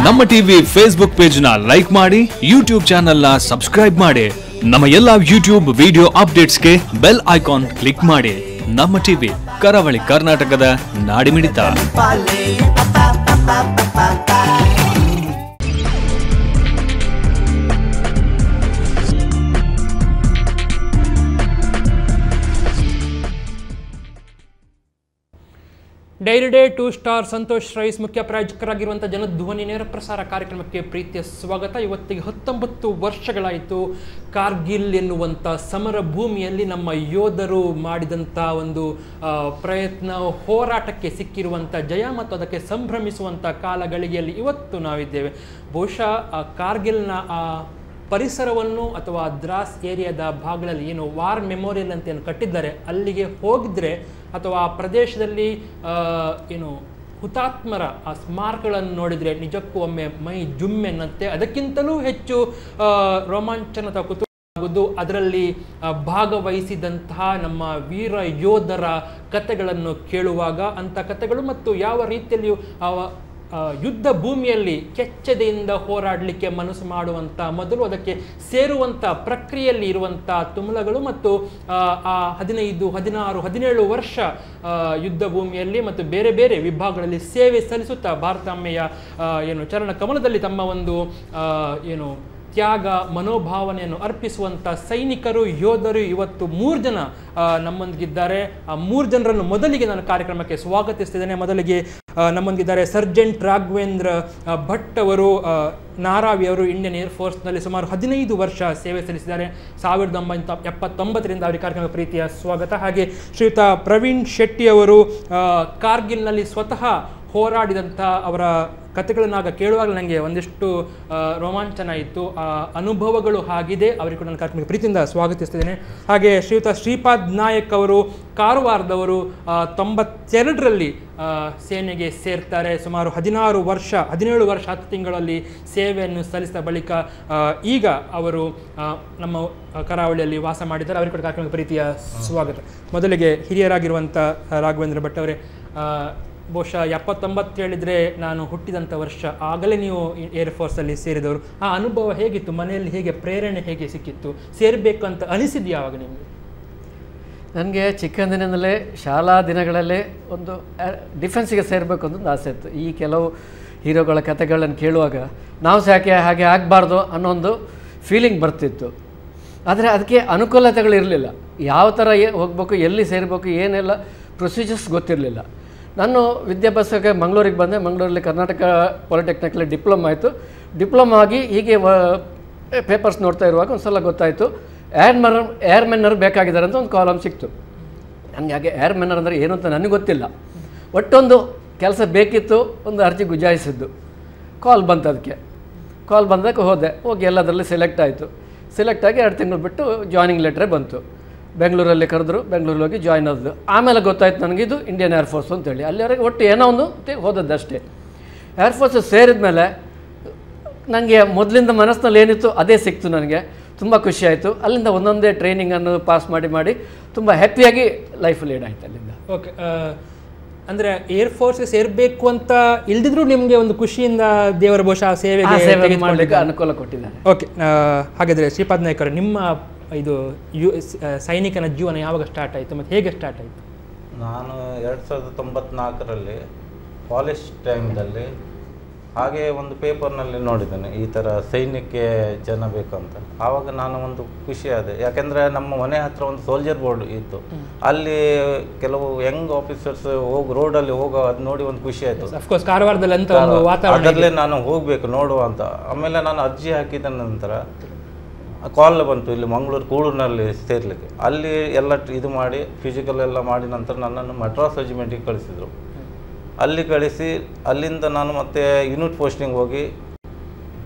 ನಮ್ಮ TV Facebook page ನ like ಮಾಡಿ, ಯೂಟ್ಯೂಬ್ ಚಾನೆಲ್ ನ ಸಬ್ಸ್ಕ್ರೈಬ್ ಮಾಡಿ, ನಮ್ಮ ಎಲ್ಲಾ ಯೂಟ್ಯೂಬ್ ವಿಡಿಯೋ ಅಪ್ಡೇಟ್ಸ್ಗೆ ಬೆಲ್ ಐಕಾನ್ ಕ್ಲಿಕ್ ಮಾಡಿ. ನಮ್ಮ ಟಿವಿ, ಕರಾವಳಿ ಕರ್ನಾಟಕದ ನಾಡಿಮಿಡಿತ. Dairy Day 2 star Santosh rice ಮುಖ್ಯ ಪ್ರಾಯೋಜಕರಾಗಿರುವಂಥ ಜನಧ್ವನಿ ನೇರ ಪ್ರಸಾರ ಕಾರ್ಯಕ್ರಮಕ್ಕೆ ಪ್ರೀತಿಯ ಸ್ವಾಗತ. ಇವತ್ತಿಗೆ 19 ವರ್ಷಗಳಾಯಿತು ಕಾರ್ಗಿಲ್ ಎನ್ನುವಂಥ ಸಮರ ಭೂಮಿಯಲ್ಲಿ ನಮ್ಮ ಯೋಧರು ಮಾಡಿದಂಥ ಒಂದು ಪ್ರಯತ್ನ, ಹೋರಾಟಕ್ಕೆ ಸಿಕ್ಕಿರುವಂಥ ಜಯ ಮತ್ತು ಅದಕ್ಕೆ ಸಂಭ್ರಮಿಸುವಂಥ ಕಾಲಗಳಿಗೆಯಲ್ಲಿ ಇವತ್ತು ನಾವಿದ್ದೇವೆ. ಬಹುಶಃ ಕಾರ್ಗಿಲ್ನ ಪರಿಸರವನ್ನು ಅಥವಾ ದ್ರಾಸ್ ಏರಿಯಾದ ಭಾಗಗಳಲ್ಲಿ ಏನು ವಾರ್ ಮೆಮೋರಿಯಲ್ ಅಂತ ಏನು ಕಟ್ಟಿದ್ದಾರೆ, ಅಲ್ಲಿಗೆ ಹೋಗಿದ್ರೆ ಅಥವಾ ಆ ಪ್ರದೇಶದಲ್ಲಿ ಏನು ಹುತಾತ್ಮರ ಆ ಸ್ಮಾರಕಗಳನ್ನು ನೋಡಿದರೆ ನಿಜಕ್ಕೂ ಒಮ್ಮೆ ಮೈ ಜುಮ್ಮೆನ್ನಂತೆ. ಅದಕ್ಕಿಂತಲೂ ಹೆಚ್ಚು ರೋಮಾಂಚನ ಅಥವಾ ಕುತೂಹಲ ಆಗೋದು ಅದರಲ್ಲಿ ಭಾಗವಹಿಸಿದಂತಹ ನಮ್ಮ ವೀರ ಯೋಧರ ಕಥೆಗಳನ್ನು ಕೇಳುವಾಗ. ಅಂಥ ಕಥೆಗಳು ಮತ್ತು ಯಾವ ರೀತಿಯಲ್ಲಿಯೂ ಯುದ್ಧ ಭೂಮಿಯಲ್ಲಿ ಕೆಚ್ಚೆದೆಯಿಂದ ಹೋರಾಡಲಿಕ್ಕೆ ಮನಸ್ಸು ಮಾಡುವಂಥ, ಮೊದಲು ಅದಕ್ಕೆ ಸೇರುವಂಥ ಪ್ರಕ್ರಿಯೆಯಲ್ಲಿ ಇರುವಂಥ ತುಮುಲಗಳು ಮತ್ತು ಆ 15, 16, 17 ವರ್ಷ ಯುದ್ಧ ಭೂಮಿಯಲ್ಲಿ ಮತ್ತು ಬೇರೆ ಬೇರೆ ವಿಭಾಗಗಳಲ್ಲಿ ಸೇವೆ ಸಲ್ಲಿಸುತ್ತಾ ಭಾರತಾಂಬೆಯ ಏನು ಚರಣ ಕಮಲದಲ್ಲಿ ತಮ್ಮ ಒಂದು ಏನು ತ್ಯಾಗ ಮನೋಭಾವನೆಯನ್ನು ಅರ್ಪಿಸುವಂಥ ಸೈನಿಕರು, ಯೋಧರು ಇವತ್ತು 3 ಜನ ನಮ್ಮೊಂದಿಗಿದ್ದಾರೆ. ಆ 3 ಜನರನ್ನು ಮೊದಲಿಗೆ ನಾನು ಕಾರ್ಯಕ್ರಮಕ್ಕೆ ಸ್ವಾಗತಿಸ್ತಿದ್ದೇನೆ. ಮೊದಲಿಗೆ ನಮ್ಮೊಂದಿಗಿದ್ದಾರೆ ಸರ್ಜೆಂಟ್ ರಾಘವೇಂದ್ರ ಭಟ್ ಅವರು, ನಾರಾವಿ ಅವರು. ಇಂಡಿಯನ್ ಏರ್ಫೋರ್ಸ್ನಲ್ಲಿ ಸುಮಾರು 15 ವರ್ಷ ಸೇವೆ ಸಲ್ಲಿಸಿದ್ದಾರೆ. 1979ರಿಂದ ಅವರಿಗೆ ಕಾರ್ಯಕ್ರಮ ಪ್ರೀತಿಯ ಸ್ವಾಗತ. ಹಾಗೆ ಶ್ರೀಯುತ ಪ್ರವೀಣ್ ಶೆಟ್ಟಿ ಅವರು ಕಾರ್ಗಿಲ್ನಲ್ಲಿ ಸ್ವತಃ ಹೋರಾಡಿದಂಥ ಅವರ ಕಥೆಗಳನ್ನಾಗ ಕೇಳುವಾಗ ನನಗೆ ಒಂದಿಷ್ಟು ರೋಮಾಂಚನ ಇತ್ತು. ಆ ಅನುಭವಗಳು ಆಗಿದೆ. ಅವರಿಗೂ ನನ್ನ ಕಾರ್ಯಕ್ರಮಕ್ಕೆ ಪ್ರೀತಿಯಿಂದ ಸ್ವಾಗತಿಸ್ತಿದ್ದೇನೆ. ಹಾಗೆ ಶ್ರೀಯುತ ಶ್ರೀಪಾದ್ ನಾಯಕ್ ಅವರು ಕಾರವಾರದವರು, 92ರಲ್ಲಿ ಸೇನೆಗೆ ಸೇರ್ತಾರೆ. ಸುಮಾರು 17 ವರ್ಷ 10 ತಿಂಗಳಲ್ಲಿ ಸೇವೆಯನ್ನು ಸಲ್ಲಿಸಿದ ಬಳಿಕ ಈಗ ಅವರು ನಮ್ಮ ಕರಾವಳಿಯಲ್ಲಿ ವಾಸ ಮಾಡಿದ್ದಾರೆ. ಅವರಿಗೂ ಕಾರ್ಯಕ್ರಮಕ್ಕೆ ಪ್ರೀತಿಯ ಸ್ವಾಗತ. ಮೊದಲಿಗೆ ಹಿರಿಯರಾಗಿರುವಂಥ ರಾಘವೇಂದ್ರ ಭಟ್ ಅವರೇ, ಬಹುಶಃ 79 ಹೇಳಿದರೆ ನಾನು ಹುಟ್ಟಿದಂಥ ವರ್ಷ, ಆಗಲೇ ನೀವು ಏರ್ಫೋರ್ಸಲ್ಲಿ ಸೇರಿದವರು. ಆ ಅನುಭವ ಹೇಗಿತ್ತು? ಮನೆಯಲ್ಲಿ ಹೇಗೆ ಪ್ರೇರಣೆ ಹೇಗೆ ಸಿಕ್ಕಿತ್ತು? ಸೇರಬೇಕಂತ ಅನಿಸಿದ್ದು ಯಾವಾಗ ನಿಮಗೆ? ನನಗೆ ಚಿಕ್ಕಂದಿನಿಂದಲೇ ಶಾಲಾ ದಿನಗಳಲ್ಲೇ ಒಂದು ಡಿಫೆನ್ಸಿಗೆ ಸೇರಬೇಕು ಅಂತ ಒಂದು ಆಸೆ ಇತ್ತು. ಈ ಕೆಲವು ಹೀರೋಗಳ ಕಥೆಗಳನ್ನು ಕೇಳುವಾಗ ನಾವು ಯಾಕೆ ಹಾಗೆ ಆಗಬಾರ್ದು ಅನ್ನೋ ಒಂದು ಫೀಲಿಂಗ್ ಬರ್ತಿತ್ತು. ಆದರೆ ಅದಕ್ಕೆ ಅನುಕೂಲತೆಗಳಿರಲಿಲ್ಲ. ಯಾವ ಥರ ಹೋಗಬೇಕು, ಎಲ್ಲಿ ಸೇರಬೇಕು, ಏನೆಲ್ಲ ಪ್ರೊಸೀಜರ್ಸ್ ಗೊತ್ತಿರಲಿಲ್ಲ. ನಾನು ವಿದ್ಯಾಭ್ಯಾಸಕ್ಕೆ ಮಂಗಳೂರಿಗೆ ಬಂದೆ. ಮಂಗಳೂರಲ್ಲಿ ಕರ್ನಾಟಕ ಪಾಲಿಟೆಕ್ನಿಕಲ್ಲಿ ಡಿಪ್ಲೊಮಾ ಆಯಿತು. ಡಿಪ್ಲೊಮಾ ಆಗಿ ಹೀಗೆ ಪೇಪರ್ಸ್ ನೋಡ್ತಾ ಇರುವಾಗ ಒಂದು ಸಲ ಗೊತ್ತಾಯಿತು ಏರ್ ಮೆನ್ನರ್ ಬೇಕಾಗಿದ್ದಾರೆ ಅಂತ ಒಂದು ಕಾಲಮ್ ಸಿಕ್ತು. ನನಗೆ ಹಾಗೆ ಏರ್ ಮೆನ್ನರ್ ಅಂದರೆ ಏನು ಅಂತ ನನಗೆ ಗೊತ್ತಿಲ್ಲ. ಒಟ್ಟೊಂದು ಕೆಲಸ ಬೇಕಿತ್ತು, ಒಂದು ಅರ್ಜಿ ಗುಜಾಯಿಸಿದ್ದು. ಕಾಲ್ ಬಂತು. ಅದಕ್ಕೆ ಕಾಲ್ ಬಂದಾಗ ಹೋಗಿ ಎಲ್ಲದರಲ್ಲಿ ಸೆಲೆಕ್ಟ್ ಆಯಿತು. ಸೆಲೆಕ್ಟ್ ಆಗಿ 2 ತಿಂಗಳು ಬಿಟ್ಟು ಜಾಯ್ನಿಂಗ್ ಲೆಟ್ರೇ ಬಂತು. ಬೆಂಗಳೂರಲ್ಲಿ ಕರೆದ್ರು, ಬೆಂಗಳೂರಲ್ಲಿ ಹೋಗಿ ಜಾಯ್ನ್ ಆದದ್ದು. ಆಮೇಲೆ ಗೊತ್ತಾಯ್ತು ನನಗೆ ಇದು ಇಂಡಿಯನ್ ಏರ್ಫೋರ್ಸ್ ಅಂತೇಳಿ. ಅಲ್ಲಿವರೆಗೆ ಒಟ್ಟು ಏನೋ ಒಂದು ಹೋದದ್ದಷ್ಟೇ. ಏರ್ಫೋರ್ಸ್ ಸೇರಿದ ಮೇಲೆ ನನಗೆ ಮೊದಲಿಂದ ಮನಸ್ಸಿನಲ್ಲಿ ಏನಿತ್ತು ಅದೇ ಸಿಕ್ತು. ನನಗೆ ತುಂಬ ಖುಷಿಯಾಯಿತು. ಅಲ್ಲಿಂದ ಒಂದೊಂದೇ ಟ್ರೈನಿಂಗನ್ನು ಪಾಸ್ ಮಾಡಿ ತುಂಬ ಹ್ಯಾಪಿಯಾಗಿ ಲೈಫ್ ಲೀಡ್ ಆಯಿತು ಅಲ್ಲಿಂದ. ಓಕೆ, ಅಂದರೆ ಏರ್ಫೋರ್ಸ್ಗೆ ಸೇರಬೇಕು ಅಂತ ಇಲ್ದಿದ್ರು ನಿಮಗೆ ಒಂದು ಖುಷಿಯಿಂದ ದೇವರ ಬಹುಶಃ ಸೇವೆ ಮಾಡಲಿಕ್ಕೆ ಅನುಕೂಲ ಕೊಟ್ಟಿದ್ದಾರೆ. ಓಕೆ, ಹಾಗಾದರೆ ಶ್ರೀಪಾದ್ ನಾಯ್ಕ ಅವರು, ನಿಮ್ಮ ಇದು ಸೈನಿಕನ ಜೀವನ ಯಾವಾಗ ಸ್ಟಾರ್ಟ್ ಆಯಿತು ಮತ್ತು ಹೇಗೆ ಸ್ಟಾರ್ಟ್ ಆಯಿತು? ನಾನು 2094ರಲ್ಲಿ ಕಾಲೇಜ್ ಟೈಮ್ದಲ್ಲಿ ಹಾಗೆ ಒಂದು ಪೇಪರ್ನಲ್ಲಿ ನೋಡಿದ್ದೇನೆ, ಈ ಥರ ಸೈನ್ಯಕ್ಕೆ ಜನ ಬೇಕಂತ. ಆವಾಗ ನಾನು ಒಂದು ಖುಷಿಯಾದೆ. ಯಾಕೆಂದರೆ ನಮ್ಮ ಮನೆ ಹತ್ರ ಒಂದು ಸೋಲ್ಜರ್ ಬೋರ್ಡ್ ಇತ್ತು. ಅಲ್ಲಿ ಕೆಲವು ಯಂಗ್ ಆಫೀಸರ್ಸ್ ರೋಡಲ್ಲಿ ಹೋಗೋ ಅದು ನೋಡಿ ಒಂದು ಖುಷಿ ಆಯಿತು. ಅಫ್ಕೋರ್ಸ್ ಕಾರವಾರದಲ್ಲಿ ಅಂತ ಅದರಲ್ಲೇ ನಾನು ಹೋಗಬೇಕು ನೋಡುವ ಅಂತ. ಆಮೇಲೆ ನಾನು ಅರ್ಜಿ ಹಾಕಿದ ನಂತರ ಕಾಲ್ ಬಂತು ಇಲ್ಲಿ ಮಂಗಳೂರು ಕೂಳೂರಿನಲ್ಲಿ ಸೇರಲಿಕ್ಕೆ. ಅಲ್ಲಿ ಎಲ್ಲ ಇದು ಮಾಡಿ ಫಿಸಿಕಲ್ ಎಲ್ಲ ಮಾಡಿ ನಂತರ ನನ್ನನ್ನು ಮಡ್ರಾಸ್ ರೆಜಿಮೆಂಟಿಗೆ ಕಳಿಸಿದರು. ಅಲ್ಲಿ ಕಳಿಸಿ ಅಲ್ಲಿಂದ ನಾನು ಮತ್ತೆ ಯೂನಿಟ್ ಪೋಸ್ಟಿಂಗ್ ಹೋಗಿ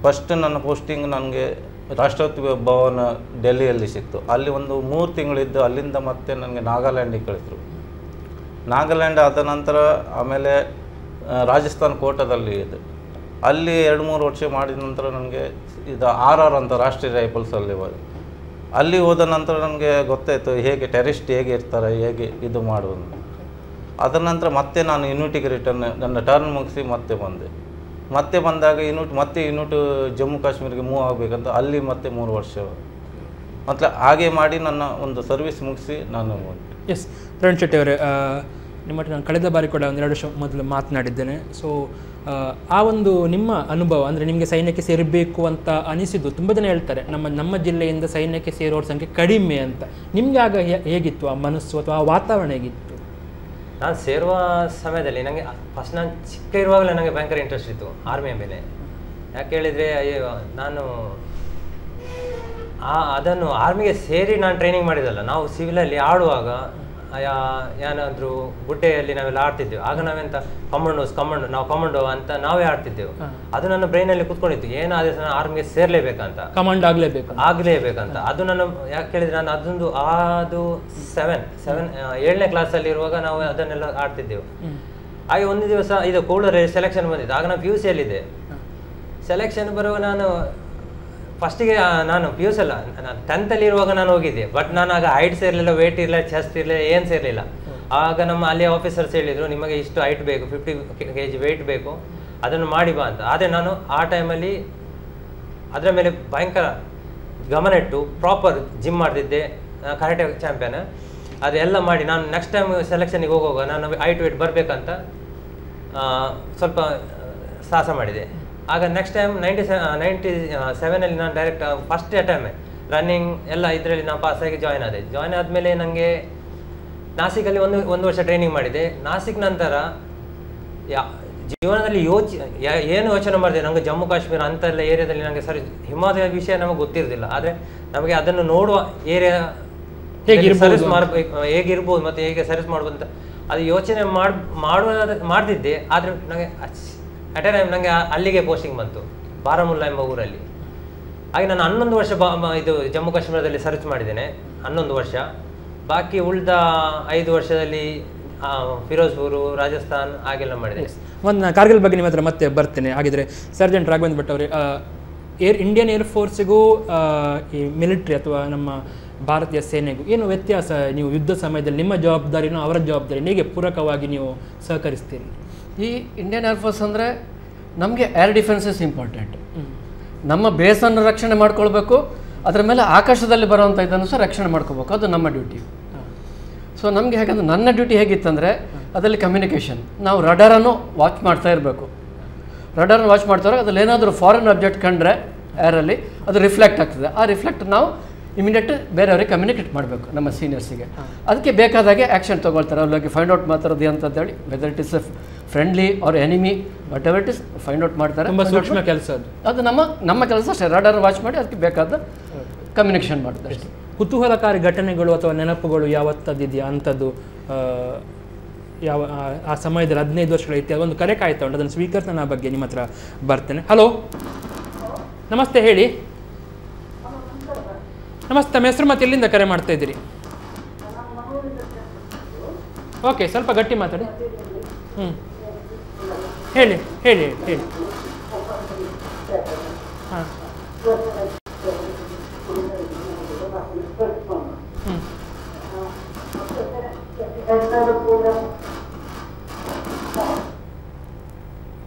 ಫಸ್ಟ್ ನನ್ನ ಪೋಸ್ಟಿಂಗ್ ನನಗೆ ರಾಷ್ಟ್ರಪತಿ ಭವನ ಡೆಲ್ಲಿಯಲ್ಲಿ ಸಿಕ್ತು. ಅಲ್ಲಿ ಒಂದು 3 ತಿಂಗಳಿದ್ದು ಅಲ್ಲಿಂದ ಮತ್ತೆ ನನಗೆ ನಾಗಾಲ್ಯಾಂಡಿಗೆ ಕಳಿಸಿದ್ರು. ನಾಗಾಲ್ಯಾಂಡ್ ಆದ ನಂತರ ಆಮೇಲೆ ರಾಜಸ್ಥಾನ್ ಕೋಟಾದಲ್ಲಿ ಇದೆ. ಅಲ್ಲಿ 2-3 ವರ್ಷ ಮಾಡಿದ ನಂತರ ನನಗೆ ಇದು RR ಅಂತ ರಾಷ್ಟ್ರೀಯ ರೈಫಲ್ಸಲ್ಲಿ ಅಲ್ಲಿ ಹೋದ ನಂತರ ನನಗೆ ಗೊತ್ತಾಯಿತು ಹೇಗೆ ಟೆರರಿಸ್ಟ್ ಹೇಗೆ ಇರ್ತಾರೆ, ಹೇಗೆ ಇದು ಮಾಡುವುದು. ಅದರ ನಂತರ ಮತ್ತೆ ನಾನು ಯೂನಿಟಿಗೆ ರಿಟರ್ನ್ ನನ್ನ ಟರ್ನ್ ಮುಗಿಸಿ ಮತ್ತೆ ಬಂದೆ. ಮತ್ತೆ ಬಂದಾಗ ಯೂನಿಟ್ ಜಮ್ಮು ಕಾಶ್ಮೀರಿಗೆ ಮೂವ್ ಆಗಬೇಕಂತ ಅಲ್ಲಿ ಮತ್ತೆ 3 ವರ್ಷ ಮತ್ತು ಹಾಗೆ ಮಾಡಿ ನನ್ನ ಒಂದು ಸರ್ವಿಸ್ ಮುಗಿಸಿ ನಾನು. ಎಸ್ ಕಿರಣ್ ಶೆಟ್ಟಿ ಅವರೇ, ನಿಮ್ಮ ನಾನು ಕಳೆದ ಬಾರಿ ಕೂಡ 2 ವರ್ಷ ಮೊದಲು ಮಾತನಾಡಿದ್ದೇನೆ. ಸೊ ಆ ಒಂದು ನಿಮ್ಮ ಅನುಭವ ಅಂದರೆ ನಿಮಗೆ ಸೈನ್ಯಕ್ಕೆ ಸೇರಬೇಕು ಅಂತ ಅನಿಸಿದ್ದು, ತುಂಬ ಜನ ಹೇಳ್ತಾರೆ ನಮ್ಮ ಜಿಲ್ಲೆಯಿಂದ ಸೈನ್ಯಕ್ಕೆ ಸೇರೋರ ಸಂಖ್ಯೆ ಕಡಿಮೆ ಅಂತ. ನಿಮಗೆ ಆಗ ಹೇಗಿತ್ತು ಆ ಮನಸ್ಸು ಅಥವಾ ಆ ವಾತಾವರಣ ಹೇಗಿತ್ತು? ನಾನು ಸೇರುವ ಸಮಯದಲ್ಲಿ ನನಗೆ ಫಸ್ಟ್ ನಾನು ಚಿಕ್ಕ ಇರುವಾಗಲೇ ನನಗೆ ಭಯಂಕರ ಇಂಟ್ರೆಸ್ಟ್ ಇತ್ತು ಆರ್ಮಿಯ ಮೇಲೆ. ಯಾಕೆ ಹೇಳಿದರೆ ನಾನು ಅದನ್ನು ಆರ್ಮಿಗೆ ಸೇರಿ ನಾನು ಟ್ರೈನಿಂಗ್ ಮಾಡಿದಲ್ಲ, ನಾವು ಸಿವಿಲಲ್ಲಿ ಆಡುವಾಗ ಏನಾದರೂ ಗುಡ್ಡೆಯಲ್ಲಿ ನಾವೆಲ್ಲ ಆಡ್ತಿದ್ದೆವು. ಆಗ ನಾವೆಂತ ಕಮಾಂಡೋ ಅಂತ ನಾವೇ ಆಡ್ತಿದ್ದೆವು. ಅದು ನನ್ನ ಬ್ರೈನಲ್ಲಿ ಕುತ್ಕೊಂಡಿತ್ತು, ಏನಾದ್ರೆ ನಾನು ಆರ್ಮಿಗೆ ಸೇರ್ಲೇಬೇಕಂತ, ಕಮಾಂಡ್ ಆಗ್ಲೇಬೇಕಂತ. ಅದು ನನ್ನ ಯಾಕೆ ಹೇಳಿದ್ರೆ ನಾನು ಅದು 7ನೇ ಕ್ಲಾಸಲ್ಲಿ ಇರುವಾಗ ನಾವು ಅದನ್ನೆಲ್ಲ ಆಡ್ತಿದ್ದೆವು. ಹಾಗೆ ಒಂದು ದಿವಸ ಇದು ಕೂಡಲೇ ಸೆಲೆಕ್ಷನ್ ಬಂದಿತ್ತು. ಆಗ ನಾನು PUC ಯಲ್ಲಿದ್ದೆ. ಸೆಲೆಕ್ಷನ್ ಬರುವಾಗ ನಾನು ಫಸ್ಟಿಗೆ ನಾನು PUC ಅಲ್ಲ, ನಾನು 10th ಅಲ್ಲಿ ಇರುವಾಗ ನಾನು ಹೋಗಿದ್ದೆ. ಬಟ್ ನಾನು ಆಗ ಹೈಟ್ ಸೇರಲಿಲ್ಲ, ವೇಟ್ ಇರಲಿಲ್ಲ, ಚೆಸ್ಟ್ ಇರಲಿಲ್ಲ, ಏನು ಸೇರಲಿಲ್ಲ. ಆಗ ನಮ್ಮ ಅಲ್ಲಿ ಆಫೀಸರ್ಸ್ ಹೇಳಿದರು, ನಿಮಗೆ ಇಷ್ಟು ಹೈಟ್ ಬೇಕು, 50 kg ವೆಯ್ಟ್ ಬೇಕು, ಅದನ್ನು ಮಾಡಿ ಬಾ ಅಂತ. ಆದರೆ ನಾನು ಆ ಟೈಮಲ್ಲಿ ಅದರ ಮೇಲೆ ಭಯಂಕರ ಗಮನ ಇಟ್ಟು ಪ್ರಾಪರ್ ಜಿಮ್ ಮಾಡ್ತಿದ್ದೆ, ಕರಾಟೆ ಚಾಂಪಿಯನ್. ಅದೆಲ್ಲ ಮಾಡಿ ನಾನು ನೆಕ್ಸ್ಟ್ ಟೈಮ್ ಸೆಲೆಕ್ಷನಿಗೆ ಹೋಗುವಾಗ ನಾನು ಹೈಟ್ ವೇಟ್ ಬರಬೇಕಂತ ಸ್ವಲ್ಪ ಸಾಹಸ ಮಾಡಿದೆ. ಆಗ ನೆಕ್ಸ್ಟ್ ಟೈಮ್ 97ನಲ್ಲಿ ನಾನು ಡೈರೆಕ್ಟ್ ಫಸ್ಟ್ ಟೈಮೇ ರನ್ನಿಂಗ್ ಎಲ್ಲ ಇದರಲ್ಲಿ ನಾನು ಪಾಸಾಗಿ ಜಾಯ್ನ್ ಆದಮೇಲೆ ನನಗೆ ನಾಸಿಕಲ್ಲಿ ಒಂದು ವರ್ಷ ಟ್ರೈನಿಂಗ್ ಮಾಡಿದೆ. ನಾಸಿಕ್ ನಂತರ ಜೀವನದಲ್ಲಿ ಏನು ಯೋಚನೆ ಮಾಡಿದೆ, ನನಗೆ ಜಮ್ಮು ಕಾಶ್ಮೀರ ಅಂತೆಲ್ಲ ಏರಿಯಾದಲ್ಲಿ ನನಗೆ ಸರಿ ಹಿಮಾಲಯ ವಿಷಯ ನಮಗೆ ಗೊತ್ತಿರೋದಿಲ್ಲ. ಆದರೆ ನಮಗೆ ಅದನ್ನು ನೋಡುವ ಏರಿಯಾ ಸರ್ವಿಸ್ ಹೇಗಿರ್ಬೋದು ಮತ್ತು ಹೇಗೆ ಸರ್ವಿಸ್ ಮಾಡ್ಬೋದು ಅಂತ ಅದು ಯೋಚನೆ ಮಾಡ್ತಿದ್ದೆ. ಆದರೆ ನನಗೆ ಅಟ್ ಎ ಟೈಮ್ ನನಗೆ ಅಲ್ಲಿಗೆ ಪೋಸ್ಟಿಂಗ್ ಬಂತು, ಬಾರಾಮುಲ್ಲಾ ಎಂಬ ಊರಲ್ಲಿ. ಹಾಗೆ ನಾನು 11 ವರ್ಷ ಇದು ಜಮ್ಮು ಕಾಶ್ಮೀರದಲ್ಲಿ ಸರ್ಚ್ ಮಾಡಿದ್ದೇನೆ, 11 ವರ್ಷ. ಬಾಕಿ ಉಳಿದ 5 ವರ್ಷದಲ್ಲಿ ಫಿರೋಜ್ಪುರ್, ರಾಜಸ್ಥಾನ್ ಹಾಗೆಲ್ಲ ಮಾಡಿದೆ. ಒಂದು ಕಾರ್ಗಿಲ್ ಬಗ್ಗೆ ನಿಮ್ಮ ಹತ್ರ ಮತ್ತೆ ಬರ್ತೇನೆ. ಹಾಗಿದ್ರೆ ಸರ್ಜೆಂಟ್ ರಾಘವೇಂದ್ರ ಭಟ್ ಅವರೇ, ಇಂಡಿಯನ್ ಏರ್ಫೋರ್ಸಿಗೂ ಈ ಮಿಲಿಟ್ರಿ ಅಥವಾ ನಮ್ಮ ಭಾರತೀಯ ಸೇನೆಗೂ ಏನು ವ್ಯತ್ಯಾಸ? ನೀವು ಯುದ್ಧ ಸಮಯದಲ್ಲಿ ನಿಮ್ಮ ಜವಾಬ್ದಾರಿನೂ ಅವರ ಜವಾಬ್ದಾರಿ ಹೇಗೆ ಪೂರಕವಾಗಿ ನೀವು ಸಹಕರಿಸ್ತೀರಿ? ಈ ಇಂಡಿಯನ್ ಏರ್ಫೋರ್ಸ್ ಅಂದರೆ ನಮಗೆ ಏರ್ ಡಿಫೆನ್ಸಸ್ ಇಂಪಾರ್ಟೆಂಟ್. ನಮ್ಮ ಬೇಸನ್ನು ರಕ್ಷಣೆ ಮಾಡ್ಕೊಳ್ಬೇಕು, ಅದರ ಮೇಲೆ ಆಕಾಶದಲ್ಲಿ ಬರುವಂಥ ಇದನ್ನು ಸಹ ರಕ್ಷಣೆ ಮಾಡ್ಕೋಬೇಕು, ಅದು ನಮ್ಮ ಡ್ಯೂಟಿ. ಸೊ ನಮಗೆ ಹೇಗಂದ್ರೆ ನನ್ನ ಡ್ಯೂಟಿ ಹೇಗಿತ್ತಂದರೆ ಅದರಲ್ಲಿ ಕಮ್ಯುನಿಕೇಷನ್, ನಾವು ರಡರನ್ನು ವಾಚ್ ಮಾಡ್ತಾ ಇರಬೇಕು. ರಡರನ್ನು ವಾಚ್ ಮಾಡ್ತಾರೆ, ಅದ್ರಲ್ಲಿ ಏನಾದರೂ ಫಾರಿನ್ ಆಬ್ಜೆಕ್ಟ್ ಕಂಡ್ರೆ ಏರಲ್ಲಿ ಅದು ರಿಫ್ಲೆಕ್ಟ್ ಆಗ್ತದೆ. ಆ ರಿಫ್ಲೆಕ್ಟ್ ನಾವು ಇಮಿಡಿಯೇಟ್ ಬೇರೆಯವ್ರಿಗೆ ಕಮ್ಯುನಿಕೇಟ್ ಮಾಡಬೇಕು, ನಮ್ಮ ಸೀನಿಯರ್ಸಿಗೆ. ಅದಕ್ಕೆ ಬೇಕಾದಾಗೆ ಆ್ಯಕ್ಷನ್ ತೊಗೊಳ್ತಾರೆ. ಅವ್ರಿಗೆ ಫೈಂಡ್ ಔಟ್ ಮಾತಾಡೋದು ಅಂತಂದೇಳಿ, whether it is friendly or enemy, whatever it is find out ಮಾಡ್ತಾರೆ. ತುಂಬ ಸೂಕ್ಷ್ಮ ಕೆಲಸ ಅದು ನಮ್ಮ ಕೆಲಸ ಅಷ್ಟೇ. ರಡರ್ ವಾಚ್ ಮಾಡಿ ಅದಕ್ಕೆ ಬೇಕಾದ ಕಮ್ಯುನಿಕೇಷನ್ ಮಾಡೋದು ಅಷ್ಟೇ. ಕುತೂಹಲಕಾರಿ ಘಟನೆಗಳು ಅಥವಾ ನೆನಪುಗಳು ಯಾವತ್ತದಿದೆಯಾ ಅಂಥದ್ದು? ಆ ಸಮಯದಲ್ಲಿ 15 ವರ್ಷಗಳ ಇತಿಹಾಸ ಒಂದು ಕರೆ ಕಾಯ್ತಾ ಉಂಟು, ಅದನ್ನು ಸ್ವೀಕರಿಸ ನನ್ನ ಬಗ್ಗೆ ನಿಮ್ಮ ಹತ್ರ ಬರ್ತೇನೆ. ಹಲೋ, ನಮಸ್ತೆ, ಹೇಳಿ. ನಮಸ್ತೆ, ತಮ್ಮ ಹೆಸರು ಮತ್ತೆ ಎಲ್ಲಿಂದ ಕರೆ ಮಾಡ್ತಾ ಇದ್ದೀರಿ? ಓಕೆ, ಸ್ವಲ್ಪ ಗಟ್ಟಿ ಮಾತಾಡಿ. ಹೇಳಿ ಹೇಳಿ ಹೇಳಿ. ಹಾಂ,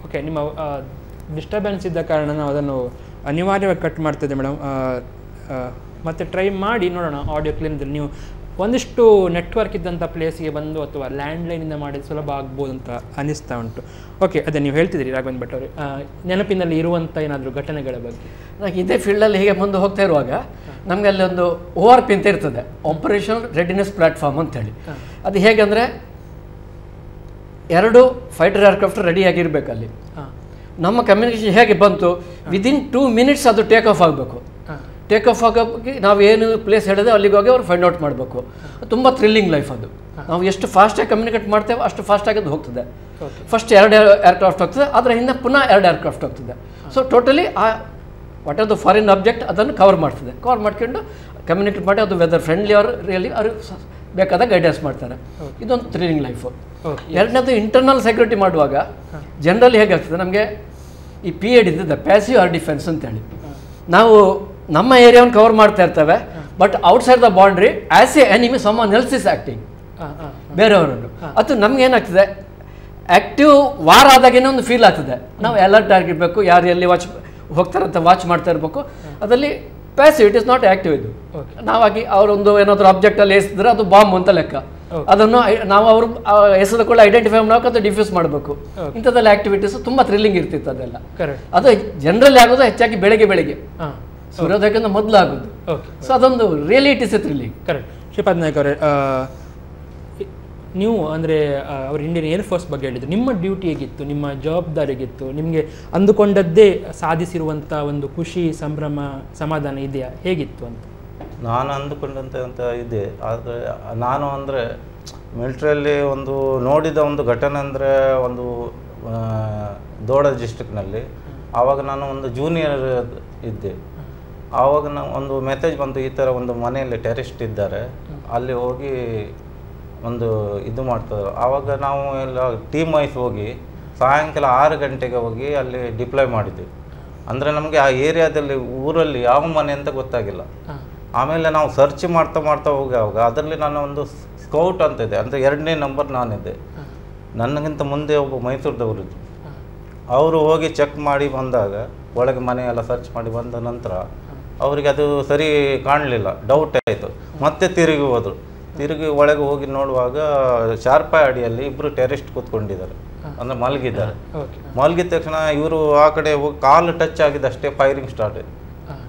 ಓಕೆ, ನಿಮ್ಮ ಡಿಸ್ಟರ್ಬೆನ್ಸ್ ಇದ್ದ ಕಾರಣ ನಾವು ಅದನ್ನು ಅನಿವಾರ್ಯವಾಗಿ ಕಟ್ ಮಾಡ್ತಿದ್ದೆ ಮೇಡಮ್. ಮತ್ತು ಟ್ರೈ ಮಾಡಿ ನೋಡೋಣ ಆಡಿಯೋ ಕ್ಲೀನ್ದಲ್ಲಿ. ನೀವು ಒಂದಿಷ್ಟು ನೆಟ್ವರ್ಕ್ ಇದ್ದಂಥ ಪ್ಲೇಸಿಗೆ ಬಂದು ಅಥವಾ ಲ್ಯಾಂಡ್ಲೈನಿಂದ ಮಾಡಿದ್ದು ಸುಲಭ ಆಗ್ಬೋದು ಅಂತ ಅನಿಸ್ತಾ ಉಂಟು. ಓಕೆ, ಅದೇ ನೀವು ಹೇಳ್ತಿದ್ದೀರಿ ರಾಘವೇಂದ್ರ ಭಟ್ ಅವರೇ, ನೆನಪಿನಲ್ಲಿ ಇರುವಂಥ ಏನಾದರೂ ಘಟನೆಗಳ ಬಗ್ಗೆ. ನನಗೆ ಇದೇ ಫೀಲ್ಡಲ್ಲಿ ಹೀಗೆ ಮುಂದೆ ಹೋಗ್ತಾ ಇರುವಾಗ ನಮಗೆ ಅಲ್ಲಿ ಒಂದು ORP ಅಂತ ಇರ್ತದೆ, ಆಪರೇಷನಲ್ ರೆಡಿನೆಸ್ ಪ್ಲ್ಯಾಟ್ಫಾರ್ಮ್ ಅಂತೇಳಿ. ಅದು ಹೇಗೆಂದರೆ 2 ಫೈಟರ್ ಏರ್ಕ್ರಾಫ್ಟ್ ರೆಡಿಯಾಗಿರ್ಬೇಕು ಅಲ್ಲಿ. ನಮ್ಮ ಕಮ್ಯುನಿಕೇಷನ್ ಹೇಗೆ ಬಂತು, ವಿದಿನ್ 2 ಮಿನಿಟ್ಸ್ ಅದು ಟೇಕ್ ಆಫ್ ಆಗಬೇಕು. ಟೇಕ್ ಆಫ್ ಆಗೋಕ್ಕೆ ನಾವು ಏನು ಪ್ಲೇಸ್ ಹೇಳಿದೆ ಅಲ್ಲಿಗೆ ಹೋಗಿ ಅವ್ರು ಫೈಂಡ್ ಔಟ್ ಮಾಡಬೇಕು. ತುಂಬ ಥ್ರಿಲ್ಲಿಂಗ್ ಲೈಫ್ ಅದು. ನಾವು ಎಷ್ಟು ಫಾಸ್ಟಾಗಿ ಕಮ್ಯುನಿಕೇಟ್ ಮಾಡ್ತೇವೆ ಅಷ್ಟು ಫಾಸ್ಟಾಗಿ ಅದು ಹೋಗ್ತದೆ. ಫಸ್ಟ್ 2 ಏರ್ಕ್ರಾಫ್ಟ್ ಹೋಗ್ತದೆ, ಅದರ ಹಿಂದೆ ಪುನಃ 2 ಏರ್ಕ್ರಾಫ್ಟ್ ಹೋಗ್ತದೆ. ಸೊ ಟೋಟಲಿ ಆ what are the foreign object ಅದನ್ನು ಕವರ್ ಮಾಡ್ತದೆ. ಕವರ್ ಮಾಡ್ಕೊಂಡು ಕಮ್ಯುನಿಕೇಟ್ ಮಾಡಿ ಅದು ವೆದರ್ ಫ್ರೆಂಡ್ಲಿ ಅವ್ರು ರಿಯಲಿ ಅವ್ರು ಬೇಕಾದ ಗೈಡೆನ್ಸ್ ಮಾಡ್ತಾರೆ. ಇದೊಂದು ಥ್ರಿಲ್ಲಿಂಗ್ ಲೈಫು. ಎರಡನೇದು ಇಂಟರ್ನಲ್ ಸೆಕ್ಯೂರಿಟಿ ಮಾಡುವಾಗ ಜನರಲಿ ಹೇಗಾಗ್ತದೆ, ನಮಗೆ ಈ PAD ಇದ್ದಿದ್ದೆ, ಪ್ಯಾಸಿವ್ ಏರ್ ಡಿಫೆನ್ಸ್ ಅಂತೇಳಿ. ನಾವು ನಮ್ಮ ಏರಿಯಾವನ್ನು ಕವರ್ ಮಾಡ್ತಾ ಇರ್ತೇವೆ, but outside the boundary as A enemy summon else is acting, ಬೇರೆಯವರನ್ನು. ಅದು ನಮ್ಗೆ ಏನಾಗ್ತದೆ, ಆ್ಯಕ್ಟಿವ್ ವಾರ್ ಆದಾಗೇನೋ ಒಂದು ಫೀಲ್ ಆಗ್ತದೆ. ನಾವು ಅಲರ್ಟ್ ಆಗಿರಬೇಕು, ಯಾರು ಎಲ್ಲಿ ವಾಚ್ ಹೋಗ್ತಾರಂತ ವಾಚ್ ಮಾಡ್ತಾ ಇರಬೇಕು. ಅದರಲ್ಲಿ passive, it is not active. ಇದು ನಾವಾಗಿ ಅವರೊಂದು ಏನಾದರೂ ಆಬ್ಜೆಕ್ಟಲ್ಲಿ ಎಸೆದ್ರೆ ಅದು ಬಾಂಬ್ ಅಂತ ಲೆಕ್ಕ. ಅದನ್ನು ನಾವು ಅವರು ಎಸೆದ ಕೂಡ ಐಡೆಂಟಿಫೈ ಮಾಡಬೇಕು, ಅದು ಡಿಫ್ಯೂಸ್ ಮಾಡಬೇಕು. ಇಂಥದ್ದೆಲ್ಲ ಆಕ್ಟಿವಿಟೀಸ್ ತುಂಬ ಥ್ರಿಲ್ಲಿಂಗ್ ಇರ್ತಿತ್ತು ಅದೆಲ್ಲ. ಅದು ಜನರಲಿ ಆಗೋದು ಹೆಚ್ಚಾಗಿ ಬೆಳಗ್ಗೆ ಸೂರ್ಯೋದಯಕ್ಕಿಂತ ಮೊದಲು ಆಗೋದು. ಸೊ ಅದೊಂದು really it is A thrilling. Correct. Shripad Naik ಅವರೇ, ನೀವು ಅಂದರೆ ಅವರು ಇಂಡಿಯನ್ ಏರ್ಫೋರ್ಸ್ ಬಗ್ಗೆ ಹೇಳಿದ್ರು, ನಿಮ್ಮ ಡ್ಯೂಟಿ ಹೇಗಿತ್ತು, ನಿಮ್ಮ ಜವಾಬ್ದಾರಿ ಹೇಗಿತ್ತು, ನಿಮಗೆ ಅಂದುಕೊಂಡದ್ದೇ ಸಾಧಿಸಿರುವಂಥ ಒಂದು ಖುಷಿ, ಸಂಭ್ರಮ, ಸಮಾಧಾನ ಇದೆಯಾ, ಹೇಗಿತ್ತು ಅಂತ? ನಾನು ಅಂದುಕೊಂಡಂತೆ ಅಂತ ಇದೆ. ಆದರೆ ನಾನು ಅಂದರೆ ಮಿಲಿಟ್ರಿಯಲ್ಲಿ ಒಂದು ನೋಡಿದ ಒಂದು ಘಟನೆ ಅಂದರೆ ಒಂದು ದೋಡ ಡಿಸ್ಟ್ರಿಕ್ನಲ್ಲಿ ಆವಾಗ ನಾನು ಒಂದು ಜೂನಿಯರ್ ಇದ್ದೆ. ಆವಾಗ ನಾವು ಒಂದು ಮೆಸೇಜ್ ಬಂತು, ಈ ಥರ ಒಂದು ಮನೆಯಲ್ಲಿ ಟೆರರಿಸ್ಟ್ ಇದ್ದಾರೆ, ಅಲ್ಲಿ ಹೋಗಿ ಒಂದು ಇದು ಮಾಡ್ತಾರೆ. ಆವಾಗ ನಾವು ಎಲ್ಲ ಟೀಮ್ ವೈಸ್ ಹೋಗಿ ಸಾಯಂಕಾಲ 6 ಗಂಟೆಗೆ ಹೋಗಿ ಅಲ್ಲಿ ಡಿಪ್ಲಾಯ್ ಮಾಡಿದ್ವಿ. ಅಂದರೆ ನಮಗೆ ಆ ಏರಿಯಾದಲ್ಲಿ ಊರಲ್ಲಿ ಯಾವ ಮನೆ ಅಂತ ಗೊತ್ತಾಗಿಲ್ಲ. ಆಮೇಲೆ ನಾವು ಸರ್ಚ್ ಮಾಡ್ತಾ ಹೋಗುವಾಗ ಅದರಲ್ಲಿ ನಾನು ಒಂದು ಸ್ಕೌಟ್ ಅಂತ ಇದೆ, ಅಂದರೆ 2ನೇ ನಂಬರ್ ನಾನಿದ್ದೆ. ನನಗಿಂತ ಮುಂದೆ ಒಬ್ಬ ಮೈಸೂರದವರಿದ್ದು. ಅವರು ಹೋಗಿ ಚೆಕ್ ಮಾಡಿ ಬಂದಾಗ ಒಳಗೆ ಮನೆಯೆಲ್ಲ ಸರ್ಚ್ ಮಾಡಿ ಬಂದ ನಂತರ ಅವರಿಗೆ ಅದು ಸರಿ ಕಾಣಲಿಲ್ಲ, ಡೌಟ್ ಆಯಿತು. ಮತ್ತೆ ತಿರುಗಿ ಹೋದರು. ತಿರುಗಿ ಒಳಗೆ ಹೋಗಿ ನೋಡುವಾಗ ಶಾರ್ಪಾಯ್ ಅಡಿಯಲ್ಲಿ ಇಬ್ಬರು ಟೆರರಿಸ್ಟ್ ಕೂತ್ಕೊಂಡಿದ್ದಾರೆ, ಅಂದರೆ ಮಲಗಿದ್ದಾರೆ. ಮಲಗಿದ ತಕ್ಷಣ ಇವರು ಆ ಕಡೆ ಹೋಗಿ ಕಾಲು ಟಚ್ ಆಗಿದ್ದಷ್ಟೇ ಫೈರಿಂಗ್ ಸ್ಟಾರ್ಟ್ ಆಯಿತು.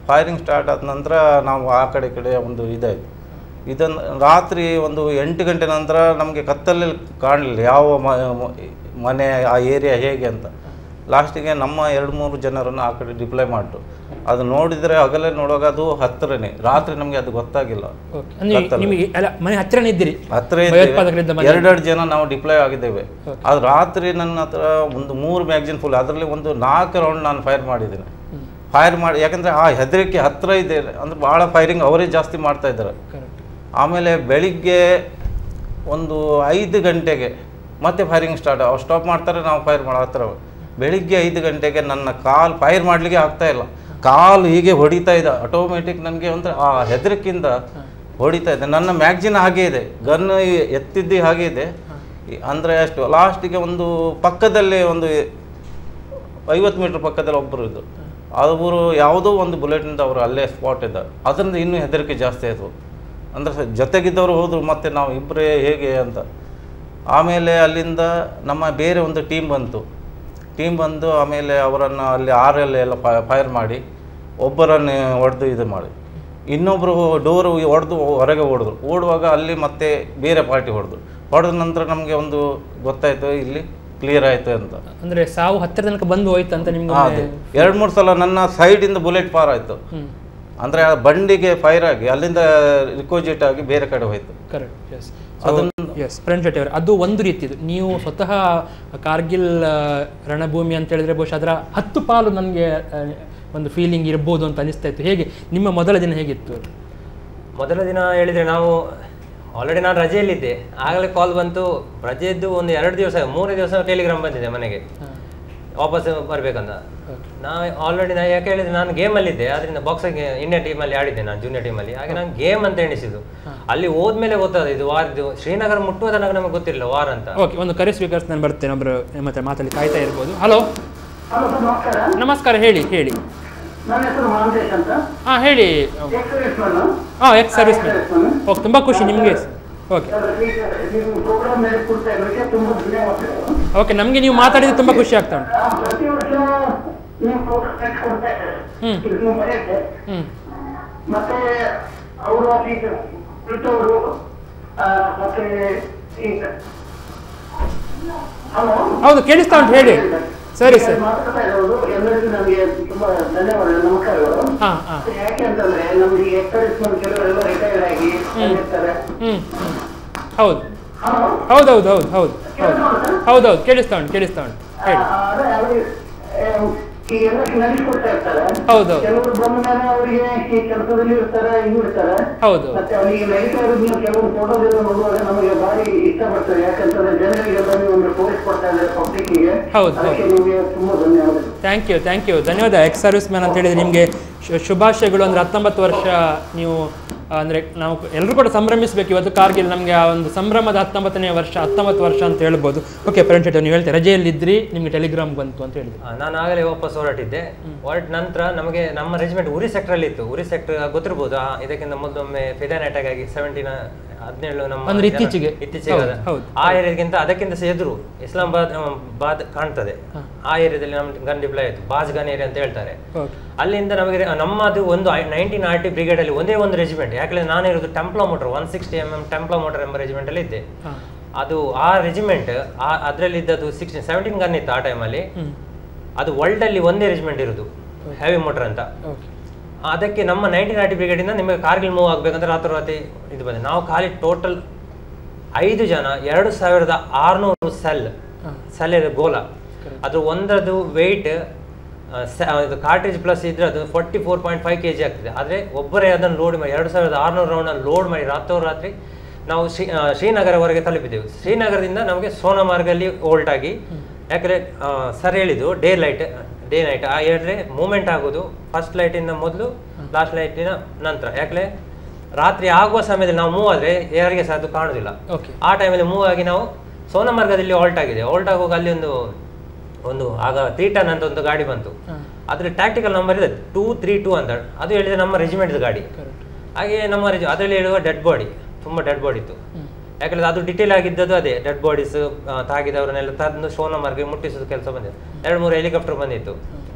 ಫೈರಿಂಗ್ ಸ್ಟಾರ್ಟ್ ಆದ ನಂತರ ನಾವು ಆ ಕಡೆ ಒಂದು ಇದಾಯಿತು. ಇದನ್ನು ರಾತ್ರಿ ಒಂದು 8 ಗಂಟೆ ನಂತರ ನಮಗೆ ಕತ್ತಲಲ್ಲಿ ಕಾಣಲಿಲ್ಲ ಯಾವ ಮನೆ, ಆ ಏರಿಯಾ ಹೇಗೆ ಅಂತ. ಲಾಸ್ಟಿಗೆ ನಮ್ಮ 2-3 ಜನರನ್ನು ಆ ಕಡೆ ಡಿಪ್ಲಾಯ್ ಮಾಡಿದ್ರು. ಅದು ನೋಡಿದರೆ ಹಗಲೇ ನೋಡುವಾಗ ಅದು ಹತ್ತಿರನೇ, ರಾತ್ರಿ ನಮಗೆ ಅದು ಗೊತ್ತಾಗಿಲ್ಲ. ಹತ್ತಿರ ಇದ್ದೀರಿ, ಹತ್ತಿರ 2 ಜನ ನಾವು ಡಿಪ್ಲಾಯ್ ಆಗಿದ್ದೇವೆ. ಅದು ರಾತ್ರಿ ನನ್ನ ಹತ್ರ ಒಂದು 3 ಮ್ಯಾಗ್ಜಿನ್ ಫುಲ್, ಅದರಲ್ಲಿ ಒಂದು 4 ರೌಂಡ್ ನಾನು ಫೈರ್ ಮಾಡಿದ್ದೇನೆ. ಫೈರ್ ಮಾಡಿ, ಯಾಕಂದರೆ ಆ ಹೆದರಿಕೆ ಹತ್ತಿರ ಇದೆ, ಅಂದರೆ ಭಾಳ ಫೈರಿಂಗ್ ಅವರೇ ಜಾಸ್ತಿ ಮಾಡ್ತಾ ಇದ್ದಾರೆ. ಆಮೇಲೆ ಬೆಳಿಗ್ಗೆ ಒಂದು 5 ಗಂಟೆಗೆ ಮತ್ತೆ ಫೈರಿಂಗ್ ಸ್ಟಾರ್ಟ್, ಅವ್ರು ಸ್ಟಾಪ್ ಮಾಡ್ತಾರೆ, ನಾವು ಫೈರ್ ಮಾಡೋ ಹತ್ತಿರ. ಬೆಳಿಗ್ಗೆ 5 ಗಂಟೆಗೆ ನನ್ನ ಕಾಲು ಫೈರ್ ಮಾಡಲಿಕ್ಕೆ ಆಗ್ತಾಯಿಲ್ಲ, ಕಾಲು ಹೀಗೆ ಹೊಡಿತಾ ಇದೆ ಆಟೋಮೆಟಿಕ್. ನನಗೆ ಅಂದರೆ ಆ ಹೆದರಿಕೆಯಿಂದ ಹೊಡಿತಾ ಇದೆ. ನನ್ನ ಮ್ಯಾಗ್ಜಿನ್ ಹಾಗೆ ಇದೆ, ಗನ್ ಎತ್ತಿದ್ದು ಹಾಗೆ ಇದೆ. ಅಂದರೆ ಅಷ್ಟು ಲಾಸ್ಟಿಗೆ ಒಂದು ಪಕ್ಕದಲ್ಲೇ ಒಂದು 50 ಮೀಟ್ರ್ ಪಕ್ಕದಲ್ಲಿ ಒಬ್ಬರು ಇದ್ದು, ಅವರು ಯಾವುದೋ ಒಂದು ಬುಲೆಟಿಂದ ಅವರು ಅಲ್ಲೇ ಸ್ಪಾಟ್ ಇದ್ದಾರೆ. ಅದರಿಂದ ಇನ್ನೂ ಹೆದರಿಕೆ ಜಾಸ್ತಿ ಆಯಿತು. ಅಂದರೆ ಜೊತೆಗಿದ್ದವರು ಹೋದರು, ಮತ್ತು ನಾವು ಇಬ್ಬರೇ ಹೇಗೆ ಅಂತ. ಆಮೇಲೆ ಅಲ್ಲಿಂದ ನಮ್ಮ ಬೇರೆ ಒಂದು ಟೀಮ್ ಬಂದು ಆಮೇಲೆ ಅವರನ್ನು ಅಲ್ಲಿ ಎಲ್ಲ ಫೈರ್ ಮಾಡಿ ಒಬ್ಬರನ್ನು ಹೊಡೆದು ಇದು ಮಾಡಿ, ಇನ್ನೊಬ್ಬರು ಡೋರು ಹೊಡೆದು ಹೊರಗೆ ಓಡುವಾಗ ಅಲ್ಲಿ ಮತ್ತೆ ಬೇರೆ ಪಾರ್ಟಿ ಹೊಡೆದ ನಂತರ ನಮಗೆ ಒಂದು ಗೊತ್ತಾಯಿತು, ಇಲ್ಲಿ ಕ್ಲಿಯರ್ ಆಯಿತು ಅಂತ. ಅಂದರೆ ಸಾವು ಹತ್ತಿರ ತನಕ ಬಂದು ಹೋಯ್ತು ಅಂತ ನಿಮ್ಗೆ? 2-3 ಸಲ ನನ್ನ ಸೈಡಿಂದ ಬುಲೆಟ್ ಫಾರ್ ಆಯಿತು. ಅಂದರೆ ಆ ಬಂಡಿಗೆ ಫೈರ್ ಆಗಿ ಅಲ್ಲಿಂದ ರಿಕೋಜೆಟ್ ಆಗಿ ಬೇರೆ ಕಡೆ ಹೋಯ್ತು. ಕರೆಕ್ಟ್. ಪ್ರೇಮ್ ಶೆಟ್ಟಿ ಅವರು, ಅದು ಒಂದು ರೀತಿದು. ನೀವು ಸ್ವತಃ ಕಾರ್ಗಿಲ್ ರಣಭೂಮಿ ಅಂತ ಹೇಳಿದ್ರೆ ಬಹುಶಃ ಅದರ 10 ಪಾಲು ನನಗೆ ಒಂದು ಫೀಲಿಂಗ್ ಇರ್ಬೋದು ಅಂತ ಅನಿಸ್ತಾ ಇತ್ತು. ಹೇಗೆ ನಿಮ್ಮ ಮೊದಲ ದಿನ ಹೇಗಿತ್ತು? ಮೊದಲ ದಿನ ಹೇಳಿದರೆ ನಾವು ಆಲ್ರೆಡಿ ನಾನು ರಜೆಯಲ್ಲಿದ್ದೆ, ಆಗಲೇ ಕಾಲ್ ಬಂತು. ರಜೆಯದ್ದು ಒಂದು 2 ದಿವಸ 3 ದಿವಸ ಟೆಲಿಗ್ರಾಮ್ ಬಂದಿದೆ ಮನೆಗೆ ವಾಪಸ್ ಬರಬೇಕಂತ. ಯಾಕೆ ಹೇಳಿದ್ರೆ ನಾನು ಗೇಮಲ್ಲಿದ್ದೆ, ಅದರಿಂದ ಬಾಕ್ಸಿಂಗ್ ಇಂಡಿಯನ್ ಟೀಮಲ್ಲಿ ಆಡಿದ್ದೆ, ನಾನು ಜೂನಿಯರ್ ಟೀಮಲ್ಲಿ. ಹಾಗೆ ನಾನು ಗೇಮ್ ಅಂತ ಎಣಿಸಿದ್ದು. ಅಲ್ಲಿ ಹೋದ್ಮೇಲೆ ಗೊತ್ತಾದ ಇದು ವಾರದ್ದು. ಶ್ರೀನಗರ ಮುಟ್ಟುವ ತನಕ ನಮಗೆ ಗೊತ್ತಿರಲಿಲ್ಲ ವಾರ ಅಂತ. ಓಕೆ, ಒಂದು ಕರೆ ಸ್ವೀಕರಿಸಿ ನಾನು ಬರ್ತೇನೆ. ಒಬ್ಬರು ಮತ್ತೆ ಮಾತಾಡಿ ಕಾಯ್ತಾ ಇರ್ಬೋದು. ಹಲೋ, ನಮಸ್ಕಾರ. ಹೇಳಿ. ಹಾಂ, ಹೇಳಿ. Ex service man. ಓಕೆ, ತುಂಬ ಖುಷಿ ನಿಮಗೆ. ಓಕೆ, ನಮಗೆ ನೀವು ಮಾತಾಡಿದ್ರೆ ತುಂಬ ಖುಷಿ ಆಗ್ತಾ ಉಂಟು. ಹೌದು, ಕೇಳಿಸ್ತಾ ಉಂಟು, ಹೇಳಿ. ಸರಿ ಸರ್. ಎಲ್ಲರಿಗೂ ನಮಗೆ ತುಂಬಾ ಧನ್ಯವಾದ, ನಮಸ್ಕಾರಗಳು. ಯಾಕೆಂತಂದ್ರೆ ನಮ್ಗೆ ಎಕ್ಸರ್ವಿಸ್ಮೆಂಟ್ ಕೆಲವರೆಲ್ಲ ರಿಟೈರ್ಡ್ ಆಗಿ ಇರ್ತಾರೆ. ಹೌದು, ಕೇಳಿಸ್ತಾ ಉಂಟು ಹೇಳಿ. ಈ ಎಲ್ಲ ನಡೆಸ್ಕೊಡ್ತಾ ಇರ್ತಾರೆ. ಹೌದು, ಕೆಲವರು ಬಂದ ಮೇಲೆ ಅವರಿಗೆ ಈ ಕೆಲಸದಲ್ಲಿ ಇರ್ತಾರೆ, ಹಿಂಗ್ ಇರ್ತಾರೆ. ಹೌದು, ಮತ್ತೆ ಅವರಿಗೆ ನಡೀತಾ ಇರೋದು ಕೆಲವರು ಫೋಟೋದೆಲ್ಲ ನೋಡುವಾಗ ನಮಗೆ ಭಾರಿ ಇಷ್ಟ ಬರ್ತದೆ. ಯಾಕಂತಂದ್ರೆ ಜನರಿಗೆಲ್ಲ ನೀವು ಒಂದು ತೋರಿಸ್ಕೊಡ್ತಾ ಇದ್ದಾರೆ ಪಬ್ಲಿಕ್ಕಿಗೆ. ಅದಕ್ಕೆ ನಿಮಗೆ ತುಂಬಾ ಧನ್ಯವಾದ. Thank you. ಧನ್ಯವಾದ. ಎಕ್ಸ್ ಸರ್ವಿಸ್ ಮ್ಯಾನ್ ಅಂತ ಹೇಳಿದ್ರೆ ನಿಮಗೆ ಶುಭಾಶಯಗಳು. ಅಂದರೆ 19 ವರ್ಷ ನೀವು ಅಂದರೆ ನಾವು ಎಲ್ಲರೂ ಕೂಡ ಸಂಭ್ರಮಿಸಬೇಕು. ಇವತ್ತು ಕಾರ್ಗಿಲ್ ನಮಗೆ ಆ ಒಂದು ಸಂಭ್ರಮದ 19ನೇ ವರ್ಷ 19 ವರ್ಷ ಅಂತ ಹೇಳ್ಬೋದು. ಓಕೆ ಪರಂಚೇಟ್, ನೀವು ಹೇಳ್ತೀರಿ ರಜೆಯಲ್ಲಿದ್ದರೆ ನಿಮಗೆ ಟೆಲಿಗ್ರಾಮ್ ಬಂತು ಅಂತ ಹೇಳಿದ್ರಿ. ನಾನು ಆಗಲೇ ವಾಪಸ್ ಹೊರಟಿದ್ದೆ. ಹೊರಟ ನಂತರ ನಮಗೆ ನಮ್ಮ ರೆಜಿಮೆಂಟ್ ಉರಿ ಸೆಕ್ಟ್ರಲ್ಲಿ ಇತ್ತು. ಉರಿ ಸೆಕ್ಟರ್ ಗೊತ್ತಿರ್ಬೋದು, ಇದಕ್ಕಿಂತ ಮೊದಲೊಮ್ಮೆ ಫಿದಾನ್ ಅಟ್ಯಾಕ್ ಆಗಿ 17 ನಮ್ಮ ಇತ್ತೀಚೆಗೆ ಆ ಏರಿಯಾಗಿಂತ ಅದಕ್ಕಿಂತ ಎದುರು ಇಸ್ಲಾಮಾಬಾದ್ ಕಾಣ್ತದೆ. ಆ ಏರಿಯಾದಲ್ಲಿ ನಮ್ಮ ಗನ್ ಡಿಪ್ಲಾಯ್ ಆಯಿತು. ಬಾಜ್ ಗನ್ ಏರಿಯಾ ಅಂತ ಹೇಳ್ತಾರೆ. ಅಲ್ಲಿಂದ ನಮಗೆ ನಮ್ಮದು ಒಂದು 19 RT ಬ್ರಿಗೇಡ್ ಅಲ್ಲಿ ಒಂದೇ ಒಂದು ರೆಜಿಮೆಂಟ್. ಯಾಕಂದ್ರೆ ನಾನು ಇರೋದು ಟೆಂಪ್ಲೋ ಮೋಟರ್ 160 mm ಟೆಂಪ್ಲೋ ಮೋಟರ್ ಎಂಬ ರೆಜಿಮೆಂಟ್ ಅಲ್ಲಿ ಇದ್ದೆ. ಅದು ಆ ರೆಜಿಮೆಂಟ್ ಅದರಲ್ಲಿ ಇದ್ದದ್ದು 17 ಗನ್ ಇತ್ತು ಆ ಟೈಮಲ್ಲಿ. ಅದು ವರ್ಲ್ಡ್ ಅಲ್ಲಿ ಒಂದೇ ರೆಜಿಮೆಂಟ್ ಇರೋದು ಹೆವಿ ಮೋಟರ್ ಅಂತ. ಅದಕ್ಕೆ ನಮ್ಮ 19 RT ಬ್ರಿಗೇಡ್ ಇಂದ ನಿಮಗೆ ಕಾರ್ಗಿಲ್ ಮೂವ್ ಆಗ್ಬೇಕಂತ ರಾತ್ರಿ ಇದು ಬಂದೆ. ನಾವು ಖಾಲಿ ಟೋಟಲ್ 5 ಜನ 2600 ಸೆಲ್ ಇದೆ ಗೋಲ. ಅದು ಒಂದರದ್ದು ವೆಯ್ಟ್ ಕಾರ್ಟ್ರಿಜ್ ಪ್ಲಸ್ ಇದ್ರೆ ಅದು 44.5 kg ಆಗ್ತದೆ. ಆದರೆ ಒಬ್ಬರೇ ಅದನ್ನು ಲೋಡ್ ಮಾಡಿ 2600 ರೌಂಡ್ ಲೋಡ್ ಮಾಡಿ ರಾತ್ರಿ ನಾವು ಶ್ರೀನಗರವರೆಗೆ ತಲುಪಿದ್ದೆವು. ಶ್ರೀನಗರದಿಂದ ನಮಗೆ ಸೋನಮಾರ್ಗಲ್ಲಿ ಹೋಲ್ಟ್ ಆಗಿ, ಯಾಕಂದರೆ ಸರ್ ಹೇಳಿದ್ದು ಡೇ ನೈಟ್ ಆ ಹೇಳಿದ್ರೆ ಮೂವ್ಮೆಂಟ್ ಆಗೋದು ಫಸ್ಟ್ ಲೈಟಿಂದ ಮೊದಲು ಲಾಸ್ಟ್ ಲೈಟಿನ ನಂತರ. ಯಾಕಂದರೆ ರಾತ್ರಿ ಆಗುವ ಸಮಯದಲ್ಲಿ ನಾವು ಮೂವ್ ಆದರೆ ಯಾರಿಗೆ ಸಹ ಅದು ಕಾಣೋದಿಲ್ಲ. ಆ ಟೈಮಲ್ಲಿ ಮೂವ್ ಆಗಿ ನಾವು ಸೋನಮಾರ್ಗದಲ್ಲಿ ಹಾಲ್ಟ್ ಆಗಿದೆ. ಹಾಲ್ಟ್ ಆಗುವಾಗ ಅಲ್ಲಿ ಒಂದು ಆಗ 3 ಟನ್ ಅಂತ ಒಂದು ಗಾಡಿ ಬಂತು. ಅದ್ರ ಟ್ಯಾಕ್ಟಿಕಲ್ ನಂಬರ್ ಇದೆ 232 ಅಂತ. ಅದು ಹೇಳಿದ್ರೆ ನಮ್ಮ ರೆಜಿಮೆಂಟ್ ಗಾಡಿ. ಹಾಗೆ ನಮ್ಮ ಅದರಲ್ಲಿ ಹೇಳುವ ಡೆಡ್ ಬಾಡಿ, ತುಂಬ ಡೆಡ್ ಬಾಡಿ ಇತ್ತು. ಯಾಕಂದ್ರೆ ಅದು ಡಿಟೇಲ್ ಆಗಿದ್ದದ್ದು ಅದೇ ಡೆಡ್ ಬಾಡೀಸ್ ತಾಗಿದವರನ್ನೆಲ್ಲ ತಂದು ಸೋನಮಾರ್ಗೆ ಮುಟ್ಟಿಸೋದು ಕೆಲಸ ಬಂದಿದೆ. 2-3 ಹೆಲಿಕಾಪ್ಟರ್ ಬಂದಿತ್ತು.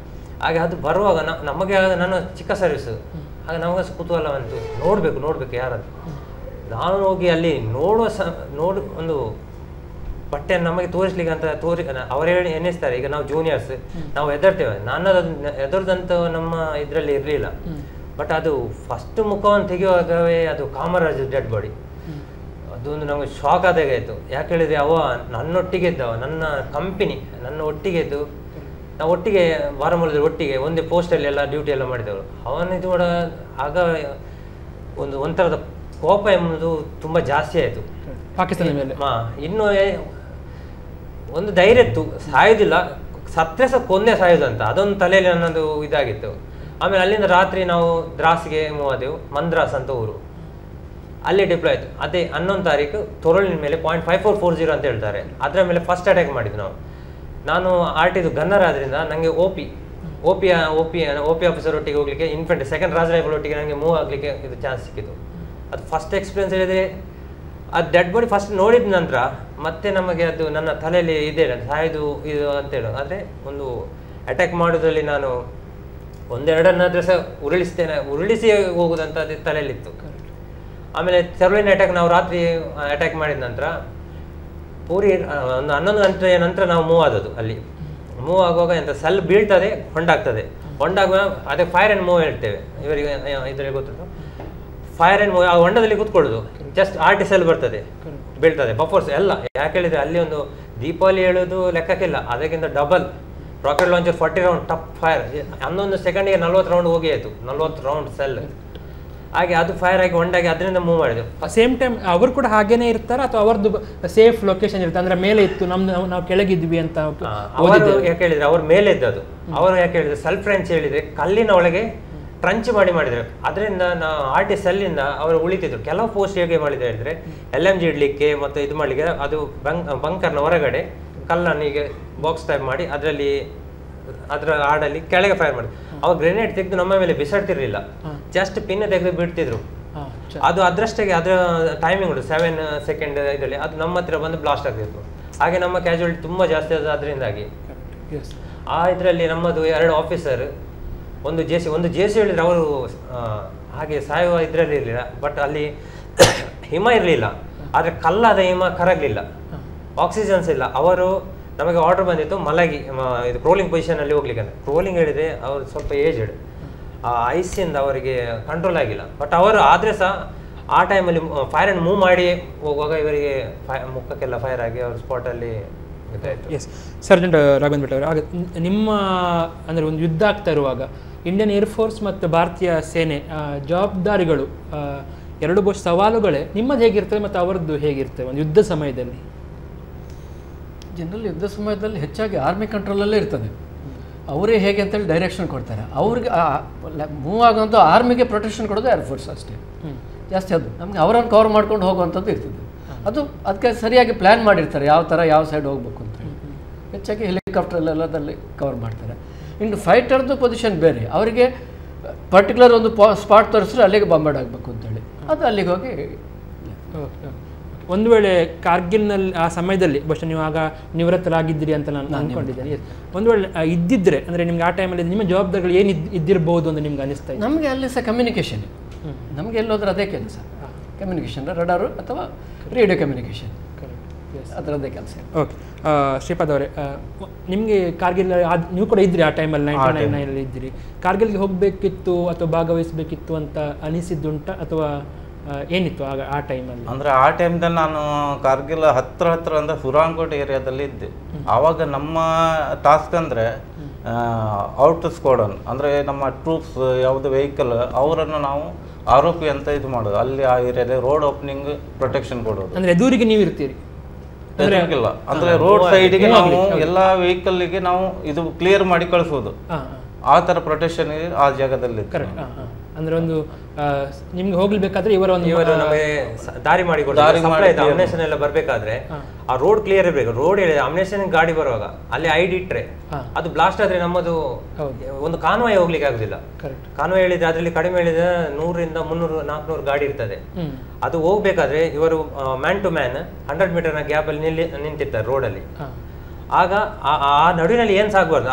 ಹಾಗೆ ಅದು ಬರುವಾಗ ನಮಗೆ ನನ್ನ ಚಿಕ್ಕ ಸರ್ವಿಸ್ ಆಗ ನಮಗೆ ಕುತೂಹಲ ಬಂತು, ನೋಡ್ಬೇಕು ಯಾರದು. ನಾನು ಹೋಗಿ ಅಲ್ಲಿ ಒಂದು ಬಟ್ಟೆಯನ್ನು ನಮಗೆ ತೋರಿಸ್ಲಿಕ್ಕೆ ಅಂತ ಅವರೇ ಎನ್ನಿಸ್ತಾರೆ. ಈಗ ನಾವು ಜೂನಿಯರ್ಸ್ ನಾವು ಹೆದರ್ತೇವೆ. ನಾನು ಹೆದರ್ದಂತ ನಮ್ಮ ಇದರಲ್ಲಿ ಇರಲಿಲ್ಲ. ಬಟ್ ಅದು ಫಸ್ಟ್ ಮುಖವನ್ನು ತೆಗೆಯುವಾಗವೇ ಅದು ಕಾಮರಾಜ್ ಡೆಡ್ ಬಾಡಿ. ಅದೊಂದು ನಮಗೆ ಶಾಕ್ ಆದಾಗಾಯಿತು. ಯಾಕೆ ಹೇಳಿದ್ರೆ ನನ್ನೊಟ್ಟಿಗೆ ಇದ್ದವ, ನನ್ನ ಕಂಪನಿ ನನ್ನ ಒಟ್ಟಿಗೆ ಇದ್ದು, ನಾವು ಒಟ್ಟಿಗೆ ಬಾರಾಮುಲ್ಲದಲ್ಲಿ ಒಟ್ಟಿಗೆ ಒಂದೇ ಪೋಸ್ಟಲ್ಲಿ ಎಲ್ಲ ಡ್ಯೂಟಿ ಎಲ್ಲ ಮಾಡಿದವರು. ಅವನಿದು ಕೂಡ ಆಗ ಒಂಥರದ ಕೋಪ ಎಂಬುದು ತುಂಬ ಜಾಸ್ತಿ ಆಯಿತು ಪಾಕಿಸ್ತಾನ ಮೇಲೆ. ಇನ್ನೂ ಒಂದು ಧೈರ್ಯ ಇತ್ತು, ಸಾಯೋದಿಲ್ಲ, ಸತ್ರೆ ಕೊಂದೇ ಸಾಯೋದು ಅಂತ. ಅದೊಂದು ತಲೆಯಲ್ಲಿ ನನ್ನದು ಇದಾಗಿತ್ತು. ಆಮೇಲೆ ಅಲ್ಲಿಂದ ರಾತ್ರಿ ನಾವು ದ್ರಾಸ್ಗೆ ಮೂವ್ ಆದೆವು. ಮಂದ್ರಾಸ್ ಅಂತ ಊರು, ಅಲ್ಲಿ ಡಿಪ್ಲಾಯ್ ಆಯಿತು. ಅದೇ 11 ತಾರೀಕು ತೊರಳಿನ ಮೇಲೆ .5440 ಅಂತ ಹೇಳ್ತಾರೆ, ಅದರ ಮೇಲೆ ಫಸ್ಟ್ ಅಟ್ಯಾಕ್ ಮಾಡಿದ್ದು ನಾನು RTದು ಗನ್ನರ್ ಆದ್ರಿಂದ ನನಗೆ ಒ ಪಿ ಆಫೀಸರ್ ಒಟ್ಟಿಗೆ ಹೋಗ್ಲಿಕ್ಕೆ, ಇನ್ಫೆಂಟ್ರಿ 2nd ರಾಜ್ ರೈಫಲ್ ಒಟ್ಟಿಗೆ ನನಗೆ ಮೂವ್ ಆಗಲಿಕ್ಕೆ ಇದು ಚಾನ್ಸ್ ಸಿಕ್ಕಿತು. ಅದು ಫಸ್ಟ್ ಎಕ್ಸ್ಪೀರಿಯನ್ಸ್ ಹೇಳಿದರೆ ಅದು ಡೆಡ್ ಬಾಡಿ ಫಸ್ಟ್ ನೋಡಿದ ನಂತರ ಮತ್ತೆ ನಮಗೆ ಅದು ನನ್ನ ತಲೆಯಲ್ಲಿ ಇದೆ ಸಾಯೋದು ಇದು ಅಂತೇಳು. ಆದರೆ ಒಂದು ಅಟ್ಯಾಕ್ ಮಾಡೋದ್ರಲ್ಲಿ ನಾನು ಒಂದೆರಡನ್ನಾದರೆ ಸಹ ಉರುಳಿಸಿ ಹೋಗೋದಂತ ಅದು ತಲೆಯಲ್ಲಿತ್ತು. ಆಮೇಲೆ ತೆರಳಿನ ಅಟ್ಯಾಕ್ ನಾವು ರಾತ್ರಿ ಅಟ್ಯಾಕ್ ಮಾಡಿದ ನಂತರ ಪೂರಿ ಒಂದು 11 ಗಂಟೆ ನಂತರ ನಾವು ಮೂವ್ ಆದದ್ದು. ಅಲ್ಲಿ ಮೂವ್ ಆಗುವಾಗ ಎಂತ ಸೆಲ್ ಬೀಳ್ತದೆ, ಹೊಂಡಾಗುವ ಅದೇ ಫೈರ್ ಆ್ಯಂಡ್ ಮೂವ್ ಹೇಳ್ತೇವೆ ಇವರಿಗೆ ಇದರಲ್ಲಿ ಗೊತ್ತದು. ಫೈರ್ ಆ್ಯಂಡ್ ಮೂವ್ ಆ ಹೊಂಡದಲ್ಲಿ ಕೂತ್ಕೊಳ್ಳೋದು, ಜಸ್ಟ್ RT ಸೆಲ್ ಬರ್ತದೆ, ಬೀಳ್ತದೆ, ಬಫರ್ಸ್ ಎಲ್ಲ. ಯಾಕೆ ಹೇಳಿದರೆ ಅಲ್ಲಿ ಒಂದು ದೀಪಾವಳಿ ಹೇಳೋದು ಲೆಕ್ಕಕ್ಕಿಲ್ಲ, ಅದಕ್ಕಿಂತ ಡಬಲ್ ರಾಕೆಟ್ ಲಾಂಚರ್ 40 ರೌಂಡ್ ಟಪ್ ಫೈರ್. 11 ಸೆಕೆಂಡಿಗೆ 40 ರೌಂಡ್ ಹೋಗಿ ಆಯಿತು, 40 ರೌಂಡ್ ಸೆಲ್. ಹಾಗೆ ಅದು ಫೈರ್ ಆಗಿ ಹೊಂಡಾಗಿ ಅದರಿಂದ ಮೂವ್ ಮಾಡಿದ್ರು. ಸೇಮ್ ಟೈಮ್ ಅವರು ಕೂಡ ಹಾಗೇನೆ ಇರ್ತಾರೆ ಅಥವಾ ಅವರದ್ದು ಸೇಫ್ ಲೊಕೇಶನ್ ಇರುತ್ತೆ? ಅಂದ್ರೆ ಮೇಲೆ ಇತ್ತು, ನಾವು ಕೆಳಗಿದ್ವಿ ಅಂತ ಯಾಕೆ ಹೇಳಿದ್ರೆ ಅವ್ರ ಮೇಲೆ ಇದ್ದದು. ಅವರು ಯಾಕೆ ಹೇಳಿದ್ರೆ ಸೆಲ್ಫ್ ಟ್ರೆಂಚ್ ಹೇಳಿದ್ರೆ ಕಲ್ಲಿನ ಒಳಗೆ ಟ್ರಂಚ್ ಮಾಡಿದ್ರು. ಅದರಿಂದ RT ಸೆಲ್ಲಿಂದ ಅವರು ಉಳಿತಿದ್ರು. ಕೆಲವು ಪೋಸ್ಟ್ ಹೇಗೆ ಮಾಡಿದ್ರು ಹೇಳಿದ್ರೆ LMG ಇಡ್ಲಿಕ್ಕೆ ಮತ್ತು ಇದು ಮಾಡಲಿಕ್ಕೆ ಅದು ಬಂಕರ್ನ ಹೊರಗಡೆ ಕಲ್ಲನ್ನು ಹೀಗೆ ಬಾಕ್ಸ್ ಟೈಪ್ ಮಾಡಿ ಅದರ ಆಡಲ್ಲಿ ಕೆಳಗೆ ಫೈರ್ ಮಾಡಿ ಅವ್ರು ಗ್ರೆನೇಡ್ ತೆಗೆದು ನಮ್ಮ ಮೇಲೆ ಬಿಸಾಡ್ತಿರ್ಲಿಲ್ಲ, ಜಸ್ಟ್ ಪಿನ್ ತೆಗೆದು ಬಿಡ್ತಿದ್ರು. ಅದು ಅದರಷ್ಟೇ ಅದರ ಟೈಮಿಂಗ್ ಉಂಟು 7 ಸೆಕೆಂಡ್ ಇದರಲ್ಲಿ ಅದು ನಮ್ಮ ಹತ್ರ ಬಂದು ಬ್ಲಾಸ್ಟ್ ಆಗ್ತಿತ್ತು. ಹಾಗೆ ನಮ್ಮ ಕ್ಯಾಜುಯಾಲಿಟಿ ತುಂಬ ಜಾಸ್ತಿ ಆದ ಅದರಿಂದಾಗಿ. ಆ ಇದರಲ್ಲಿ ನಮ್ಮದು 2 ಆಫೀಸರ್, ಒಂದು ಜೆ ಸಿ ಹೇಳಿದ್ರೆ ಅವರು ಹಾಗೆ ಸಾಯುವ ಇದರಲ್ಲಿ ಇರಲಿಲ್ಲ. ಬಟ್ ಅಲ್ಲಿ ಹಿಮ ಇರಲಿಲ್ಲ, ಆದರೆ ಕಲ್ಲಾದ ಹಿಮ ಕರಗಲಿಲ್ಲ, ಆಕ್ಸಿಜನ್ಸ್ ಇಲ್ಲ. ಅವರು ನಮಗೆ ಆರ್ಡರ್ ಬಂದಿತ್ತು ಮಲಗಿ ಇದು ಕ್ರೋಲಿಂಗ್ ಪೊಸಿಷನಲ್ಲಿ ಹೋಗ್ಲಿಕ್ಕೆ. ಕ್ರೋಲಿಂಗ್ ಹೇಳಿದರೆ ಅವರು ಸ್ವಲ್ಪ ಏಜ್ಡ್, ಆ ಐಸಿಂದ ಅವರಿಗೆ ಕಂಟ್ರೋಲ್ ಆಗಿಲ್ಲ. ಬಟ್ ಅವರು ಆದರೆ ಸಹ ಆ ಟೈಮಲ್ಲಿ ಫೈರ್ ಆ್ಯಂಡ್ ಮೂವ್ ಮಾಡಿ ಹೋಗುವಾಗ ಇವರಿಗೆ ಮುಖಕ್ಕೆಲ್ಲ ಫೈರ್ ಆಗಿ ಅವ್ರ ಸ್ಪಾಟಲ್ಲಿ ಇದಾಯಿತು. ಎಸ್, ಸರ್ಜೆಂಟ್ ರಾಘವೇಂದ್ರ ಭಟ್ ಅವರು, ಆಗ ನಿಮ್ಮ ಅಂದರೆ ಒಂದು ಯುದ್ಧ ಆಗ್ತಾ ಇರುವಾಗ ಇಂಡಿಯನ್ ಏರ್ಫೋರ್ಸ್ ಮತ್ತು ಭಾರತೀಯ ಸೇನೆ ಜವಾಬ್ದಾರಿಗಳು ಎರಡು ಸವಾಲುಗಳೇ. ನಿಮ್ಮದು ಹೇಗಿರ್ತದೆ ಮತ್ತು ಅವರದ್ದು ಹೇಗಿರ್ತದೆ ಒಂದು ಯುದ್ಧ ಸಮಯದಲ್ಲಿ? ಜನರಲ್ ಯುದ್ಧ ಸಮಯದಲ್ಲಿ ಹೆಚ್ಚಾಗಿ ಆರ್ಮಿ ಕಂಟ್ರೋಲಲ್ಲೇ ಇರ್ತದೆ. ಅವರೇ ಹೇಗೆ ಅಂತೇಳಿ ಡೈರೆಕ್ಷನ್ ಕೊಡ್ತಾರೆ. ಅವ್ರಿಗೆ ಮೂವ್ ಆಗೋಂಥ ಆರ್ಮಿಗೆ ಪ್ರೊಟೆಕ್ಷನ್ ಕೊಡೋದು ಏರ್ಫೋರ್ಸ್ ಅಷ್ಟೇ. ಜಾಸ್ತಿ ಅದು ನಮಗೆ ಅವರನ್ನು ಕವರ್ ಮಾಡ್ಕೊಂಡು ಹೋಗುವಂಥದ್ದು ಇರ್ತದೆ. ಅದು ಅದಕ್ಕೆ ಸರಿಯಾಗಿ ಪ್ಲ್ಯಾನ್ ಮಾಡಿರ್ತಾರೆ ಯಾವ ಥರ ಯಾವ ಸೈಡ್ ಹೋಗ್ಬೇಕು ಅಂತ ಹೇಳಿ. ಹೆಚ್ಚಾಗಿ ಹೆಲಿಕಾಪ್ಟ್ರಲ್ಲೆಲ್ಲದಲ್ಲಿ ಕವರ್ ಮಾಡ್ತಾರೆ. ಇನ್ನು ಫೈಟರ್ದು ಪೊಸಿಷನ್ ಬೇರೆ, ಅವರಿಗೆ ಪರ್ಟಿಕ್ಯುಲರ್ ಒಂದು ಸ್ಪಾಟ್ ತೋರಿಸಿದ್ರೆ ಅಲ್ಲಿಗೆ ಬಾಂಬಾರ್ಡ್ ಆಗಬೇಕು ಅಂತೇಳಿ ಅದು ಅಲ್ಲಿಗೆ ಹೋಗಿ. ಒಂದು ವೇಳೆ ಕಾರ್ಗಿಲ್ನಲ್ಲಿ ಆ ಸಮಯದಲ್ಲಿ ಬಹುಶಃ ನೀವು ಆಗ ನಿವೃತ್ತರಾಗಿದ್ದೀರಿ ಅಂತ ನಾನು ಅಂದ್ಕೊಂಡಿದ್ದೇನೆ. ಒಂದು ವೇಳೆ ಇದ್ದಿದ್ರೆ ಅಂದರೆ ನಿಮ್ಗೆ ಆ ಟೈಮಲ್ಲಿ ನಿಮ್ಮ ಜವಾಬ್ದಾರಿಗಳು ಏನು ಇದ್ದಿರ್ಬೋದು ಅಂತ ನಿಮ್ಗೆ ಅನಿಸ್ತಾ ಇದೆ? ನಮಗೆ ಅಲ್ಲಿ ಸಹ ಕಮ್ಯುನಿಕೇಷನ್, ನಮಗೆ ಎಲ್ಲೋದ್ರೆ ಅದೇ ಕೆಲಸ, ಕಮ್ಯುನಿಕೇಷನ್, ರಡಾರು ಅಥವಾ ರೇಡಿಯೋ ಕಮ್ಯುನಿಕೇಷನ್, ಅದರದ್ದೇ ಕೆಲಸ. ಓಕೆ, ಶ್ರೀಪಾದ್ ಅವರೇ, ನಿಮಗೆ ಕಾರ್ಗಿಲ್ ನೀವು ಕೂಡ ಇದ್ರಿ ಆ ಟೈಮಲ್ಲಿ 1999 ಇದ್ದೀರಿ. ಕಾರ್ಗಿಲ್ಗೆ ಹೋಗಬೇಕಿತ್ತು ಅಥವಾ ಭಾಗವಹಿಸಬೇಕಿತ್ತು ಅಂತ ಅನಿಸಿದ್ದುಂಟ ಅಥವಾ ಏನಿತ್ತು ಆಗ ಆ ಟೈಮಲ್ಲಿ? ಅಂದರೆ ಆ ಟೈಮ್ದಲ್ಲಿ ನಾನು ಕಾರ್ಗಿಲ್ ಹತ್ರ ಅಂದರೆ ಸುರಾಂಕೋಟ್ ಏರಿಯಾದಲ್ಲಿ ಇದ್ದೆ. ಆವಾಗ ನಮ್ಮ ಟಾಸ್ಕ್ ಅಂದರೆ ಔಟ್ ಸ್ಕ್ವಾಡನ್ ಅಂದರೆ ನಮ್ಮ ಟ್ರೂಪ್ಸ್ ಯಾವುದು ವೆಹಿಕಲ್ ಅವರನ್ನು ನಾವು ಆರೋಪಿ ಅಂತ ಇದು ಮಾಡೋದು. ಅಲ್ಲಿ ಆ ಏರಿಯಾದಲ್ಲಿ ರೋಡ್ ಓಪನಿಂಗ್ ಪ್ರೊಟೆಕ್ಷನ್ ಕೊಡೋದು. ಅಂದರೆ ಎದುರಿಗೆ ನೀವು ಇರ್ತೀರಿ? ಇಲ್ಲ, ಅಂದರೆ ರೋಡ್ ಸೈಡ್ಗೆ ನಾವು ಎಲ್ಲ ವೆಹಿಕಲ್ಗೆ ನಾವು ಇದು ಕ್ಲಿಯರ್ ಮಾಡಿ ಕಳಿಸೋದು. ಆ ಥರ ಪ್ರೊಟೆಕ್ಷನ್ ಆ ಜಾಗದಲ್ಲಿ. ಅಂದ್ರೆ ಒಂದು ನಿಮ್ಗೆ ಹೋಗ್ಬೇಕಾದ್ರೆ ಇವರು ನಮಗೆ ದಾರಿ ಮಾಡಿ ಅಮ್ಯುನೇಷನ್ ಎಲ್ಲ ಬರ್ಬೇಕಾದ್ರೆ ಆ ರೋಡ್ ಕ್ಲಿಯರ್ ಇರಬೇಕು. ರೋಡ್ ಅಮ್ಯುನೇಷನ್ ಗಾಡಿ ಬರುವಾಗ ಅಲ್ಲಿ ಐಡಿ ಇಟ್ರೆ ಅದು ಬ್ಲಾಸ್ಟ್ ಆದ್ರೆ ನಮ್ಮದು ಒಂದು ಕಾನ್ವಾಯ್ ಹೋಗ್ಲಿಕ್ಕೆ ಆಗುದಿಲ್ಲ. ಕಾನ್ವಾಯ್ ಹೇಳಿದ್ರೆ ಅದ್ರಲ್ಲಿ ಕಡಿಮೆ ಹೇಳಿದ್ರೆ 100ರಿಂದ 300-400 ಗಾಡಿ ಇರ್ತದೆ. ಅದು ಹೋಗ್ಬೇಕಾದ್ರೆ ಇವರು ಮ್ಯಾನ್ ಟು ಮ್ಯಾನ್ 100 ಮೀಟರ್ನ ಗ್ಯಾಪ್ ಅಲ್ಲಿ ನಿಂತಿರ್ತಾರೆ ರೋಡಲ್ಲಿ. ಆಗ ಆ ನಡುವಿನಲ್ಲಿ ಏನ್ ಸಾಗಬಾರ್ದು,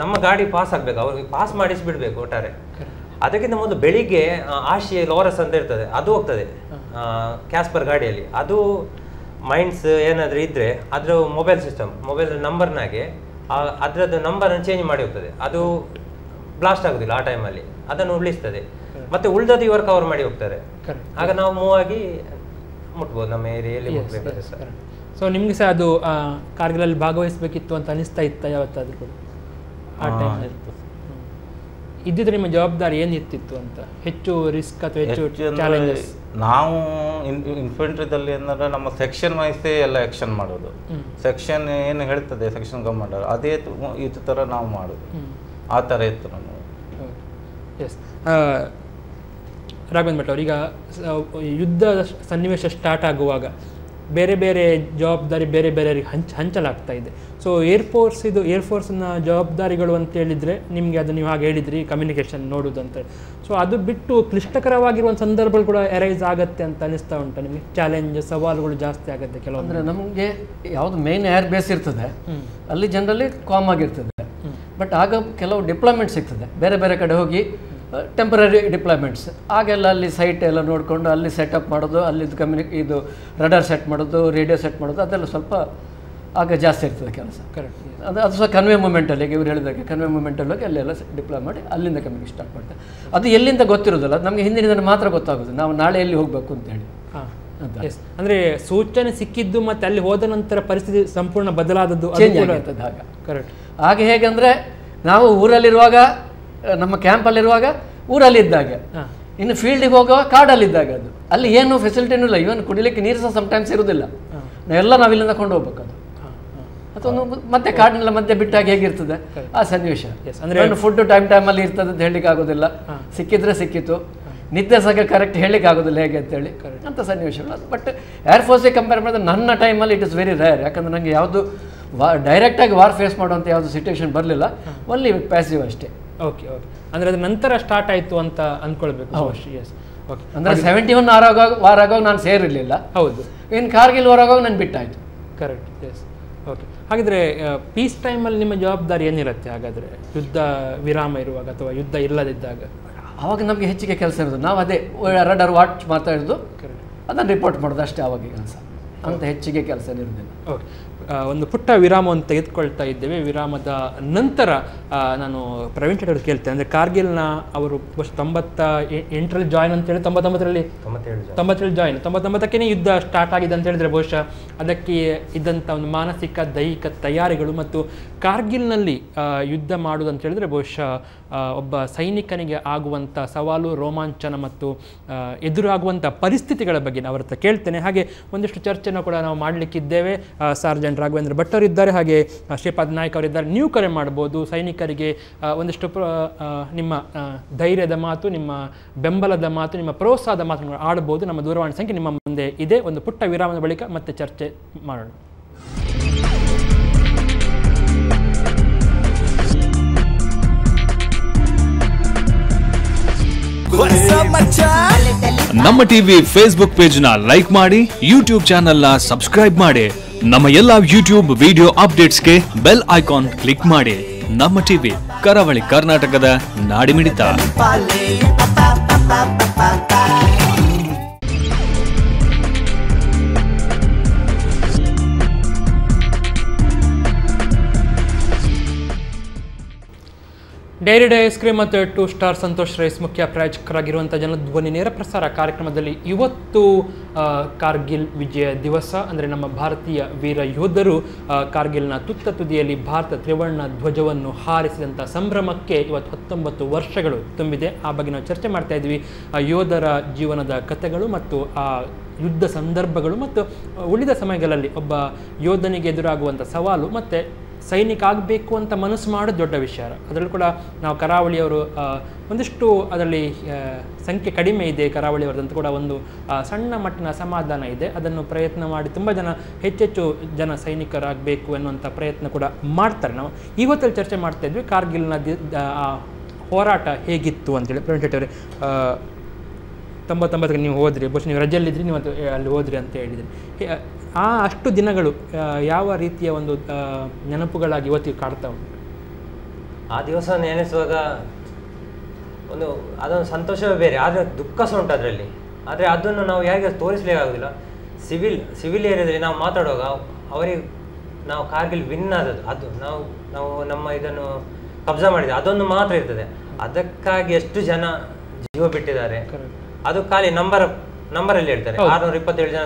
ನಮ್ಮ ಗಾಡಿ ಪಾಸ್ ಆಗ್ಬೇಕು, ಅವ್ರಿಗೆ ಪಾಸ್ ಮಾಡಿಸ್ಬಿಡ್ಬೇಕು ಒಟ್ಟಾರೆ. ಅದಕ್ಕಿಂತ ಮೊದಲು ಬೆಳಿಗ್ಗೆ ಆಶಿ ಲಾರಸ್ ಅಂತ ಇರ್ತದೆ, ಅದು ಹೋಗ್ತದೆ ಕ್ಯಾಸ್ಪರ್ ಗಾಡಿಯಲ್ಲಿ. ಅದು ಮೈಂಡ್ಸ್ ಏನಾದರೂ ಇದ್ರೆ ಅದ್ರ ಮೊಬೈಲ್ ಸಿಸ್ಟಮ್, ಮೊಬೈಲ್ ನಂಬರ್ನಾಗೆ ಅದರದ್ದು ನಂಬರನ್ನು ಚೇಂಜ್ ಮಾಡಿ ಹೋಗ್ತದೆ. ಅದು ಬ್ಲಾಸ್ಟ್ ಆಗೋದಿಲ್ಲ ಆ ಟೈಮಲ್ಲಿ, ಅದನ್ನು ಉಳಿಸ್ತದೆ. ಮತ್ತೆ ಉಳಿದದ್ದು ಇವರು ಕವರ್ ಮಾಡಿ ಹೋಗ್ತಾರೆ. ಆಗ ನಾವು ಮೂವ್ ಆಗಿ ಮುಟ್ಬೋದು, ನಮ್ಮ ಏರಿಯಲ್ಲಿ ಮುಟ್ಬೇಕಾದ್ರೆ ಸರ್. ಸೊ ನಿಮ್ಗೆ ಸಹ ಅದು ಕಾರ್ಗಿಲಲ್ಲಿ ಭಾಗವಹಿಸಬೇಕಿತ್ತು ಅಂತ ಅನಿಸ್ತಾ ಇತ್ತ ಯಾವತ್ತಾದ್ರೂ ಕೂಡ ಆ ಟೈಮ್? ಇದ್ದಿದ್ರೆ ನಿಮ್ಮ ಜವಾಬ್ದಾರಿ ಏನಿರ್ತಿತ್ತು ಅಂತ? ಹೆಚ್ಚು ರಿಸ್ಕ್ ಅಥವಾ ಹೆಚ್ಚು ಚಾಲೆಂಜಸ್? ನಾವು ಇನ್ಫೆಂಟ್ರಿದಲ್ಲಿ ಏನಂದ್ರೆ ನಮ್ಮ ಸೆಕ್ಷನ್ ವೈಸೇ ಎಲ್ಲ ಆಕ್ಷನ್ ಮಾಡೋದು. ಸೆಕ್ಷನ್ ಏನು ಹೇಳ್ತದೆ ಸೆಕ್ಷನ್ ಕಮಾಂಡರ್ ಅದೇ ಇದು ಥರ ನಾವು ಮಾಡೋದು. ಆ ಥರ ಇತ್ತು ನಮ್ಮ. ಎಸ್, ರಾಘವೇಂದ್ರ ಭಟ್ ಅವರು, ಈಗ ಯುದ್ಧ ಸನ್ನಿವೇಶ ಸ್ಟಾರ್ಟ್ ಆಗುವಾಗ ಬೇರೆ ಬೇರೆ ಜವಾಬ್ದಾರಿ ಬೇರೆ ಬೇರೆಯವರಿಗೆ ಹಂಚಲಾಗ್ತಾ ಇದೆ. ಸೊ ಏರ್ಫೋರ್ಸ್ನ ಜವಾಬ್ದಾರಿಗಳು ಅಂತ ಹೇಳಿದರೆ ನಿಮಗೆ ಅದು ನೀವು ಹಾಗೆ ಹೇಳಿದ್ರಿ ಕಮ್ಯುನಿಕೇಷನ್ ನೋಡೋದು ಅಂತೇಳಿ. ಸೊ ಅದು ಬಿಟ್ಟು ಕ್ಲಿಷ್ಟಕರವಾಗಿರುವ ಸಂದರ್ಭಗಳು ಕೂಡ ಅರೈಸ್ ಆಗುತ್ತೆ ಅಂತ ಅನಿಸ್ತಾ ಉಂಟು ನಿಮಗೆ? ಚಾಲೆಂಜ್, ಸವಾಲುಗಳು ಜಾಸ್ತಿ ಆಗುತ್ತೆ ಕೆಲವು. ಅಂದರೆ ನಮಗೆ ಯಾವುದು ಮೇನ್ ಏರ್ ಬೇಸ್ ಇರ್ತದೆ ಅಲ್ಲಿ ಜನರಲಿ ಕಾಮ್ ಆಗಿರ್ತದೆ. ಬಟ್ ಆಗ ಕೆಲವು ಡಿಪ್ಲಾಯ್ಮೆಂಟ್ ಸಿಗ್ತದೆ ಬೇರೆ ಬೇರೆ ಕಡೆ ಹೋಗಿ, ಟೆಂಪರರಿ ಡಿಪ್ಲಾಯ್ಮೆಂಟ್ಸ್. ಆಗೆಲ್ಲ ಅಲ್ಲಿ ಸೈಟ್ ಎಲ್ಲ ನೋಡಿಕೊಂಡು ಅಲ್ಲಿ ಸೆಟಪ್ ಮಾಡೋದು, ಅಲ್ಲಿದ್ದು ಇದು ರಡಾರ್ ಸೆಟ್ ಮಾಡೋದು, ರೇಡಿಯೋ ಸೆಟ್ ಮಾಡೋದು, ಅದೆಲ್ಲ ಸ್ವಲ್ಪ ಆಗ ಜಾಸ್ತಿ ಇರ್ತದೆ ಕೆಲಸ. ಕರೆಕ್ಟ್. ಅದು ಸಹ ಕನ್ವೆ ಮೂಮೆಂಟಲ್ಲಿ, ಇವ್ರು ಹೇಳಿದಾಗೆ ಕನ್ವೆ ಮೂಮೆಂಟಲ್ಲಿ ಹೋಗಿ ಅಲ್ಲೆಲ್ಲ ಡಿಪ್ಲಾಯ್ ಮಾಡಿ ಅಲ್ಲಿಂದ ಕಮ್ಯುನಿಕೇಟ್ ಸ್ಟಾರ್ಟ್ ಮಾಡ್ತಾರೆ. ಅದು ಎಲ್ಲಿಂದ ಗೊತ್ತಿರೋದಿಲ್ಲ, ಅದು ನಮಗೆ ಹಿಂದಿನಿಂದ ಮಾತ್ರ ಗೊತ್ತಾಗೋದು ನಾವು ನಾಳೆ ಎಲ್ಲಿ ಹೋಗಬೇಕು ಅಂತೇಳಿ. ಎಸ್, ಅಂದರೆ ಸೂಚನೆ ಸಿಕ್ಕಿದ್ದು ಮತ್ತು ಅಲ್ಲಿ ಹೋದ ನಂತರ ಪರಿಸ್ಥಿತಿ ಸಂಪೂರ್ಣ ಬದಲಾದದ್ದು ಚೇಂಜ್ ಆಗಿರ್ತದೆ ಆಗ. ಕರೆಕ್ಟ್. ಹಾಗೆ ಹೇಗೆಂದರೆ ನಾವು ಊರಲ್ಲಿರುವಾಗ, ನಮ್ಮ ಕ್ಯಾಂಪಲ್ಲಿರುವಾಗ ಊರಲ್ಲಿದ್ದಾಗ, ಇನ್ನು ಫೀಲ್ಡಿಗೆ ಹೋಗುವ ಕಾಡಲ್ಲಿದ್ದಾಗ ಅದು ಅಲ್ಲಿ ಏನು ಫೆಸಿಲಿಟಿನೂ ಇಲ್ಲ. ಇವನ್ ಕುಡಿಲಿಕ್ಕೆ ನೀರು ಸಹ ಸಮಟೈಮ್ಸ್ ಇರೋದಿಲ್ಲ. ನಾವು ಇಲ್ಲಿಂದ ಕೊಂಡು ಹೋಗ್ಬೇಕು. ಅದು ಅಥವಾ ಮತ್ತೆ ಕಾಡಿನೆಲ್ಲ ಮಧ್ಯೆ ಬಿಟ್ಟಾಗ ಹೇಗಿರ್ತದೆ ಆ ಸನ್ನಿವೇಶ. ಅಂದರೆ ಫುಡ್ ಟೈಮಲ್ಲಿ ಇರ್ತದೆ ಅಂತ ಹೇಳಲಿಕ್ಕೆ ಆಗೋದಿಲ್ಲ. ಸಿಕ್ಕಿದ್ರೆ ಸಿಕ್ಕಿತು, ನಿದ್ದೆ ಸಹ ಕರೆಕ್ಟ್ ಹೇಳಲಿಕ್ಕೆ ಆಗೋದಿಲ್ಲ ಹೇಗೆ ಅಂತೇಳಿ ಅಂಥ ಸನ್ನಿವೇಶಗಳು. ಬಟ್ ಏರ್ಫೋರ್ಸಿಗೆ ಕಂಪೇರ್ ಮಾಡಿದ್ರೆ ನನ್ನ ಟೈಮಲ್ಲಿ ಇಟ್ ಇಸ್ ವೆರಿ ರೇರ್. ಯಾಕಂದರೆ ನನಗೆ ಯಾವುದು ಡೈರೆಕ್ಟಾಗಿ ವಾರ್ ಫೇಸ್ ಮಾಡುವಂಥ ಯಾವುದು ಸಿಚುವೇಶನ್ ಬರಲಿಲ್ಲ, ಒನ್ಲಿ ಪ್ಯಾಸಿವ್ ಅಷ್ಟೇ. ಓಕೆ ಓಕೆ, ಅಂದರೆ ಅದು ನಂತರ ಸ್ಟಾರ್ಟ್ ಆಯಿತು ಅಂತ ಅಂದ್ಕೊಳ್ಬೇಕು. S, okay. ಅಂದರೆ 71 ವಾರ ಆಗುವಾಗ ನಾನು ಸೇರಿರಲಿಲ್ಲ. ಹೌದು. ಇನ್ನು ಕಾರ್ಗಿಲ್ ವಾರ ಆಗುವಾಗ ನಾನು ಬಿಟ್ಟಾಯಿತು. ಕರೆಕ್ಟ್. Yes, okay. ಹಾಗಿದ್ರೆ ಪೀಸ್ ಟೈಮಲ್ಲಿ ನಿಮ್ಮ ಜವಾಬ್ದಾರಿ ಏನಿರುತ್ತೆ ಹಾಗಾದರೆ, ಯುದ್ಧ ವಿರಾಮ ಇರುವಾಗ ಅಥವಾ ಯುದ್ಧ ಇಲ್ಲದಿದ್ದಾಗ? ಆವಾಗ ನಮಗೆ ಹೆಚ್ಚಿಗೆ ಕೆಲಸ ಇರೋದು, ನಾವು ಅದೇ ರಡಾರ್ ವಾಚ್ ಮಾತಾಡೋದು, ಅದನ್ನು ರಿಪೋರ್ಟ್ ಮಾಡೋದು ಅಷ್ಟೇ ಆವಾಗ ಕೆಲಸ. ಅಂತ ಹೆಚ್ಚಿಗೆ ಕೆಲಸ ಇರೋದಿಲ್ಲ. ಓಕೆ, ಒಂದು ಪುಟ್ಟ ವಿರಾಮವನ್ನು ತೆಗೆದುಕೊಳ್ತಾ ಇದ್ದೇವೆ. ವಿರಾಮದ ನಂತರ ನಾನು ಪ್ರವೀಣ್ ಶೆಟ್ಟಿ ಅವರು ಕೇಳ್ತೇನೆ, ಅಂದರೆ ಕಾರ್ಗಿಲ್ನ ಅವರು 98ರಲ್ಲಿ ಜಾಯ್ನ್ ಅಂತೇಳಿ 97 ಜಾಯ್ನ್, 99ಕ್ಕೇ ಯುದ್ಧ ಸ್ಟಾರ್ಟ್ ಆಗಿದೆ ಅಂತ ಹೇಳಿದರೆ ಬಹುಶಃ ಅದಕ್ಕೆ ಇದ್ದಂಥ ಒಂದು ಮಾನಸಿಕ ದೈಹಿಕ ತಯಾರಿಗಳು ಮತ್ತು ಕಾರ್ಗಿಲ್ನಲ್ಲಿ ಯುದ್ಧ ಮಾಡುವುದು ಅಂತ ಹೇಳಿದರೆ ಬಹುಶಃ ಒಬ್ಬ ಸೈನಿಕನಿಗೆ ಆಗುವಂಥ ಸವಾಲು, ರೋಮಾಂಚನ ಮತ್ತು ಎದುರಾಗುವಂಥ ಪರಿಸ್ಥಿತಿಗಳ ಬಗ್ಗೆ ನಾವು ಅವ್ರ ಹತ್ರ ಕೇಳ್ತೇನೆ. ಹಾಗೆ ಒಂದಿಷ್ಟು ಚರ್ಚೆನ ಕೂಡ ನಾವು ಮಾಡಲಿಕ್ಕಿದ್ದೇವೆ. ಸಾರ್ಜೆಂಟ್ ಎನ್ ರಾಘವೇಂದ್ರ ಭಟ್ ಅವರಿದ್ದಾರೆ, ಹಾಗೆ ಶ್ರೀಪಾದ್ ನಾಯ್ಕ ಅವರಿದ್ದಾರೆ. ನೀವು ಕರೆ ಮಾಡ್ಬೋದು. ಸೈನಿಕರಿಗೆ ಒಂದಿಷ್ಟು ನಿಮ್ಮ ಧೈರ್ಯದ ಮಾತು, ನಿಮ್ಮ ಬೆಂಬಲದ ಮಾತು, ನಿಮ್ಮ ಪ್ರೋತ್ಸಾಹದ ಮಾತುಗಳನ್ನು ಆಡ್ಬೋದು. ನಮ್ಮ ದೂರವಾಣಿ ಸಂಖ್ಯೆ ನಿಮ್ಮ ಮುಂದೆ ಇದೆ. ಒಂದು ಪುಟ್ಟ ವಿರಾಮದ ಬಳಿಕ ಮತ್ತೆ ಚರ್ಚೆ ಮಾಡೋಣ. ನಮ್ಮ ಟಿವಿ ಫೇಸ್ಬುಕ್ ಪೇಜ್ ನ ಲೈಕ್ ಮಾಡಿ, ಯೂಟ್ಯೂಬ್ ಚಾನೆಲ್ ನ ಸಬ್ಸ್ಕ್ರೈಬ್ ಮಾಡಿ. ನಮ್ಮ ಎಲ್ಲಾ ಯೂಟ್ಯೂಬ್ ವಿಡಿಯೋ ಅಪ್ಡೇಟ್ಸ್ಗೆ ಬೆಲ್ ಐಕಾನ್ ಕ್ಲಿಕ್ ಮಾಡಿ. ನಮ್ಮ ಟಿವಿ ಕರಾವಳಿ ಕರ್ನಾಟಕದ ನಾಡಿಮಿಡಿತ. ಡೈರಿ ಡೇ ಐಸ್ ಕ್ರೀಮ್ ಮತ್ತು 2 ಸ್ಟಾರ್ ಸಂತೋಷ್ ರೈಸ್ ಮುಖ್ಯ ಪ್ರಾಯೋಜಕರಾಗಿರುವಂಥ ಜನಧ್ವನಿ ನೇರ ಪ್ರಸಾರ ಕಾರ್ಯಕ್ರಮದಲ್ಲಿ ಇವತ್ತು ಕಾರ್ಗಿಲ್ ವಿಜಯ ದಿವಸ. ಅಂದರೆ ನಮ್ಮ ಭಾರತೀಯ ವೀರ ಯೋಧರು ಕಾರ್ಗಿಲ್ನ ತುತ್ತ ತುದಿಯಲ್ಲಿ ಭಾರತ ತ್ರಿವರ್ಣ ಧ್ವಜವನ್ನು ಹಾರಿಸಿದಂಥ ಸಂಭ್ರಮಕ್ಕೆ ಇವತ್ತು 19 ವರ್ಷಗಳು ತುಂಬಿದೆ. ಆ ಬಗ್ಗೆ ನಾವು ಚರ್ಚೆ ಮಾಡ್ತಾ ಇದ್ವಿ. ಯೋಧರ ಜೀವನದ ಕಥೆಗಳು ಮತ್ತು ಆ ಯುದ್ಧ ಸಂದರ್ಭಗಳು ಮತ್ತು ಉಳಿದ ಸಮಯಗಳಲ್ಲಿ ಒಬ್ಬ ಯೋಧನಿಗೆ ಎದುರಾಗುವಂಥ ಸವಾಲು ಮತ್ತು ಸೈನಿಕ ಆಗಬೇಕು ಅಂತ ಮನಸ್ಸು ಮಾಡೋದು ದೊಡ್ಡ ವಿಷಯ. ಅದರಲ್ಲೂ ಕೂಡ ನಾವು ಕರಾವಳಿಯವರು ಒಂದಿಷ್ಟು ಅದರಲ್ಲಿ ಸಂಖ್ಯೆ ಕಡಿಮೆ ಇದೆ ಕರಾವಳಿಯವರದಂತ ಕೂಡ ಒಂದು ಸಣ್ಣ ಮಟ್ಟಿನ ಅಸಮಾಧಾನ ಇದೆ. ಅದನ್ನು ಪ್ರಯತ್ನ ಮಾಡಿ ತುಂಬ ಜನ ಹೆಚ್ಚೆಚ್ಚು ಜನ ಸೈನಿಕರಾಗಬೇಕು ಅನ್ನುವಂಥ ಪ್ರಯತ್ನ ಕೂಡ ಮಾಡ್ತಾರೆ. ನಾವು ಇವತ್ತಲ್ಲಿ ಚರ್ಚೆ ಮಾಡ್ತಾ ಇದ್ವಿ ಕಾರ್ಗಿಲ್ನ ಹೋರಾಟ ಹೇಗಿತ್ತು ಅಂತೇಳಿ. ಪ್ರವೀಣ್ ಶೆಟ್ಟಿ ಅವರೇ, 99ಕ್ಕೆ ನೀವು ಹೋದ್ರಿ, ಬಹುಶಃ ನೀವು ರಜೆಯಲ್ಲಿದ್ರಿ, ನೀವು ಅಲ್ಲಿ ಹೋದ್ರಿ ಅಂತ ಹೇಳಿದ್ರಿ. ಅಷ್ಟು ದಿನಗಳು ಯಾವ ರೀತಿಯ ಒಂದು ನೆನಪುಗಳಾಗಿ ಇವತ್ತಿಗೆ ಕಾಡ್ತಾ ಉಂಟು? ಆ ದಿವಸ ನೆನೆಸುವಾಗ ಅದೊಂದು ಸಂತೋಷವೇ ಬೇರೆ, ಆದರೆ ದುಃಖ ಸಹ ಉಂಟು ಅದರಲ್ಲಿ. ಆದರೆ ಅದನ್ನು ನಾವು ಹೇಗೆ ತೋರಿಸಲಿಕ್ಕೆ ಆಗೋದಿಲ್ಲ. ಸಿವಿಲ್ ಏರಿಯಾದಲ್ಲಿ ನಾವು ಮಾತಾಡುವಾಗ ಅವರಿಗೆ ನಾವು ಕಾರ್ಗಿಲ್ ವಿನ್ ಆದದ್ದು, ಅದು ನಾವು ನಮ್ಮ ಇದನ್ನು ಕಬ್ಜಾ ಮಾಡಿದೆ, ಅದೊಂದು ಮಾತ್ರ ಇರ್ತದೆ. ಅದಕ್ಕಾಗಿ ಎಷ್ಟು ಜನ ಜೀವ ಬಿಟ್ಟಿದ್ದಾರೆ, ಅದು ಖಾಲಿ ನಂಬರಲ್ಲಿ ಹೇಳ್ತಾರೆ. 627 ಜನ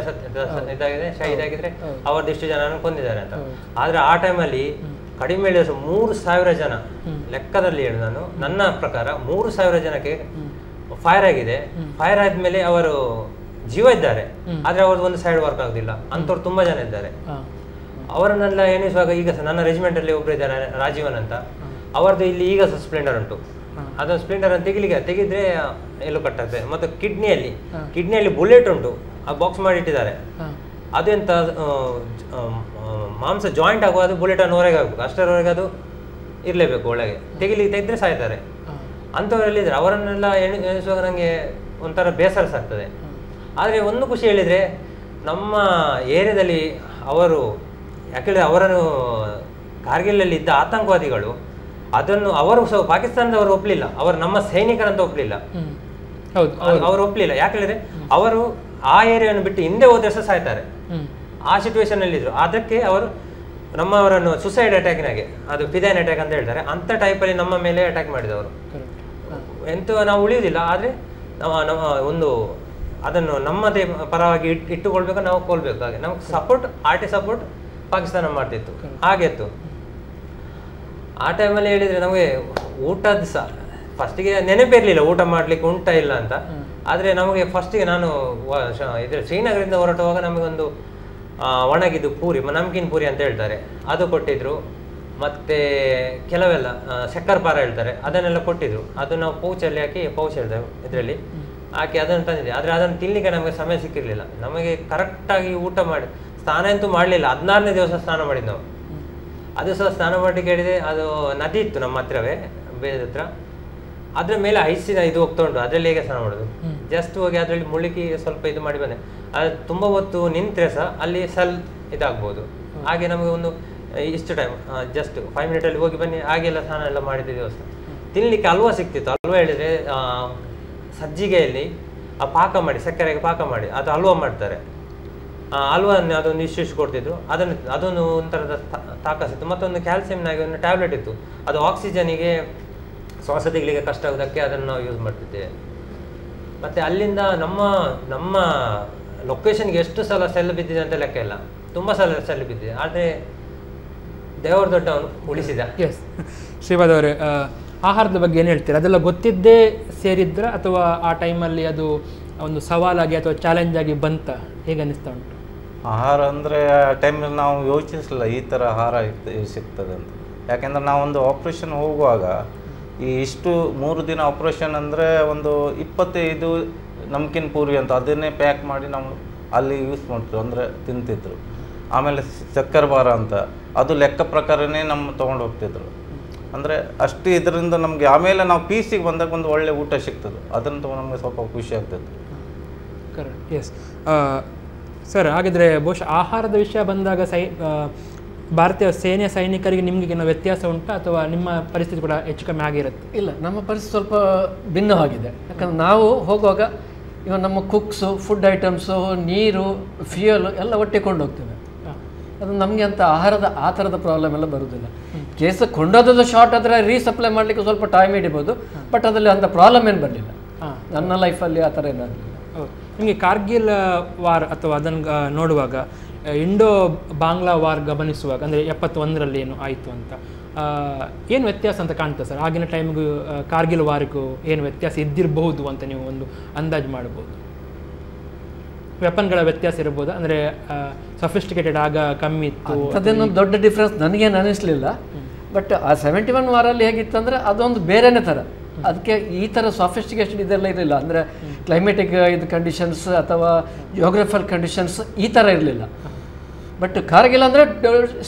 ಇದಾಗಿದೆ, ಶಹೀದ್ ಆಗಿದ್ರೆ ಅವ್ರದ್ದು ಇಷ್ಟು ಜನ ಕೊಂದಿದ್ದಾರೆ ಅಂತ. ಆದ್ರೆ ಆ ಟೈಮಲ್ಲಿ ಕಡಿಮೆ ಹೇಳಿದ್ರೆ 3000 ಜನ ಲೆಕ್ಕದಲ್ಲಿ ಹೇಳಿ ನಾನು, ನನ್ನ ಪ್ರಕಾರ 3000 ಜನಕ್ಕೆ ಫೈರ್ ಆಗಿದೆ. ಫೈರ್ ಆದ್ಮೇಲೆ ಅವರು ಜೀವ ಇದ್ದಾರೆ, ಆದ್ರೆ ಅವ್ರದ್ದು ಒಂದು ಸೈಡ್ ವರ್ಕ್ ಆಗುದಿಲ್ಲ. ಅಂತವ್ರು ತುಂಬಾ ಜನ ಇದ್ದಾರೆ. ಅವರನ್ನೆಲ್ಲ ಎಣಿಸುವಾಗ ಈಗ ನನ್ನ ರೆಜಿಮೆಂಟ್ ಅಲ್ಲಿ ಒಬ್ರು ಇದ್ದಾರೆ, ರಾಜೀವನ್ ಅಂತ. ಅವರದ್ದು ಇಲ್ಲಿ ಈಗ ಸ್ಪ್ಲೆಂಡರ್ ಉಂಟು. ಅದನ್ನು ಸ್ಪ್ಲೆಂಡರ್ ಅನ್ನು ತೆಗಿದ್ರೆ ಎಲ್ಲೂ ಕಟ್ಟಾಗ್ತದೆ. ಮತ್ತು ಕಿಡ್ನಿಯಲ್ಲಿ ಬುಲೆಟ್ ಉಂಟು, ಆ ಬಾಕ್ಸ್ ಮಾಡಿ ಇಟ್ಟಿದ್ದಾರೆ. ಅದೆಂತ ಮಾಂಸ ಜಾಯಿಂಟ್ ಆಗುವ, ಅದು ಬುಲೆಟ್ ಅನ್ನು ಹೊರಗೆ ಆಗಬೇಕು, ಅಷ್ಟರವರೆಗೆ ಅದು ಇರಲೇಬೇಕು ಒಳಗೆ. ತೆಗಿದ್ರೆ ಸಾಯ್ತಾರೆ. ಅಂಥವರೆಲ್ಲಿದ್ದಾರೆ. ಅವರನ್ನೆಲ್ಲ ಎಣಿಸುವಾಗ ನನಗೆ ಒಂಥರ ಬೇಸರ ಆಗ್ತದೆ. ಆದರೆ ಒಂದು ಖುಷಿ ಹೇಳಿದರೆ, ನಮ್ಮ ಏರಿಯಾದಲ್ಲಿ ಅವರು ಯಾಕೆಂದರೆ ಅವರನ್ನು ಕಾರ್ಗಿಲಲ್ಲಿ ಇದ್ದ ಆತಂಕವಾದಿಗಳು ಅದನ್ನು ಅವರು ಸಹ ಪಾಕಿಸ್ತಾನದವರು ಒಪ್ಪಲಿಲ್ಲ, ಅವರು ನಮ್ಮ ಸೈನಿಕರಂತ ಒಪ್ಪಲಿಲ್ಲ. ಅವರು ಒಪ್ಪಲಿಲ್ಲ. ಯಾಕಂದ್ರೆ ಅವರು ಆ ಏರಿಯಾವನ್ನು ಬಿಟ್ಟು ಹಿಂದೆ ಹೋದ್ರೆ ಸಹ ಸಾಯ್ತಾರೆ, ಆ ಸಿಚುವೇಶನ್ ಅಲ್ಲಿ ಇದ್ರು. ಅದಕ್ಕೆ ಅವರು ನಮ್ಮವರನ್ನು ಸುಸೈಡ್ ಅಟ್ಯಾಕ್ನಾಗೆ, ಅದು ಫಿದೈನ್ ಅಟ್ಯಾಕ್ ಅಂತ ಹೇಳ್ತಾರೆ, ಅಂತ ಟೈಪಲ್ಲಿ ನಮ್ಮ ಮೇಲೆ ಅಟ್ಯಾಕ್ ಮಾಡಿದವರು. ಎಂತ ನಾವು ಉಳಿಯುವುದಿಲ್ಲ. ಆದರೆ ನಮ್ಮ ಒಂದು ಅದನ್ನು ನಮ್ಮದೇ ಪರವಾಗಿ ಇಟ್ಟುಕೊಳ್ಬೇಕು, ನಾವು ಕೊಲ್ಬೇಕು. ಹಾಗೆ ನಮ್ಗೆ ಸಪೋರ್ಟ್, ಆರ್ಟಿ ಸಪೋರ್ಟ್ ಪಾಕಿಸ್ತಾನ ಮಾಡ್ತಿತ್ತು, ಹಾಗೆ ಇತ್ತು. ಆ ಟೈಮಲ್ಲಿ ಹೇಳಿದರೆ ನಮಗೆ ಊಟದ ಸಹ ಫಸ್ಟಿಗೆ ನೆನಪಿರಲಿಲ್ಲ ಊಟ ಮಾಡಲಿಕ್ಕೆ ಉಂಟಾ ಇಲ್ಲ ಅಂತ. ಆದರೆ ನಮಗೆ ಫಸ್ಟಿಗೆ ನಾನು ಇದ್ರ ಶ್ರೀನಗರದಿಂದ ಹೊರಟುವಾಗ ನಮಗೊಂದು ಒಣಗಿದ್ದು ಪೂರಿ, ನಮ್ಕಿನ್ ಪೂರಿ ಅಂತ ಹೇಳ್ತಾರೆ, ಅದು ಕೊಟ್ಟಿದ್ರು. ಮತ್ತು ಕೆಲವೆಲ್ಲ ಶಕ್ಕರ್ ಪಾರ ಹೇಳ್ತಾರೆ, ಅದನ್ನೆಲ್ಲ ಕೊಟ್ಟಿದ್ರು. ಅದು ನಾವು ಪೌಚಲ್ಲಿ ಹಾಕಿ, ಪೌಚ್ ಹೇಳ್ತೇವೆ ಇದರಲ್ಲಿ ಹಾಕಿ ಅದನ್ನು ತಂದಿದ್ದೆ. ಆದರೆ ಅದನ್ನು ತಿನ್ನಲಿಕ್ಕೆ ನಮಗೆ ಸಮಯ ಸಿಕ್ಕಿರಲಿಲ್ಲ. ನಮಗೆ ಕರೆಕ್ಟಾಗಿ ಊಟ ಮಾಡಿ, ಸ್ನಾನ ಅಂತೂ ಮಾಡಲಿಲ್ಲ. 14ನೇ ದಿವಸ ಸ್ನಾನ ಮಾಡಿದ್ದು ನಾವು. ಅದು ಸಹ ಸ್ನಾನ ಮಾಡಲಿಕ್ಕೆ ಹೇಳಿದೆ. ಅದು ನದಿ ಇತ್ತು ನಮ್ಮ ಹತ್ರವೇ, ಬೇದ ಹತ್ರ. ಅದ್ರ ಮೇಲೆ ಐಸಿನ ಇದು ಹೋಗ್ತಾ ಉಂಟು, ಅದರಲ್ಲಿ ಹೇಗೆ ಸ್ನಾನ ಮಾಡೋದು. ಜಸ್ಟ್ ಹೋಗಿ ಅದರಲ್ಲಿ ಮುಳುಗಿ ಸ್ವಲ್ಪ ಇದು ಮಾಡಿ ಬಂದೆ. ಅದು ತುಂಬ ಹೊತ್ತು ನಿಂತರೆ ಸಹ ಅಲ್ಲಿ ಇದಾಗ್ಬೋದು. ಹಾಗೆ ನಮಗೆ ಒಂದು ಇಷ್ಟು ಟೈಮ್ ಜಸ್ಟ್ 5 ಮಿನಿಟಲ್ಲಿ ಹೋಗಿ ಬನ್ನಿ, ಹಾಗೆಲ್ಲ ಸ್ನಾನ ಎಲ್ಲ ಮಾಡಿದ್ದೆ ದಿವಸ. ತಿನ್ನಲಿಕ್ಕೆ ಹಲ್ವಾ ಸಿಕ್ತಿತ್ತು. ಹಲ್ವಾ ಹೇಳಿದರೆ ಸಜ್ಜಿಗೆಯಲ್ಲಿ ಪಾಕ ಮಾಡಿ, ಸಕ್ಕರೆಗೆ ಪಾಕ ಮಾಡಿ ಅದು ಹಲ್ವಾ ಮಾಡ್ತಾರೆ. ಹಲ್ವನ್ನ ಅದೊಂದು ಇಷ್ಟು ಕೊಡ್ತಿದ್ರು. ಅದೊಂದು ಒಂಥರದ ತಾಕಸಿತ್ತು. ಮತ್ತೊಂದು ಕ್ಯಾಲ್ಸಿಯಂನಾಗಿ ಒಂದು ಟ್ಯಾಬ್ಲೆಟ್ ಇತ್ತು, ಅದು ಆಕ್ಸಿಜನಿಗೆ ಶ್ವಾಸ ತೆಗಲಿಕ್ಕೆ ಕಷ್ಟ ಆಗೋದಕ್ಕೆ ಅದನ್ನು ನಾವು ಯೂಸ್ ಮಾಡ್ತಿದ್ದೇವೆ. ಮತ್ತು ಅಲ್ಲಿಂದ ನಮ್ಮ ಲೊಕೇಶನ್ಗೆ ಎಷ್ಟು ಸಲ ಸೆಲ್ ಬಿದ್ದಿದೆ ಅಂತ ಲೆಕ್ಕ ಇಲ್ಲ, ತುಂಬ ಸಲ ಸೆಲ್ ಬಿದ್ದಿದೆ. ಆದರೆ ದೇವರ ದೊಡ್ಡವನು ಉಳಿಸಿದ. ಎಸ್, ಶ್ರೀಪಾದ್ ಅವರೇ, ಆಹಾರದ ಬಗ್ಗೆ ಏನು ಹೇಳ್ತೀರಾ? ಅದೆಲ್ಲ ಗೊತ್ತಿದ್ದೇ ಸೇರಿದ್ರ ಅಥವಾ ಆ ಟೈಮಲ್ಲಿ ಅದು ಒಂದು ಸವಾಲಾಗಿ ಅಥವಾ ಚಾಲೆಂಜ್ ಆಗಿ ಬಂತ? ಹೇಗೆ ಅನ್ನಿಸ್ತಾ ಉಂಟು? ಆಹಾರ ಅಂದರೆ ಟೈಮಲ್ಲಿ ನಾವು ಯೋಚಿಸಲಿಲ್ಲ ಈ ಥರ ಆಹಾರ ಸಿಗ್ತದೆ ಅಂತ. ಯಾಕೆಂದರೆ ನಾವೊಂದು ಆಪ್ರೇಷನ್ ಹೋಗುವಾಗ ಇಷ್ಟು 3 ದಿನ ಆಪ್ರೇಷನ್ ಅಂದರೆ ಒಂದು 25 ನಮ್ಕಿನ್ ಪೂರಿ ಅಂತ ಅದನ್ನೇ ಪ್ಯಾಕ್ ಮಾಡಿ ನಾವು ಅಲ್ಲಿ ಯೂಸ್ ಮಾಡ್ತಿದ್ರು, ಅಂದರೆ ತಿಂತಿದ್ರು. ಆಮೇಲೆ ಚಕ್ಕರ್ಬಾರ ಅಂತ ಅದು ಲೆಕ್ಕ ಪ್ರಕಾರನೇ ನಮ್ಮ ತೊಗೊಂಡು ಹೋಗ್ತಿದ್ರು. ಅಂದರೆ ಅಷ್ಟು ಇದರಿಂದ ನಮಗೆ ಆಮೇಲೆ ನಾವು ಪೀಸಿಗೆ ಬಂದಾಗ ಒಂದು ಒಳ್ಳೆ ಊಟ ಸಿಗ್ತದೆ, ಅದನ್ನು ತೊಗೊಂಡು ನಮಗೆ ಸ್ವಲ್ಪ ಖುಷಿ ಆಗ್ತದೆ. ಕರೆಕ್ಟ್. ಎಸ್ ಸರ್, ಹಾಗಿದ್ರೆ ಬಹುಶಃ ಆಹಾರದ ವಿಷಯ ಬಂದಾಗ ಭಾರತೀಯ ಸೇನೆಯ ಸೈನಿಕರಿಗೆ ನಿಮಗೆ ಏನೋ ವ್ಯತ್ಯಾಸ ಉಂಟಾ ಅಥವಾ ನಿಮ್ಮ ಪರಿಸ್ಥಿತಿ ಕೂಡ ಹೆಚ್ಚು ಕಮ್ಮಿ ಆಗಿರುತ್ತೆ? ಇಲ್ಲ, ನಮ್ಮ ಪರಿಸ್ಥಿತಿ ಸ್ವಲ್ಪ ಭಿನ್ನವಾಗಿದೆ. ಯಾಕಂದ್ರೆ ನಾವು ಹೋಗುವಾಗ ಇವಾಗ ನಮ್ಮ ಕುಕ್ಸು, ಫುಡ್ ಐಟಮ್ಸು, ನೀರು, ಫ್ಯೂಯಲು ಎಲ್ಲ ಒಟ್ಟಿಗೆ ಕೊಂಡು ಹೋಗ್ತೇವೆ. ಅದು ನಮಗೆ ಅಂತ ಆಹಾರದ ಆ ಥರದ ಪ್ರಾಬ್ಲಮ್ ಎಲ್ಲ ಬರುವುದಿಲ್ಲ. ಕೇಸ್ ಕೊಂಡೋದದ್ದು ಶಾರ್ಟ್ ಆದರೆ ರೀಸಪ್ಲೈ ಮಾಡಲಿಕ್ಕೆ ಸ್ವಲ್ಪ ಟೈಮ್ ಹಿಡಿಬೋದು, ಬಟ್ ಅದರಲ್ಲಿ ಅಂಥ ಪ್ರಾಬ್ಲಮ್ ಏನು ಬರಲಿಲ್ಲ ನನ್ನ ಲೈಫಲ್ಲಿ, ಆ ಥರ ಏನಾಗಲಿಲ್ಲ. ನಿಮಗೆ ಕಾರ್ಗಿಲ್ ವಾರ್ ಅಥವಾ ಅದನ್ನು ನೋಡುವಾಗ ಇಂಡೋ ಬಾಂಗ್ಲಾ ವಾರ್ ಗಮನಿಸುವಾಗ, ಅಂದರೆ 71ರಲ್ಲಿ ಏನು ಆಯಿತು ಅಂತ, ಏನು ವ್ಯತ್ಯಾಸ ಅಂತ ಕಾಣ್ತದೆ ಸರ್? ಆಗಿನ ಟೈಮಿಗೂ ಕಾರ್ಗಿಲ್ ವಾರ್ಗೂ ಏನು ವ್ಯತ್ಯಾಸ ಇದ್ದಿರಬಹುದು ಅಂತ ನೀವು ಒಂದು ಅಂದಾಜು ಮಾಡ್ಬೋದು? ವೆಪನ್ಗಳ ವ್ಯತ್ಯಾಸ ಇರ್ಬೋದು, ಅಂದರೆ ಸಫಿಸ್ಟಿಕೇಟೆಡ್ ಆಗ ಕಮ್ಮಿ ಇತ್ತು, ಅದೇನೋ ದೊಡ್ಡ ಡಿಫ್ರೆನ್ಸ್ ನನಗೇನು ಅನ್ನಿಸ್ಲಿಲ್ಲ. ಬಟ್ ಆ 71 ವಾರಲ್ಲಿ ಹೇಗಿತ್ತಂದರೆ ಅದೊಂದು ಬೇರೆನೇ ಥರ. ಅದಕ್ಕೆ ಈ ಥರ ಸಾಫಿಸ್ಟಿಕೇಷನ್ ಇದೆಲ್ಲ ಇರಲಿಲ್ಲ. ಅಂದರೆ ಕ್ಲೈಮೇಟಿಕ್ ಇದು ಕಂಡೀಷನ್ಸ್ ಅಥವಾ ಜಿಯೋಗ್ರಫಿಕಲ್ ಕಂಡೀಷನ್ಸ್ ಈ ಥರ ಇರಲಿಲ್ಲ. ಬಟ್ ಕಾರ್ಗಿಲ್ ಅಂದರೆ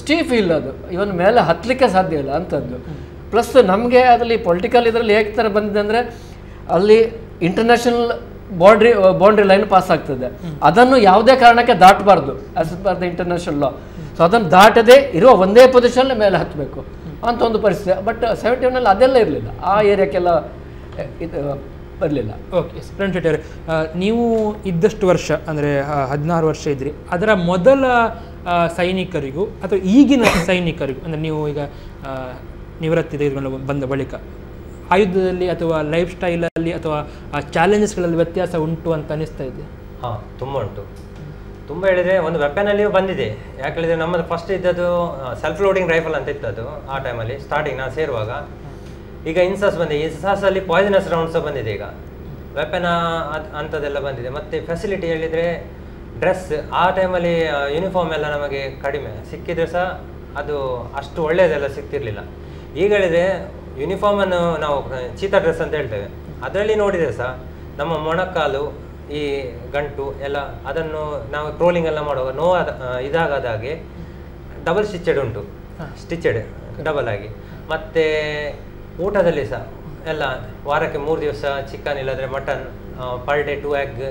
ಸ್ಟೀಫ್ ಇಲ್ಲ, ಅದು ಇವನ್ ಮೇಲೆ ಹತ್ತಲಿಕ್ಕೆ ಸಾಧ್ಯ ಇಲ್ಲ ಅಂಥದ್ದು. ಪ್ಲಸ್ ನಮಗೆ ಅದರಲ್ಲಿ ಪೊಲಿಟಿಕಲ್ ಇದರಲ್ಲಿ ಹೇಗೆ ಥರ ಬಂದಿದೆ ಅಂದರೆ ಅಲ್ಲಿ ಇಂಟರ್ನ್ಯಾಷನಲ್ ಬೌಂಡ್ರಿ ಲೈನ್ ಪಾಸ್ ಆಗ್ತದೆ, ಅದನ್ನು ಯಾವುದೇ ಕಾರಣಕ್ಕೆ ದಾಟಬಾರ್ದು as per the international law. So ಅದನ್ನು ದಾಟದೆ ಇರುವ ಒಂದೇ ಪೊಸಿಷನ್ ಮೇಲೆ ಹತ್ತಬೇಕು ಅಂತ ಒಂದು ಪರಿಸ್ಥಿತಿ. ಬಟ್ 71ನಲ್ಲಿ ಅದೆಲ್ಲ ಇರಲಿಲ್ಲ, ಆ ಏರಿಯಾಕ್ಕೆಲ್ಲ ಇದು ಬರಲಿಲ್ಲ. ಓಕೆ ಪ್ರಣ್ ಶೆಟ್ಟಿ ಅವರೇ, ನೀವು ಇದ್ದಷ್ಟು ವರ್ಷ ಅಂದರೆ 16 ವರ್ಷ ಇದ್ರಿ, ಅದರ ಮೊದಲ ಸೈನಿಕರಿಗೂ ಅಥವಾ ಈಗಿನ ಸೈನಿಕರಿಗೂ, ಅಂದರೆ ನೀವು ಈಗ ನಿವೃತ್ತಿ ತೆಗೆದುಕೊಂಡು ಬಂದ ಬಳಿಕ ಆಯುಧದಲ್ಲಿ ಅಥವಾ ಲೈಫ್ ಸ್ಟೈಲಲ್ಲಿ ಅಥವಾ ಚಾಲೆಂಜಸ್ಗಳಲ್ಲಿ ವ್ಯತ್ಯಾಸ ಉಂಟು ಅಂತ ಅನಿಸ್ತಾ ಇದೆ? ಹಾಂ, ತುಂಬ ಉಂಟು. ತುಂಬ ಹೇಳಿದರೆ ಒಂದು ವೆಪನಲ್ಲಿಯೂ ಬಂದಿದೆ. ಯಾಕೆ ಹೇಳಿದರೆ ನಮ್ಮದು ಫಸ್ಟ್ ಇದ್ದದ್ದು ಸೆಲ್ಫ್ ಲೋಡಿಂಗ್ ರೈಫಲ್ ಅಂತ ಇತ್ತದು ಆ ಟೈಮಲ್ಲಿ ಸ್ಟಾರ್ಟಿಂಗ್ ನಾನು ಸೇರುವಾಗ. ಈಗ ಇನ್ಸಾಸ್ ಬಂದಿದೆ, ಇನ್ಸಾಸಲ್ಲಿ ಪಾಯ್ಸನಸ್ ರೌಂಡ್ಸ್ ಬಂದಿದೆ. ಈಗ ವೆಪನ್ ಅಂಥದ್ದೆಲ್ಲ ಬಂದಿದೆ. ಮತ್ತು ಫೆಸಿಲಿಟಿ ಹೇಳಿದರೆ ಡ್ರೆಸ್, ಆ ಟೈಮಲ್ಲಿ ಯೂನಿಫಾರ್ಮ್ ಎಲ್ಲ ನಮಗೆ ಕಡಿಮೆ ಸಿಕ್ಕಿದ್ರೆ ಸಹ ಅದು ಅಷ್ಟು ಒಳ್ಳೆಯದೆಲ್ಲ ಸಿಗ್ತಿರ್ಲಿಲ್ಲ. ಈಗ ಹೇಳಿದರೆ ಯೂನಿಫಾರ್ಮನ್ನು ನಾವು ಚೀತಾ ಡ್ರೆಸ್ ಅಂತ ಹೇಳ್ತೇವೆ, ಅದರಲ್ಲಿ ನೋಡಿದರೆ ಸಹ ನಮ್ಮ ಮೊಣಕಾಲು, ಈ ಗಂಟು ಎಲ್ಲ ಅದನ್ನು ನಾವು ಟ್ರೋಲಿಂಗ್ ಎಲ್ಲ ಮಾಡುವಾಗ ಇದಾಗದಾಗೆ ಡಬಲ್ ಸ್ಟಿಚೆಡ್ ಉಂಟು, ಸ್ಟಿಚೆಡ್ ಡಬಲ್ ಆಗಿ. ಮತ್ತು ಊಟದಲ್ಲಿ ಸಹ ಎಲ್ಲ ವಾರಕ್ಕೆ 3 ದಿವಸ ಚಿಕನ್ ಇಲ್ಲದ್ರೆ ಮಟನ್, ಪರ್ ಡೇ 2 ಎಗ್.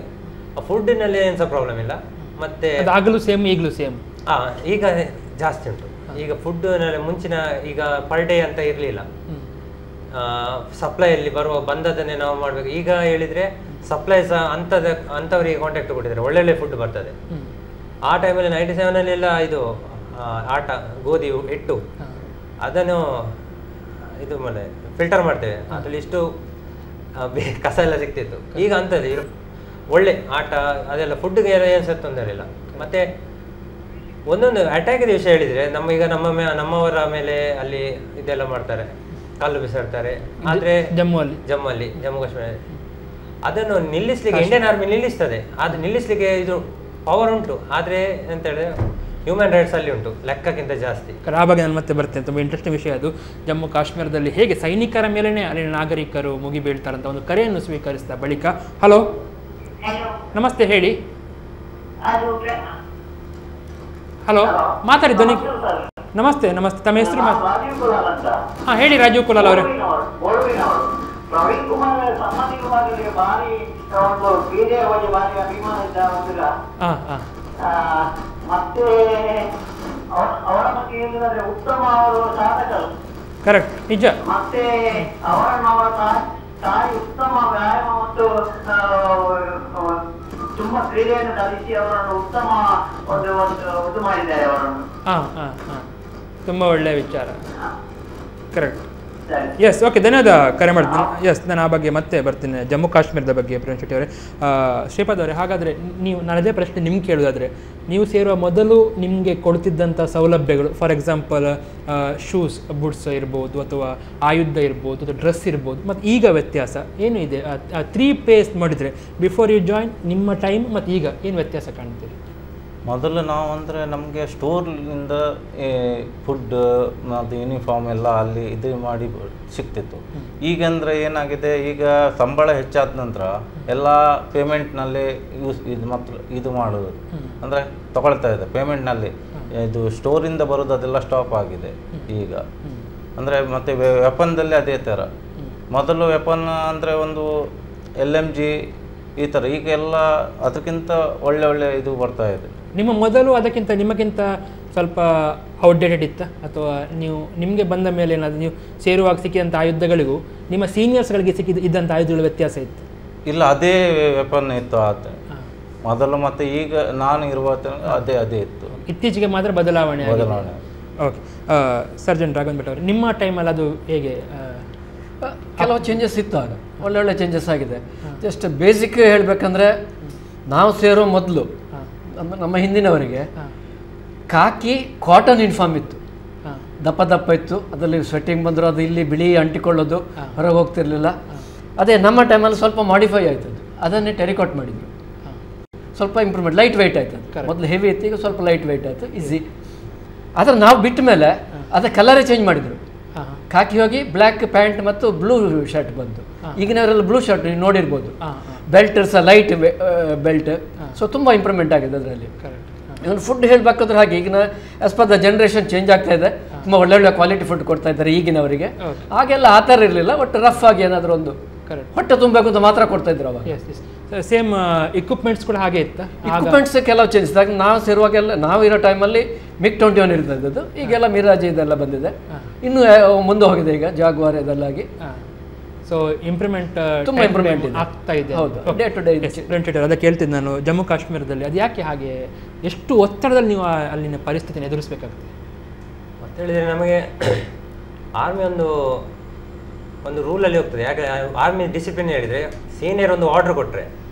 ಫುಡ್ಡಿನಲ್ಲಿ ಏನು ಸಹ ಪ್ರಾಬ್ಲಮ್ ಇಲ್ಲ. ಮತ್ತು ಆಗಲೂ ಸೇಮ್ ಈಗಲೂ ಸೇಮ್? ಈಗ ಜಾಸ್ತಿ ಉಂಟು. ಈಗ ಫುಡ್ನಲ್ಲಿ ಮುಂಚಿನ ಈಗ ಪರ್ ಡೇ ಅಂತ ಇರಲಿಲ್ಲ, ಸಪ್ಲೈಯಲ್ಲಿ ಬಂದದನ್ನೇ ನಾವು ಮಾಡಬೇಕು. ಈಗ ಹೇಳಿದರೆ ಸಪ್ಲೈ ಸಹ ಅಂಥವರಿಗೆ ಕಾಂಟ್ಯಾಕ್ಟ್ ಕೊಟ್ಟಿದ್ದಾರೆ, ಒಳ್ಳೊಳ್ಳೆ ಫುಡ್ ಬರ್ತದೆ. ಆ ಟೈಮಲ್ಲಿ 97ನಲ್ಲೆಲ್ಲ ಇದು ಆಟ ಗೋಧಿ ಹಿಟ್ಟು ಅದನ್ನು ಇದು ಮಾಡಿ ಫಿಲ್ಟರ್ ಮಾಡ್ತೇವೆ, ಅದರಲ್ಲಿ ಇಷ್ಟು ಕಸ ಎಲ್ಲ ಸಿಗ್ತಿತ್ತು. ಈಗ ಅಂಥದ್ದು ಒಳ್ಳೆ ಆಟ ಅದೆಲ್ಲ ಫುಡ್ಗೆ ಏನು ಸಹ ತೊಂದರೆ ಇಲ್ಲ. ಮತ್ತು ಒಂದೊಂದು ಅಟ್ಯಾಕಿದ ವಿಷಯ ಹೇಳಿದರೆ ನಮ್ಮವರ ಮೇಲೆ ಅಲ್ಲಿ ಇದೆಲ್ಲ ಮಾಡ್ತಾರೆ, ಕಲ್ಲು ಬಿಸಾಡ್ತಾರೆ. ಆದರೆ ಜಮ್ಮು ಕಾಶ್ಮೀರ ಅದನ್ನು ನಿಲ್ಲಿಸಲಿಕ್ಕೆ ಇಂಡಿಯನ್ ಆರ್ಮಿ ನಿಲ್ಲಿಸ್ತದೆ, ಅದು ನಿಲ್ಲಿಸಲಿಕ್ಕೆ ಇದು ಪವರ್ ಉಂಟು. ಆದರೆ ಅಂತ ಹೇಳಿದ್ರೆ ಹ್ಯೂಮನ್ ರೈಟ್ಸ್ ಅಲ್ಲಿ ಉಂಟು ಲೆಕ್ಕಕ್ಕಿಂತ ಜಾಸ್ತಿ. ಆ ಬಗ್ಗೆ ನಾನು ಮತ್ತೆ ಬರ್ತೇನೆ. ತುಂಬ ಇಂಟ್ರೆಸ್ಟಿಂಗ್ ವಿಷಯ ಅದು. ಜಮ್ಮು ಕಾಶ್ಮೀರದಲ್ಲಿ ಹೇಗೆ ಸೈನಿಕರ ಮೇಲೇ ಅಲ್ಲಿನ ನಾಗರಿಕರು ಮುಗಿಬೀಳ್ತಾರಂತ ಒಂದು ಕರೆಯನ್ನು ಸ್ವೀಕರಿಸಿದ ಬಳಿಕ. ಹಲೋ, ನಮಸ್ತೆ, ಹೇಳಿ. ಹಲೋ, ಮಾತಾಡಿ ಧ್ವನಿ. ನಮಸ್ತೆ. ತಮ್ಮ ಹೆಸರು? ಹಾಂ, ಹೇಳಿ ರಾಜೀವ್ ಕುಲಾಲ್ ಅವರೇ. ಪ್ರವೀಣ್ ಕುಮಾರ್ ಸಾಮಾಜಿಕವಾಗಿ ಭಾರಿ ಒಂದು ಬೀದಿಯ ಬಗ್ಗೆ ಭಾರಿ ಅಭಿಮಾನ ಇದ್ದ. ಮತ್ತೆ ಅವರ ಬಗ್ಗೆ ಹೇಳಿದ್ರೆ ಉತ್ತಮ ಅವರು ಸಾಧಕರು. ಕರೆಕ್ಟ್, ನಿಜ. ಮತ್ತೆ ಅವರ ತಾಯಿ ಉತ್ತಮ ವ್ಯಾಯಾಮ ಮತ್ತು ತುಂಬಾ ಕ್ರೀಡೆಯನ್ನು ಕಲಿಸಿ ಅವರನ್ನು ಉತ್ತಮ ಒಂದು ಇದು ಮಾಡಿದ್ದಾರೆ ಅವರನ್ನು. ತುಂಬ ಒಳ್ಳೆಯ ವಿಚಾರ. ಕರೆಕ್ಟ್. ಎಸ್, ಓಕೆ, ಧನ್ಯವಾದ ಕರೆ ಮಾಡ್ತೀನಿ. ಎಸ್, ನಾನು ಆ ಬಗ್ಗೆ ಮತ್ತೆ ಬರ್ತೀನಿ, ಜಮ್ಮು ಕಾಶ್ಮೀರದ ಬಗ್ಗೆ. ಪ್ರಣ್ ಶೆಟ್ಟಿ ಅವರೇ, ಶ್ರೀಪಾದ್ ಅವರೇ, ಹಾಗಾದರೆ ನೀವು ನನ್ನದೇ ಪ್ರಶ್ನೆ ನಿಮ್ಗೆ ಕೇಳೋದಾದರೆ, ನೀವು ಸೇರುವ ಮೊದಲು ನಿಮಗೆ ಕೊಡ್ತಿದ್ದಂಥ ಸೌಲಭ್ಯಗಳು, ಫಾರ್ ಎಕ್ಸಾಂಪಲ್ ಶೂಸ್, ಬುಟ್ಸ್ ಇರ್ಬೋದು, ಅಥವಾ ಆಯುಧ ಇರ್ಬೋದು, ಅಥವಾ ಡ್ರೆಸ್ ಇರ್ಬೋದು, ಮತ್ತು ಈಗ ವ್ಯತ್ಯಾಸ ಏನು ಇದೆ? 3 ಪೇಸ್ ಮಾಡಿದರೆ ಬಿಫೋರ್ ಯು ಜಾಯಿನ್, ನಿಮ್ಮ ಟೈಮ್ ಮತ್ತು ಈಗ ಏನು ವ್ಯತ್ಯಾಸ ಕಾಣ್ತೀರಿ? ಮೊದಲು ನಾವು ಅಂದರೆ ನಮಗೆ ಸ್ಟೋರ್ನಿಂದ ಫುಡ್ ಮತ್ತು ಯೂನಿಫಾರ್ಮ್ ಎಲ್ಲ ಅಲ್ಲಿ ಇದು ಮಾಡಿ ಸಿಗ್ತಿತ್ತು. ಈಗ ಅಂದರೆ ಏನಾಗಿದೆ, ಈಗ ಸಂಬಳ ಹೆಚ್ಚಾದ ನಂತರ ಎಲ್ಲ ಪೇಮೆಂಟ್ನಲ್ಲಿ ಇದು ಮಾಡೋದು ಅಂದರೆ ತಗೊಳ್ತಾ ಇದೆ ಪೇಮೆಂಟ್ನಲ್ಲಿ. ಇದು ಸ್ಟೋರಿಂದ ಬರೋದು ಅದೆಲ್ಲ ಸ್ಟಾಪ್ ಆಗಿದೆ ಈಗ. ಅಂದರೆ ಮತ್ತು ವೆಪನ್ದಲ್ಲಿ ಅದೇ ಥರ. ಮೊದಲು ವೆಪನ್ ಅಂದರೆ ಒಂದು LMG ಈ ಥರ, ಈಗ ಎಲ್ಲ ಅದಕ್ಕಿಂತ ಒಳ್ಳೆ ಇದು ಬರ್ತಾ ಇದೆ. ನಿಮ್ಮ ಮೊದಲು ಅದಕ್ಕಿಂತ ನಿಮಗಿಂತ ಸ್ವಲ್ಪ ಔಟ್ಡೇಟೆಡ್ ಇತ್ತ, ಅಥವಾ ನಿಮಗೆ ಬಂದ ಮೇಲೆ ಏನಾದರೂ ನೀವು ಸೇರುವಾಗ ಸಿಕ್ಕಿದಂಥ ಆಯುಧಗಳಿಗೂ ನಿಮ್ಮ ಸೀನಿಯರ್ಸ್ಗಳಿಗೆ ಇದ್ದಂಥ ಆಯುಧಗಳ ವ್ಯತ್ಯಾಸ ಇತ್ತು? ಇಲ್ಲ, ಅದೇ ವೆಪನ್ ಇತ್ತು ಆತ ಮೊದಲು, ಮತ್ತು ಈಗ ನಾನು ಇರುವ ಅದೇ ಇತ್ತು. ಇತ್ತೀಚೆಗೆ ಮಾತ್ರ ಬದಲಾವಣೆ. ಓಕೆ, ಸರ್ಜನ್ ರಾಘವನ್ ಭಟ್ ಅವರು, ನಿಮ್ಮ ಟೈಮಲ್ಲಿ ಅದು ಹೇಗೆ? ಕೆಲವು ಚೇಂಜಸ್ ಇತ್ತು, ಆಗ ಒಳ್ಳೊಳ್ಳೆ ಚೇಂಜಸ್ ಆಗಿದೆ. ಜಸ್ಟ್ ಬೇಸಿಕ್ ಹೇಳಬೇಕಂದ್ರೆ, ನಾವು ಸೇರೋ ಮೊದಲು ನಮ್ಮ ಹಿಂದಿನವರಿಗೆ ಕಾಕಿ ಕಾಟನ್ ಯೂನಿಫಾರ್ಮ್ ಇತ್ತು, ದಪ್ಪ ಇತ್ತು. ಅದರಲ್ಲಿ ಸ್ವೆಟ್ಟಿಂಗ್ ಬಂದರೂ ಅದು ಇಲ್ಲಿ ಬಿಳಿ ಅಂಟಿಕೊಳ್ಳೋದು, ಹೊರಗೆ ಹೋಗ್ತಿರ್ಲಿಲ್ಲ. ಅದೇ ನಮ್ಮ ಟೈಮಲ್ಲಿ ಸ್ವಲ್ಪ ಮಾಡಿಫೈ ಆಯ್ತದು, ಅದನ್ನೇ ಟೆರಿಕಾಟ್ ಮಾಡಿದರು. ಸ್ವಲ್ಪ ಇಂಪ್ರೂವ್ಮೆಂಟ್, ಲೈಟ್ ವೆಯ್ಟ್ ಆಯ್ತು. ಮೊದಲು ಹೆವಿ ಇತ್ತು, ಈಗ ಸ್ವಲ್ಪ ಲೈಟ್ ವೆಯ್ಟ್ ಆಯಿತು, ಈಸಿ. ಆದರೆ ನಾವು ಬಿಟ್ಟ ಮೇಲೆ ಅದರ ಕಲರೇ ಚೇಂಜ್ ಮಾಡಿದರು. ಕಾಕಿ ಹೋಗಿ ಬ್ಲ್ಯಾಕ್ ಪ್ಯಾಂಟ್ ಮತ್ತು ಬ್ಲೂ ಶರ್ಟ್ ಬಂತು. ಈಗಿನವರೆಲ್ಲ ಬ್ಲೂ ಶರ್ಟ್ ನೀವು ನೋಡಿರ್ಬೋದು. ಬೆಲ್ಟ್ ಸಹ ಲೈಟ್ ಬೆಲ್ಟ್. ಸೊ ತುಂಬ ಇಂಪ್ರೂವ್ಮೆಂಟ್ ಆಗಿದೆ ಅದರಲ್ಲಿ. ಇವನು ಫುಡ್ ಹೇಳಬೇಕಾದ್ರೆ ಹಾಗೆ ಈಗಿನ as per the generation change ಆಗ್ತಾ ಇದೆ. ತುಂಬ ಒಳ್ಳೊಳ್ಳೆ ಕ್ವಾಲಿಟಿ ಫುಡ್ ಕೊಡ್ತಾ ಇದ್ದಾರೆ ಈಗಿನವರಿಗೆ. ಹಾಗೆಲ್ಲ ಆ ಥರ ಇರಲಿಲ್ಲ, ಒಟ್ಟು ರಫ್ ಆಗಿ ಏನಾದರೂ ಒಂದು ಹೊಟ್ಟೆ ತುಂಬಬೇಕು ಅಂತ ಮಾತ್ರ ಕೊಡ್ತಾ ಇದ್ರು ಅವಾಗ. ಸೇಮ್ ಇಕ್ವಿಪ್ಮೆಂಟ್ಸ್ ಕೂಡ ಹಾಗೆ ಇತ್ತು. ಇಕ್ವಿಪ್ಮೆಂಟ್ಸ್ ಕೆಲವು ಚೇಂಜ್ ಆಗಿ ನಾವು ಸೇರುವಾಗೆಲ್ಲ, ನಾವು ಇರೋ ಟೈಮಲ್ಲಿ MiG-21 ಇರ್ತಾ ಇದ್ದದ್ದು. ಈಗೆಲ್ಲ ಮಿರಾಜ್ ಇದೆಲ್ಲ ಬಂದಿದೆ, ಇನ್ನೂ ಮುಂದೆ ಹೋಗಿದೆ ಈಗ ಜಾಗ್ವಾರ್ ಇದೆಲ್ಲಾಗಿ. ಸೊ ಇಂಪ್ರೂವ್ಮೆಂಟ್ ತುಂಬ ಇಂಪ್ರೂವ್ಮೆಂಟ್ ಆಗ್ತಾ ಇದೆ. ಹೌದು, ಡೇ ಟು ಡೇ. ಅದಕ್ಕೆ ಹೇಳ್ತಿದ್ದೆ ನಾನು, ಜಮ್ಮು ಕಾಶ್ಮೀರದಲ್ಲಿ ಅದು ಯಾಕೆ ಹಾಗೆ, ಎಷ್ಟು ಒತ್ತಡದಲ್ಲಿ ನೀವು ಅಲ್ಲಿನ ಪರಿಸ್ಥಿತಿನ ಎದುರಿಸಬೇಕಾಗ್ತದೆ ಅಂತ ಹೇಳಿದರೆ, ನಮಗೆ ಆರ್ಮಿ ಒಂದು ರೂಲಲ್ಲಿ ಹೋಗ್ತದೆ. ಯಾಕೆ ಆರ್ಮಿ ಡಿಸಿಪ್ಲಿನ್ ಹೇಳಿದರೆ, ಸೀನಿಯರ್ ಒಂದು ಆರ್ಡರ್ ಕೊಟ್ಟರೆ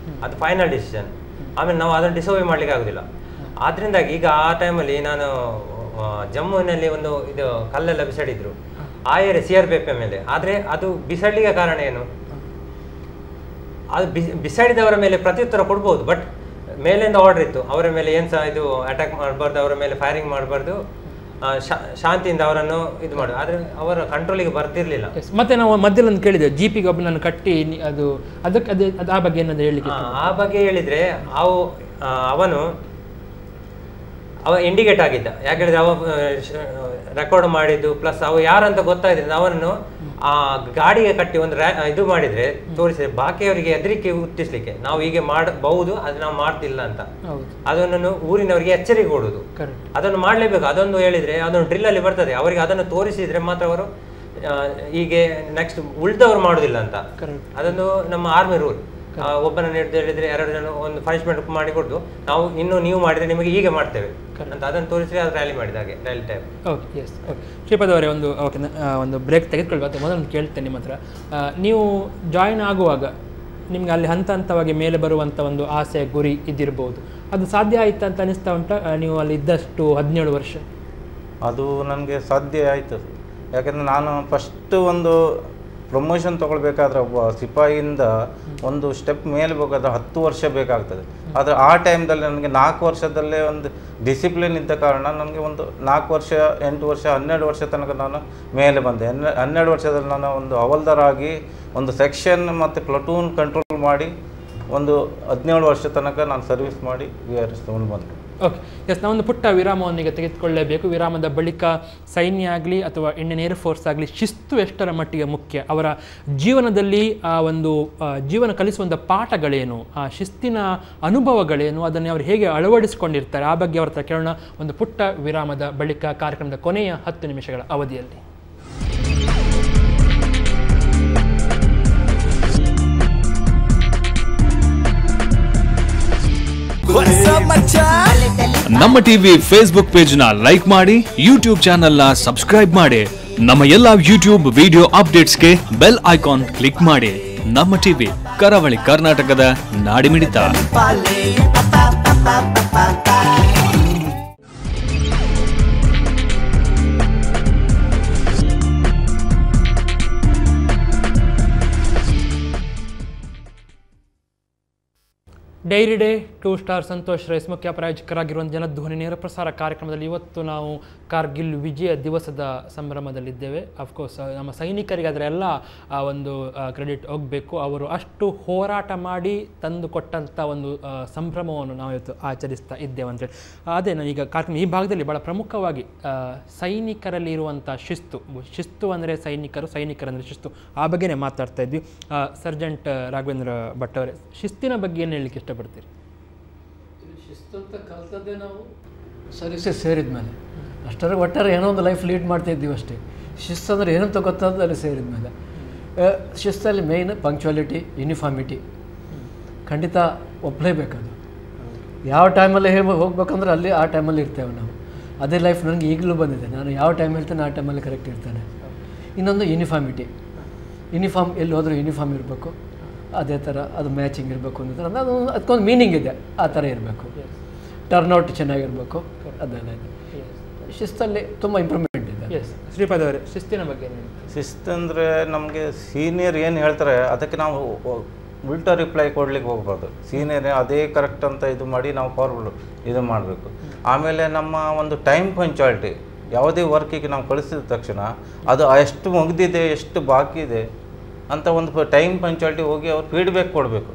ಅದು ಫೈನಲ್ ಡಿಸಿಷನ್, ಆಮೇಲೆ ನಾವು ಅದನ್ನು ಡಿಸೋವೆ ಮಾಡಲಿಕ್ಕೆ ಆಗೋದಿಲ್ಲ. ಆದ್ದರಿಂದಾಗಿ ಈಗ ಆ ಟೈಮಲ್ಲಿ ನಾನು ಜಮ್ಮುವಿನಲ್ಲಿ ಒಂದು ಇದು ಕಲ್ಲೆಲ್ಲ ಬಿಸಾಡಿದ್ರು ಆ ಏರಿಯಾ CRPF ಮೇಲೆ. ಆದರೆ ಅದು ಬಿಸಾಡಲಿಕ್ಕೆ ಕಾರಣ ಏನು, ಅದು ಬಿಸಾಡಿದವರ ಮೇಲೆ ಪ್ರತ್ಯುತ್ತರ ಕೊಡ್ಬೋದು, ಬಟ್ ಮೇಲಿಂದ ಆರ್ಡರ್ ಇತ್ತು ಅವರ ಮೇಲೆ ಏನು ಸಹ ಇದು ಅಟ್ಯಾಕ್ ಮಾಡಬಾರ್ದು, ಅವರ ಮೇಲೆ ಫೈರಿಂಗ್ ಮಾಡಬಾರ್ದು, ಶಾಂತಿಯಿಂದ ಅವರನ್ನು ಇದು ಮಾಡು. ಆದರೆ ಅವರ ಕಂಟ್ರೋಲಿಗೆ ಬರ್ತಿರ್ಲಿಲ್ಲ. ಮತ್ತೆ ನಾವು ಮಧ್ಯದಲ್ಲಿ ಕೇಳಿದೆ, GPಗೆ ಒಬ್ಬನನ್ನು ಕಟ್ಟಿ ಅದಕ್ಕೆ ಆ ಬಗ್ಗೆ ಏನಾದ್ರು ಹೇಳಲಿಕ್ಕೆ? ಆ ಬಗ್ಗೆ ಹೇಳಿದರೆ, ಅವ ಇಂಡಿಕೇಟ್ ಆಗಿದ್ದ. ಯಾಕೆಳಿದ್ರೆ ಅವ ರೆಕಾರ್ಡ್ ಮಾಡಿದ್ದು ಪ್ಲಸ್ ಅವ ಯಾರಂತ ಗೊತ್ತಾಗಿದೆ. ಅವನನ್ನು ಆ ಗಾಡಿಗೆ ಕಟ್ಟಿ ಒಂದು ಇದು ಮಾಡಿದ್ರೆ ತೋರಿಸಿದ್ರೆ ಬಾಕಿಯವರಿಗೆ ಹೆದರಿಕೆ ಹುಟ್ಟಿಸ್ಲಿಕ್ಕೆ, ನಾವು ಹೀಗೆ ಮಾಡಬಹುದು, ಅದು ನಾವು ಮಾಡ್ತಿಲ್ಲ ಅಂತ ಅದನ್ನು ಊರಿನವರಿಗೆ ಎಚ್ಚರಿಕೆ ಕೊಡುದು. ಅದನ್ನು ಮಾಡಲೇಬೇಕು. ಅದೊಂದು ಹೇಳಿದ್ರೆ ಅದೊಂದು ಡ್ರಿಲ್ ಅಲ್ಲಿ ಬರ್ತದೆ, ಅವರಿಗೆ ಅದನ್ನು ತೋರಿಸಿದ್ರೆ ಮಾತ್ರ ಅವರು ಹೀಗೆ ನೆಕ್ಸ್ಟ್ ಉಳಿದವರು ಮಾಡುದಿಲ್ಲ ಅಂತ. ಅದೊಂದು ನಮ್ಮ ಆರ್ಮಿ ರೂಲ್. ಒಬ್ಬನ ಹೇಳಿದ್ರೆ 2 ಜನ ಒಂದು ಪನಿಷ್ಮೆಂಟ್ ಮಾಡಿ ಕೊಟ್ಟು, ನಾವು ಇನ್ನು ನೀವು ಮಾಡಿದ್ರೆ ನಿಮಗೆ ಹೀಗೆ ಮಾಡ್ತೇವೆ ಅಂತ ಅದನ್ನು ತೋರಿಸಿದ್ರೆ ಅದು ರ್ಯಾಲಿ ಮಾಡಿದ ಹಾಗೆ, rally type. Okay, yes. Okay, Shripad ಅವರೇ, ಒಂದು ಬ್ರೇಕ್ ತೆಗೆದುಕೊಳ್ಬೇಕು. ಮೊದಲು ಕೇಳ್ತೇನೆ ನಿಮ್ಮ ಹತ್ರ, ನೀವು ಜಾಯಿನ್ ಆಗುವಾಗ ನಿಮ್ಗೆ ಅಲ್ಲಿ ಹಂತವಾಗಿ ಮೇಲೆ ಬರುವಂಥ ಒಂದು ಆಸೆ ಗುರಿ ಇದ್ದಿರ್ಬೋದು, ಅದು ಸಾಧ್ಯ ಆಯ್ತು ಅಂತ ಅನಿಸ್ತಾ ಉಂಟಾ? ನೀವು ಅಲ್ಲಿ ಇದ್ದಷ್ಟು 17 ವರ್ಷ ಅದು ನನಗೆ ಸಾಧ್ಯ ಆಯಿತು. ಯಾಕೆಂದರೆ ನಾನು ಫಸ್ಟ್ ಒಂದು ಪ್ರಮೋಷನ್ ತೊಗೊಳ್ಬೇಕಾದ್ರೆ ಒಬ್ಬ ಸಿಪಾಯಿಯಿಂದ ಒಂದು ಸ್ಟೆಪ್ ಮೇಲೆ ಬೇಕಾದ್ರೆ 10 ವರ್ಷ ಬೇಕಾಗ್ತದೆ. ಆದರೆ ಆ ಟೈಮ್ದಲ್ಲಿ ನನಗೆ 4 ವರ್ಷದಲ್ಲೇ ಒಂದು ಡಿಸಿಪ್ಲಿನ್ ಇದ್ದ ಕಾರಣ ನನಗೆ ಒಂದು 4 ವರ್ಷ 8 ವರ್ಷ 12 ವರ್ಷ ತನಕ ನಾನು ಮೇಲೆ ಬಂದೆ. 12 ವರ್ಷದಲ್ಲಿ ನಾನು ಒಂದು ಹವಲ್ದಾರ್ ಆಗಿ ಒಂದು ಸೆಕ್ಷನ್ ಮತ್ತು ಪ್ಲಟೂನ್ ಕಂಟ್ರೋಲ್ ಮಾಡಿ ಒಂದು 17 ವರ್ಷ ತನಕ ನಾನು ಸರ್ವಿಸ್ ಮಾಡಿ VRS ತಗೊಂಡು ಬಂದೆ. Okay, yes. ನಾವೊಂದು ಪುಟ್ಟ ವಿರಾಮವನ್ನೀಗ ತೆಗೆದುಕೊಳ್ಳಲೇಬೇಕು. ವಿರಾಮದ ಬಳಿಕ ಸೈನ್ಯ ಆಗಲಿ ಅಥವಾ ಇಂಡಿಯನ್ ಏರ್ ಫೋರ್ಸ್ ಆಗಲಿ ಶಿಸ್ತು ಎಷ್ಟರ ಮಟ್ಟಿಗೆ ಮುಖ್ಯ, ಅವರ ಜೀವನದಲ್ಲಿ ಆ ಒಂದು ಜೀವನ ಕಲಿಸುವಂಥ ಪಾಠಗಳೇನು, ಆ ಶಿಸ್ತಿನ ಅನುಭವಗಳೇನು, ಅದನ್ನು ಅವರು ಹೇಗೆ ಅಳವಡಿಸಿಕೊಂಡಿರ್ತಾರೆ, ಆ ಬಗ್ಗೆ ಅವರ ಹತ್ರ ಕೇಳೋಣ ಒಂದು ಪುಟ್ಟ ವಿರಾಮದ ಬಳಿಕ, ಕಾರ್ಯಕ್ರಮದ ಕೊನೆಯ 10 ನಿಮಿಷಗಳ ಅವಧಿಯಲ್ಲಿ. ನಮ್ಮ ಟಿವಿ ಫೇಸ್ಬುಕ್ ಪೇಜ್ ನ ಲೈಕ್ ಮಾಡಿ, ಯೂಟ್ಯೂಬ್ ಚಾನೆಲ್ ನ ಸಬ್ಸ್ಕ್ರೈಬ್ ಮಾಡಿ, ನಮ್ಮ ಎಲ್ಲಾ ಯೂಟ್ಯೂಬ್ ವಿಡಿಯೋ ಅಪ್ಡೇಟ್ಸ್ಗೆ ಬೆಲ್ ಐಕಾನ್ ಕ್ಲಿಕ್ ಮಾಡಿ. ನಮ್ಮ ಟಿವಿ, ಕರಾವಳಿ ಕರ್ನಾಟಕದ ನಾಡಿಮಿಡಿತ. Dairy Day 2 star Santosh rice ಮುಖ್ಯ ಪ್ರಾಯೋಜಕರಾಗಿರುವಂಥ ಜನಧ್ವನಿ ನೇರ ಪ್ರಸಾರ ಕಾರ್ಯಕ್ರಮದಲ್ಲಿ ಇವತ್ತು ನಾವು ಕಾರ್ಗಿಲ್ ವಿಜಯ ದಿವಸದ ಸಂಭ್ರಮದಲ್ಲಿದ್ದೇವೆ. ಅಫ್ಕೋರ್ಸ್ ನಮ್ಮ ಸೈನಿಕರಿಗೆ ಅದರೆಲ್ಲ ಒಂದು ಕ್ರೆಡಿಟ್ ಹೋಗಬೇಕು. ಅವರು ಅಷ್ಟು ಹೋರಾಟ ಮಾಡಿ ತಂದು ಕೊಟ್ಟಂಥ ಒಂದು ಸಂಭ್ರಮವನ್ನು ನಾವು ಇವತ್ತು ಆಚರಿಸ್ತಾ ಇದ್ದೇವೆ ಅಂತೇಳಿ. ಅದೇ ನಾವು ಈಗ ಕಾರ್ಯಕ್ರಮ ಈ ಭಾಗದಲ್ಲಿ ಭಾಳ ಪ್ರಮುಖವಾಗಿ ಸೈನಿಕರಲ್ಲಿ ಇರುವಂಥ ಶಿಸ್ತು ಅಂದರೆ ಸೈನಿಕರಂದರೆ ಶಿಸ್ತು, ಆ ಬಗ್ಗೆನೇ ಮಾತಾಡ್ತಾ ಇದ್ವಿ. ಸರ್ಜೆಂಟ್ ರಾಘವೇಂದ್ರ ಭಟ್ ಅವರೇ, ಶಿಸ್ತಿನ ಬಗ್ಗೆ ಏನು ಹೇಳಲಿಕ್ಕೆ ಇಷ್ಟಪಡ್ತೀರಿ? ಶಿಸ್ತು ಅಂತ ಕಲ್ತದ್ದೇ ನಾವು ಸರ್ವಿಸಿಗೆ ಸೇರಿದ ಮೇಲೆ, ಅಷ್ಟರ ಒಟ್ಟಾರೆ ಏನೋ ಒಂದು ಲೈಫ್ ಲೀಡ್ ಮಾಡ್ತಾ ಇದ್ದೀವಿ ಅಷ್ಟೇ. ಶಿಸ್ತು ಅಂದರೆ ಏನಂತ ಗೊತ್ತಾದ ಅಲ್ಲಿ ಸೇರಿದ ಮೇಲೆ. ಶಿಸ್ತಲ್ಲಿ ಮೇಯ್ನ್ ಪಂಕ್ಚುಯಾಲಿಟಿ, ಯೂನಿಫಾರ್ಮಿಟಿ ಖಂಡಿತ ಒಪ್ಪಲೇಬೇಕದು. ಯಾವ ಟೈಮಲ್ಲಿ ಹೋಗ್ಬೇಕಂದ್ರೆ ಅಲ್ಲಿ ಆ ಟೈಮಲ್ಲಿ ಇರ್ತೇವೆ ನಾವು. ಅದೇ ಲೈಫ್ ನನಗೆ ಈಗಲೂ ಬಂದಿದೆ. ನಾನು ಯಾವ ಟೈಮ್ ಹೇಳ್ತೇನೆ ಆ ಟೈಮಲ್ಲಿ ಕರೆಕ್ಟ್ ಇರ್ತೇನೆ. ಇನ್ನೊಂದು ಯೂನಿಫಾರ್ಮಿಟಿ, ಯೂನಿಫಾರ್ಮ್ ಎಲ್ಲಿ ಹೋದರೂ ಯೂನಿಫಾರ್ಮ್ ಇರಬೇಕು, ಅದೇ ಥರ ಅದು ಮ್ಯಾಚಿಂಗ್ ಇರಬೇಕು ಅನ್ನೋ ಥರ. ಅದು ಅದಕ್ಕೊಂದು ಮೀನಿಂಗ್ ಇದೆ, ಆ ಥರ ಇರಬೇಕು. ಟರ್ನ್ಔಟ್ ಚೆನ್ನಾಗಿರಬೇಕು, ಅದೆಲ್ಲ ಇದೆ. ಶಿಸ್ತಲ್ಲಿ ತುಂಬ ಇಂಪ್ರೂವ್ಮೆಂಟ್ ಇದೆ. ಎಸ್, ಶ್ರೀಪಾದ್ ಅವರೇ, ಶಿಸ್ತಿನ ಬಗ್ಗೆ ಶಿಸ್ತು ಅಂದರೆ ನಮಗೆ ಸೀನಿಯರ್ ಏನು ಹೇಳ್ತಾರೆ ಅದಕ್ಕೆ ನಾವು ಉಲ್ಟಾ ರಿಪ್ಲೈ ಕೊಡ್ಲಿಕ್ಕೆ ಹೋಗ್ಬಾರ್ದು. ಸೀನಿಯರ್ ಅದೇ ಕರೆಕ್ಟ್ ಅಂತ ಇದು ಮಾಡಿ ನಾವು ಫಾರ್ವರ್ಡ್ ಇದು ಮಾಡಬೇಕು. ಆಮೇಲೆ ನಮ್ಮ ಒಂದು ಟೈಮ್ ಪಂಕ್ಚುಯಾಲಿಟಿ, ಯಾವುದೇ ವರ್ಕಿಗೆ ನಾವು ಕಳಿಸಿದ ತಕ್ಷಣ ಅದು ಎಷ್ಟು ಮುಗಿದಿದೆ ಎಷ್ಟು ಬಾಕಿ ಇದೆ ಅಂತ ಒಂದು ಟೈಮ್ ಪಂಕ್ಚುಯಾಲಿಟಿ ಹೋಗಿ ಅವ್ರು ಫೀಡ್ಬ್ಯಾಕ್ ಕೊಡಬೇಕು.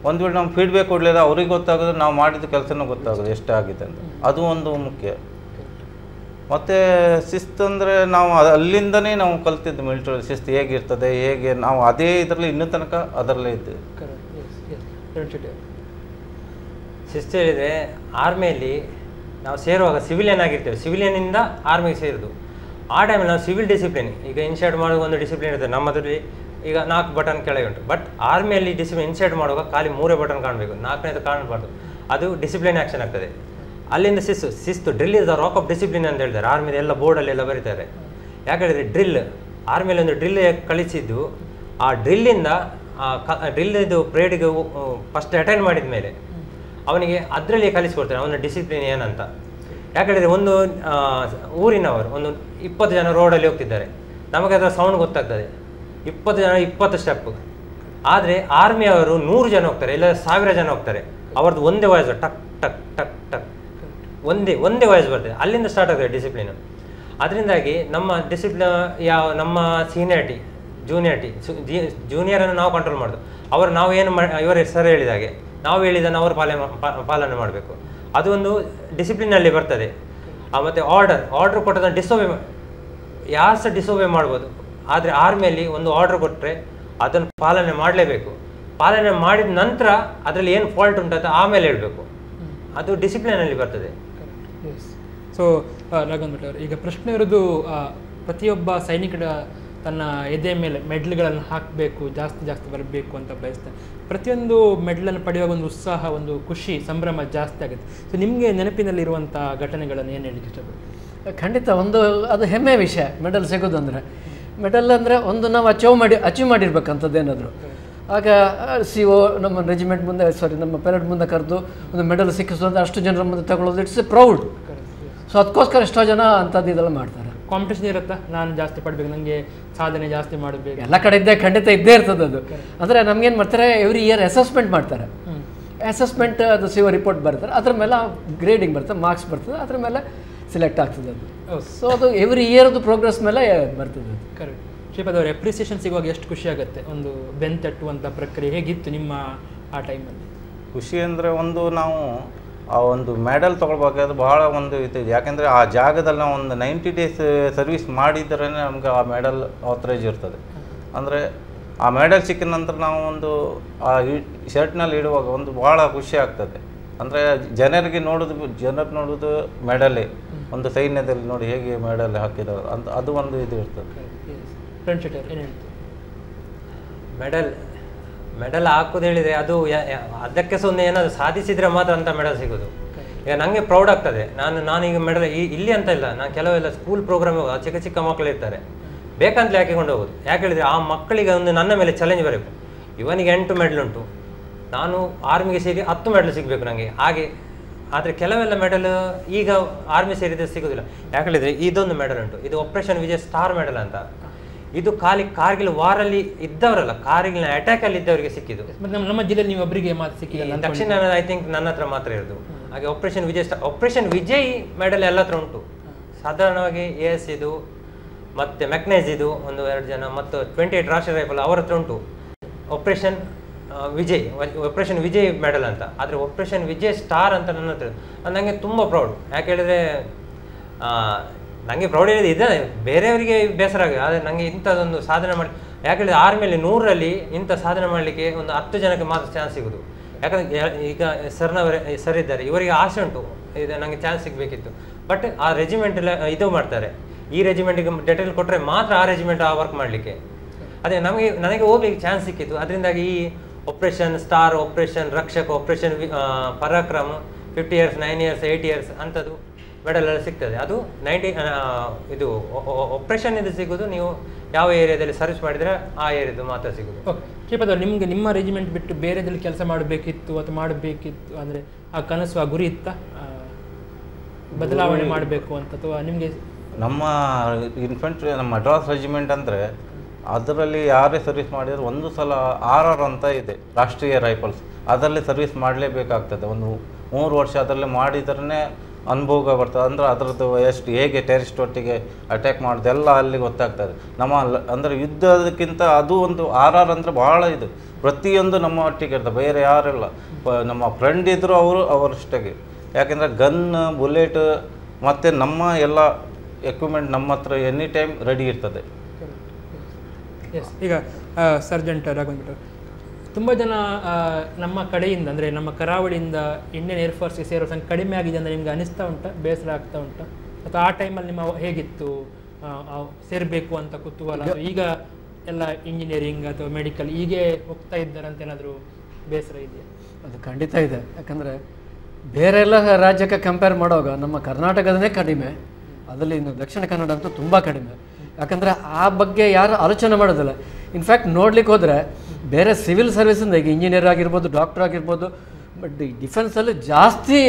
ಒಂದು ವೇಳೆ ನಾವು ಫೀಡ್ಬ್ಯಾಕ್ ಕೊಡಲಿಲ್ಲ ಅವ್ರಿಗೆ ಗೊತ್ತಾಗೋದು ನಾವು ಮಾಡಿದ ಕೆಲಸನೂ ಗೊತ್ತಾಗೋದು ಎಷ್ಟಾಗಿದೆ ಅಂತ. ಅದು ಒಂದು ಮುಖ್ಯ. ಮತ್ತು ಶಿಸ್ತು ಅಂದರೆ ನಾವು ಅಲ್ಲಿಂದನೇ ನಾವು ಕಲ್ತಿದ್ದು ಮಿಲಿಟರಿ ಶಿಸ್ತು ಹೇಗಿರ್ತದೆ, ಹೇಗೆ ನಾವು ಅದೇ ಇದರಲ್ಲಿ ಇನ್ನೂ ತನಕ ಅದರಲ್ಲೇ ಇದ್ದೇವೆ. ಶಿಸ್ತು ಹೇಳಿದರೆ ಆರ್ಮಿಯಲ್ಲಿ ನಾವು ಸೇರುವಾಗ ಸಿವಿಲಿಯನ್ ಆಗಿರ್ತೇವೆ. ಸಿವಿಲಿಯನ್ನಿಂದ ಆರ್ಮಿಗೆ ಸೇರಿದ್ದು ಆ ಟೈಮಲ್ಲಿ ನಾವು ಸಿವಿಲ್ ಡಿಸಿಪ್ಲಿನ್, ಈಗ ಇನ್ಶರ್ಟ್ ಮಾಡುವ ಒಂದು ಡಿಸಿಪ್ಲಿನ್ ಇರ್ತದೆ ನಮ್ಮದ್ರಲ್ಲಿ. ಈಗ 4 ಬಟನ್ ಕೆಳಗೆ ಉಂಟು. ಬಟ್ ಆರ್ಮಿಯಲ್ಲಿ ಡಿಸಿಪ್ಲಿನ್ ಇನ್ಸರ್ಟ್ ಮಾಡುವಾಗ ಖಾಲಿ 3 ಬಟನ್ ಕಾಣಬೇಕು, 4ನೇದು ಕಾಣಬಾರ್ದು. ಅದು ಡಿಸಿಪ್ಲಿನ್ ಆ್ಯಕ್ಷನ್ ಆಗ್ತದೆ. ಅಲ್ಲಿಂದ ಶಿಸ್ತು drill is the rock of discipline ಅಂತ ಹೇಳ್ತಾರೆ. ಆರ್ಮಿದ ಎಲ್ಲ ಬೋರ್ಡಲ್ಲೆಲ್ಲ ಬರೀತಾರೆ. ಯಾಕೆ ಹೇಳಿದರೆ ಡ್ರಿಲ್, ಆರ್ಮಿಯಲ್ಲಿ ಒಂದು ಡ್ರಿಲ್ ಕಳಿಸಿದ್ದು, ಆ ಡ್ರಿಲ್ಲಿಂದ ಡ್ರಿಲ್ ಇದು ಪ್ರೇಡಿಗೆ ಫಸ್ಟ್ ಅಟೆಂಡ್ ಮಾಡಿದ ಮೇಲೆ ಅವನಿಗೆ ಅದರಲ್ಲಿ ಕಲಿಸ್ಕೊಡ್ತಾರೆ ಅವನ ಡಿಸಿಪ್ಲಿನ್ ಏನಂತ. ಯಾಕೆ ಹೇಳಿದರೆ ಒಂದು ಊರಿನವರು ಒಂದು 20 ಜನ ರೋಡಲ್ಲಿ ಹೋಗ್ತಿದ್ದಾರೆ, ನಮಗೆ ಅದರ ಸೌಂಡ್ ಗೊತ್ತಾಗ್ತದೆ. 20 ಜನ 20 ಸ್ಟೆಪ್. ಆದರೆ ಆರ್ಮಿಯವರು 100 ಜನ ಹೋಗ್ತಾರೆ, ಇಲ್ಲ 1000 ಜನ ಹೋಗ್ತಾರೆ. ಅವ್ರದ್ದು ಒಂದೇ ವಾಯ್ಸ್, ಟಕ್ ಟಕ್ ಟಕ್ ಟಕ್, ಒಂದೇ ವಾಯ್ಸ್ ಬರ್ತದೆ. ಅಲ್ಲಿಂದ ಸ್ಟಾರ್ಟ್ ಆಗ್ತದೆ ಡಿಸಿಪ್ಲಿನ್. ಅದರಿಂದಾಗಿ ನಮ್ಮ ಡಿಸಿಪ್ಲಿನ್ ನಮ್ಮ ಸೀನಿಯರಿಟಿ ಜೂನಿಯರನ್ನು ನಾವು ಕಂಟ್ರೋಲ್ ಮಾಡೋದು. ನಾವು ಏನು ಇವರ ಹೆಸರು ಹೇಳಿದಾಗೆ ನಾವು ಹೇಳಿದ್ದನ್ನು ಅವರು ಪಾಲನೆ ಮಾಡಬೇಕು. ಅದು ಒಂದು ಡಿಸಿಪ್ಲಿನಲ್ಲಿ ಬರ್ತದೆ. ಮತ್ತು ಆರ್ಡರ್ ಕೊಟ್ಟದನ್ನು ಯಾರು ಸಹ ಡಿಸೋಬೇ ಮಾಡ್ಬೋದು. ಆದರೆ ಆರ್ಮಿಯಲ್ಲಿ ಒಂದು ಆರ್ಡರ್ ಕೊಟ್ಟರೆ ಅದನ್ನು ಪಾಲನೆ ಮಾಡಲೇಬೇಕು. ಪಾಲನೆ ಮಾಡಿದ ನಂತರ ಅದರಲ್ಲಿ ಏನು ಫಾಲ್ಟ್ ಉಂಟಂತ ಆಮೇಲೆ ಹೇಳಬೇಕು. ಅದು ಡಿಸಿಪ್ಲಿನಲ್ಲಿ ಬರ್ತದೆ. ಸೊ ರಾಘವೇಂದ್ರ ಭಟ್ ಅವರು, ಈಗ ಪ್ರಶ್ನೆ ಇರೋದು, ಪ್ರತಿಯೊಬ್ಬ ಸೈನಿಕರ ತನ್ನ ಎದೆ ಮೇಲೆ ಮೆಡ್ಲ್ಗಳನ್ನು ಹಾಕಬೇಕು, ಜಾಸ್ತಿ ಬರಬೇಕು ಅಂತ ಬಯಸ್ತಾನೆ. ಪ್ರತಿಯೊಂದು ಮೆಡ್ಲನ್ನು ಪಡೆಯುವಾಗ ಒಂದು ಉತ್ಸಾಹ, ಒಂದು ಖುಷಿ, ಸಂಭ್ರಮ ಜಾಸ್ತಿ ಆಗುತ್ತೆ. ಸೊ ನಿಮಗೆ ನೆನಪಿನಲ್ಲಿರುವಂಥ ಘಟನೆಗಳನ್ನು ಏನು ಹೇಳಲಿಕ್ಕೆ ಇಷ್ಟಪಡ್ತೀವಿ? ಖಂಡಿತ ಒಂದು ಅದು ಹೆಮ್ಮೆ ವಿಷಯ ಮೆಡಲ್ ಸಿಗೋದು ಅಂದರೆ. ಮೆಡಲ್ ಅಂದರೆ ಒಂದು ನಾವು ಅಚೀವ್ ಮಾಡಿರ್ಬೇಕಂಥದ್ದು ಏನಾದರೂ. ಆಗ CO ನಮ್ಮ ರೆಜಿಮೆಂಟ್ ಮುಂದೆ ನಮ್ಮ ಪೆರೇಡ್ ಮುಂದೆ ಕರೆದು ಒಂದು ಮೆಡಲ್ ಸಿಕ್ಕಿಸೋದು, ಅಷ್ಟು ಜನರ ಮುಂದೆ ತಗೊಳ್ಳೋದು, ಇಟ್ಸ್ ಎ ಪ್ರೌಡ್. ಸೊ ಅದಕ್ಕೋಸ್ಕರ ಎಷ್ಟೋ ಜನ ಅಂಥದ್ದು ಇದೆಲ್ಲ ಮಾಡ್ತಾರೆ. ಕಾಂಪಿಟೇಷನ್ ಇರುತ್ತಾ, ನಾನು ಜಾಸ್ತಿ ಪಡಬೇಕು, ನನಗೆ ಸಾಧನೆ ಜಾಸ್ತಿ ಮಾಡಬೇಕು, ಎಲ್ಲ ಕಡೆ ಖಂಡಿತ ಇದ್ದೇ ಇರ್ತದೆ ಅದು. ಅಂದರೆ ನಮಗೇನು ಮಾಡ್ತಾರೆ, ಎವ್ರಿ ಇಯರ್ ಅಸೆಸ್ಮೆಂಟ್ ಮಾಡ್ತಾರೆ. ಅಸೆಸ್ಮೆಂಟ್ ಅದು CO ರಿಪೋರ್ಟ್ ಬರ್ತಾರೆ, ಅದ್ರ ಮೇಲೆ ಗ್ರೇಡಿಂಗ್ ಬರ್ತದೆ, ಮಾರ್ಕ್ಸ್ ಬರ್ತದೆ, ಅದ್ರ ಮೇಲೆ ಸಿಲೆಕ್ಟ್ ಆಗ್ತದೆ ಅದು. ಸೊ ಅದು ಎವ್ರಿ ಇಯರ್ದು ಪ್ರೋಗ್ರೆಸ್ ಮೇಲೆ ಬರ್ತದೆ ಅದು. ಕರೆಕ್ಟ್. ಶ್ರೀಪಾದ್ ಅವರು, ಅಪ್ರಿಸಿಯೇಷನ್ ಸಿಗುವಾಗ ಎಷ್ಟು ಖುಷಿ ಆಗುತ್ತೆ? ಒಂದು ಬೆಂತಟ್ಟುವಂಥ ಪ್ರಕ್ರಿಯೆ ಹೇಗಿತ್ತು ನಿಮ್ಮ ಆ ಟೈಮಲ್ಲಿ? ಖುಷಿ ಅಂದರೆ ನಾವು ಆ ಒಂದು ಮೆಡಲ್ ತೊಗೊಳ್ಬೇಕಾದ್ರೆ ಬಹಳ ಒಂದು ಇದು. ಯಾಕೆಂದರೆ ಆ ಜಾಗದಲ್ಲಿ ನಾವು ಒಂದು 90 ಡೇಸ್ ಸರ್ವಿಸ್ ಮಾಡಿದ್ರೇ ನಮಗೆ ಆ ಮೆಡಲ್ ಆಥರೈಜ್ ಇರ್ತದೆ. ಅಂದರೆ ಆ ಮೆಡಲ್ ಸಿಕ್ಕಿದ ನಂತರ ನಾವು ಒಂದು ಆ ಶರ್ಟ್ನಲ್ಲಿ ಇಡುವಾಗ ಒಂದು ಭಾಳ ಖುಷಿ ಆಗ್ತದೆ. ಅಂದರೆ ಜನರು ನೋಡೋದು ಮೆಡಲೇ. ಒಂದು ಸೈನ್ಯದಲ್ಲಿ ನೋಡಿ ಹೇಗೆ ಮೆಡಲ್ ಹಾಕಿದ್ದಾರೆ ಅಂತ, ಅದು ಒಂದು ಇದು ಇರ್ತದೆ. ಮೆಡಲ್ ಹಾಕೋದು ಹೇಳಿದರೆ ಅದು ಅದಕ್ಕೆ ಸಹ ಒಂದು ಏನಾದರೂ ಸಾಧಿಸಿದರೆ ಮಾತ್ರ ಅಂತ ಮೆಡಲ್ ಸಿಗೋದು. ಈಗ ನನಗೆ ಪ್ರೌಡ್ ಆಗ್ತದೆ. ನಾನೀಗ ಮೆಡಲ್ ಇಲ್ಲಿ ಅಂತ ಇಲ್ಲ, ನಾನು ಕೆಲವೆಲ್ಲ ಸ್ಕೂಲ್ ಪ್ರೋಗ್ರಾಮ್ ಚಿಕ್ಕ ಮಕ್ಕಳು ಇರ್ತಾರೆ, ಬೇಕಂತಲೇ ಹಾಕಿಕೊಂಡು ಹೋಗೋದು. ಯಾಕೆ ಹೇಳಿದರೆ ಆ ಮಕ್ಕಳಿಗೆ ಒಂದು ನನ್ನ ಮೇಲೆ ಚಾಲೆಂಜ್ ಬರಬೇಕು. ಇವನಿಗೆ 8 ಮೆಡಲ್ ಉಂಟು, ನಾನು ಆರ್ಮಿಗೆ ಸೇರಿ 10 ಮೆಡಲ್ ಸಿಗಬೇಕು ನನಗೆ ಹಾಗೆ. ಆದರೆ ಕೆಲವೆಲ್ಲ ಮೆಡಲ್ ಈಗ ಆರ್ಮಿ ಸೇರಿದರೆ ಸಿಗೋದಿಲ್ಲ. ಯಾಕೆ ಹೇಳಿದರೆ ಇದೊಂದು ಮೆಡಲ್ ಉಂಟು, ಇದು ಆಪರೇಷನ್ ವಿಜಯ್ ಸ್ಟಾರ್ ಮೆಡಲ್ ಅಂತ. ಇದು ಖಾಲಿ ಕಾರ್ಗಿಲ್ ವಾರಲ್ಲಿ ಇದ್ದವರಲ್ಲ, ಕಾರ್ಗಿಲ್ ಅಟ್ಯಾಕ್ ಅಲ್ಲಿ ಇದ್ದವರಿಗೆ ಸಿಕ್ಕಿದ್ದು. ನಮ್ಮ ಜಿಲ್ಲೆಯಲ್ಲಿ ನೀವು ಒಬ್ಬರಿಗೆ ಮಾತು ಸಿಕ್ಕಿಲ್ಲ. ದಕ್ಷಿಣ ಐ ಥಿಂಕ್ ನನ್ನ ಹತ್ರ ಮಾತ್ರ ಇರೋದು. ಹಾಗೆ ಆಪರೇಷನ್ ವಿಜಯ್ ಮೆಡಲ್ ಎಲ್ಲ ಹತ್ರ ಉಂಟು. ಸಾಧಾರಣವಾಗಿ AS ಇದು ಮತ್ತೆ ಮೆಕ್ನೈಸ್ ಇದು 1-2 ಜನ, ಮತ್ತು 28 ರಾಷ್ಟ್ರೀಯ ರೈಫಲ್ ಅವರ ಹತ್ರ ಉಂಟು. ಆಪರೇಷನ್ ವಿಜಯ್ ಮೆಡಲ್ ಅಂತ. ಆದರೆ ಆಪರೇಷನ್ ವಿಜಯ್ ಸ್ಟಾರ್ ಅಂತ ನನ್ನ ಹತ್ರ ಅದು ನನಗೆ ತುಂಬ ಪ್ರೌಡ್. ಯಾಕೆ ಹೇಳಿದ್ರೆ ನನಗೆ ಪ್ರೌಡ್ ಹೇಳಿದೆ ಇದೆ, ಬೇರೆಯವರಿಗೆ ಬೇಸರ ಆಗಿದೆ. ಆದರೆ ನನಗೆ ಇಂಥದ್ದೊಂದು ಸಾಧನೆ ಮಾಡಿ, ಯಾಕೆ ಹೇಳಿದ್ರೆ ಆರ್ಮಿಯಲ್ಲಿ 100ರಲ್ಲಿ ಇಂಥ ಸಾಧನೆ ಮಾಡಲಿಕ್ಕೆ ಒಂದು 10 ಜನಕ್ಕೆ ಮಾತ್ರ ಚಾನ್ಸ್ ಸಿಗೋದು. ಯಾಕಂದರೆ ಈಗ ಸರ್ ಇದ್ದಾರೆ, ಇವರಿಗೆ ಆಸೆ ಉಂಟು ಇದು ನನಗೆ ಚಾನ್ಸ್ ಸಿಗಬೇಕಿತ್ತು. ಬಟ್ ಆ ರೆಜಿಮೆಂಟ್ ಇದು ಮಾಡ್ತಾರೆ, ಈ ರೆಜಿಮೆಂಟಿಗೆ ಡೆಟೇಲ್ ಕೊಟ್ಟರೆ ಮಾತ್ರ ಆ ರೆಜಿಮೆಂಟ್ ಆ ವರ್ಕ್ ಮಾಡಲಿಕ್ಕೆ. ಅದೇ ನನಗೆ ಹೋಗ್ಲಿಕ್ಕೆ ಚಾನ್ಸ್ ಸಿಕ್ಕಿತ್ತು. ಅದರಿಂದಾಗಿ ಈ ಆಪರೇಷನ್ ಸ್ಟಾರ್, ಆಪರೇಷನ್ ರಕ್ಷಕ, ಆಪರೇಷನ್ ಪರಾಕ್ರಮ 50 years 9 years 8 years ಅಂಥದ್ದು ಮೆಡಲ್ ಎಲ್ಲ ಸಿಗ್ತದೆ. ಅದು ಇದು ಆಪರೇಷನ್ ಇದು ಸಿಗೋದು ನೀವು ಯಾವ ಏರಿಯಾದಲ್ಲಿ ಸರ್ವಿಸ್ ಮಾಡಿದರೆ ಆ ಏರಿಯಾದು ಮಾತ್ರ ಸಿಗೋದು. ಓಕೆ ಶ್ರೀಪಾದ್ ಅವರು, ನಿಮಗೆ ನಿಮ್ಮ ರೆಜಿಮೆಂಟ್ ಬಿಟ್ಟು ಬೇರೆದಲ್ಲಿ ಕೆಲಸ ಮಾಡಬೇಕಿತ್ತು ಅಥವಾ ಮಾಡಬೇಕಿತ್ತು ಅಂದರೆ ಆ ಕನಸು, ಆ ಗುರಿ ಇತ್ತ ಬದಲಾವಣೆ ಮಾಡಬೇಕು ಅಂತ, ಅಥವಾ ನಿಮಗೆ? ನಮ್ಮ ಇನ್ಫೆಂಟ್ರಿ, ನಮ್ಮ ಮಡ್ರಾಸ್ ರೆಜಿಮೆಂಟ್ ಅಂದರೆ ಅದರಲ್ಲಿ ಯಾರೇ ಸರ್ವಿಸ್ ಮಾಡಿದ್ರು ಒಂದು ಸಲ RR ಅಂತ ಇದೆ, ರಾಷ್ಟ್ರೀಯ ರೈಫಲ್ಸ್, ಅದರಲ್ಲಿ ಸರ್ವಿಸ್ ಮಾಡಲೇಬೇಕಾಗ್ತದೆ. ಒಂದು 3 ವರ್ಷ ಅದರಲ್ಲಿ ಮಾಡಿದ್ರೇ ಅನುಭವ ಬರ್ತದೆ. ಅಂದರೆ ಅದರದ್ದು ಎಷ್ಟು ಹೇಗೆ ಟೆರರಿಸ್ಟ್ ಒಟ್ಟಿಗೆ ಅಟ್ಯಾಕ್ ಮಾಡೋದೆಲ್ಲ ಅಲ್ಲಿ ಗೊತ್ತಾಗ್ತದೆ. ನಮ್ಮ ಅಂದರೆ ಯುದ್ಧದಕ್ಕಿಂತ ಅದು ಒಂದು RR ಅಂದರೆ ಭಾಳ ಇದು, ಪ್ರತಿಯೊಂದು ನಮ್ಮ ಒಟ್ಟಿಗೆ ಇರ್ತದೆ, ಬೇರೆ ಯಾರಿಲ್ಲ. ನಮ್ಮ ಫ್ರೆಂಡ್ ಇದ್ದರು ಅವರಷ್ಟಿಗೆ. ಯಾಕೆಂದರೆ ಗನ್, ಬುಲೆಟ್ ಮತ್ತು ನಮ್ಮ ಎಲ್ಲ ಎಕ್ವಿಪ್ಮೆಂಟ್ ನಮ್ಮ ಹತ್ರ ಎನಿ ಟೈಮ್ ರೆಡಿ ಇರ್ತದೆ. ಎಸ್, ಈಗ ಸರ್ಜೆಂಟ್ ರಾಘವೇಂದ್ರ, ತುಂಬ ಜನ ನಮ್ಮ ಕಡೆಯಿಂದ ಅಂದರೆ ನಮ್ಮ ಕರಾವಳಿಯಿಂದ ಇಂಡಿಯನ್ ಏರ್ಫೋರ್ಸ್ಗೆ ಸೇರೋ ಸಂಖ್ಯೆ ಕಡಿಮೆ ಆಗಿದೆ ಅಂದರೆ ನಿಮ್ಗೆ ಅನಿಸ್ತಾ ಉಂಟಾ, ಬೇಸರ ಆಗ್ತಾ ಉಂಟಾ? ಅಥವಾ ಆ ಟೈಮಲ್ಲಿ ನಿಮ್ಮ ಹೇಗಿತ್ತು ಸೇರಬೇಕು ಅಂತ ಕುತೂಹಲ? ಈಗ ಎಲ್ಲ ಇಂಜಿನಿಯರಿಂಗ್ ಅಥವಾ ಮೆಡಿಕಲ್ ಹೀಗೆ ಹೋಗ್ತಾ ಇದ್ದಾರೆ ಅಂತ ಏನಾದರೂ ಬೇಸರ ಇದೆಯಾ? ಅದು ಖಂಡಿತ ಇದೆ. ಯಾಕಂದರೆ ಬೇರೆ ಎಲ್ಲ ರಾಜ್ಯಕ್ಕೆ ಕಂಪೇರ್ ಮಾಡುವಾಗ ನಮ್ಮ ಕರ್ನಾಟಕದನೇ ಕಡಿಮೆ, ಅದರಲ್ಲಿ ಇನ್ನು ದಕ್ಷಿಣ ಕನ್ನಡ ಅಂತೂ ತುಂಬ ಕಡಿಮೆ. ಯಾಕಂದರೆ ಆ ಬಗ್ಗೆ ಯಾರು ಆಲೋಚನೆ ಮಾಡೋದಿಲ್ಲ. ಇನ್ಫ್ಯಾಕ್ಟ್ ನೋಡ್ಲಿಕ್ಕೆ ಹೋದರೆ ಬೇರೆ ಸಿವಿಲ್ ಸರ್ವಿಸಿಂದ ಈಗ ಇಂಜಿನಿಯರ್ ಆಗಿರ್ಬೋದು, ಡಾಕ್ಟರ್ ಆಗಿರ್ಬೋದು, ಬಟ್ ಈ ಡಿಫೆನ್ಸಲ್ಲಿ ಜಾಸ್ತಿ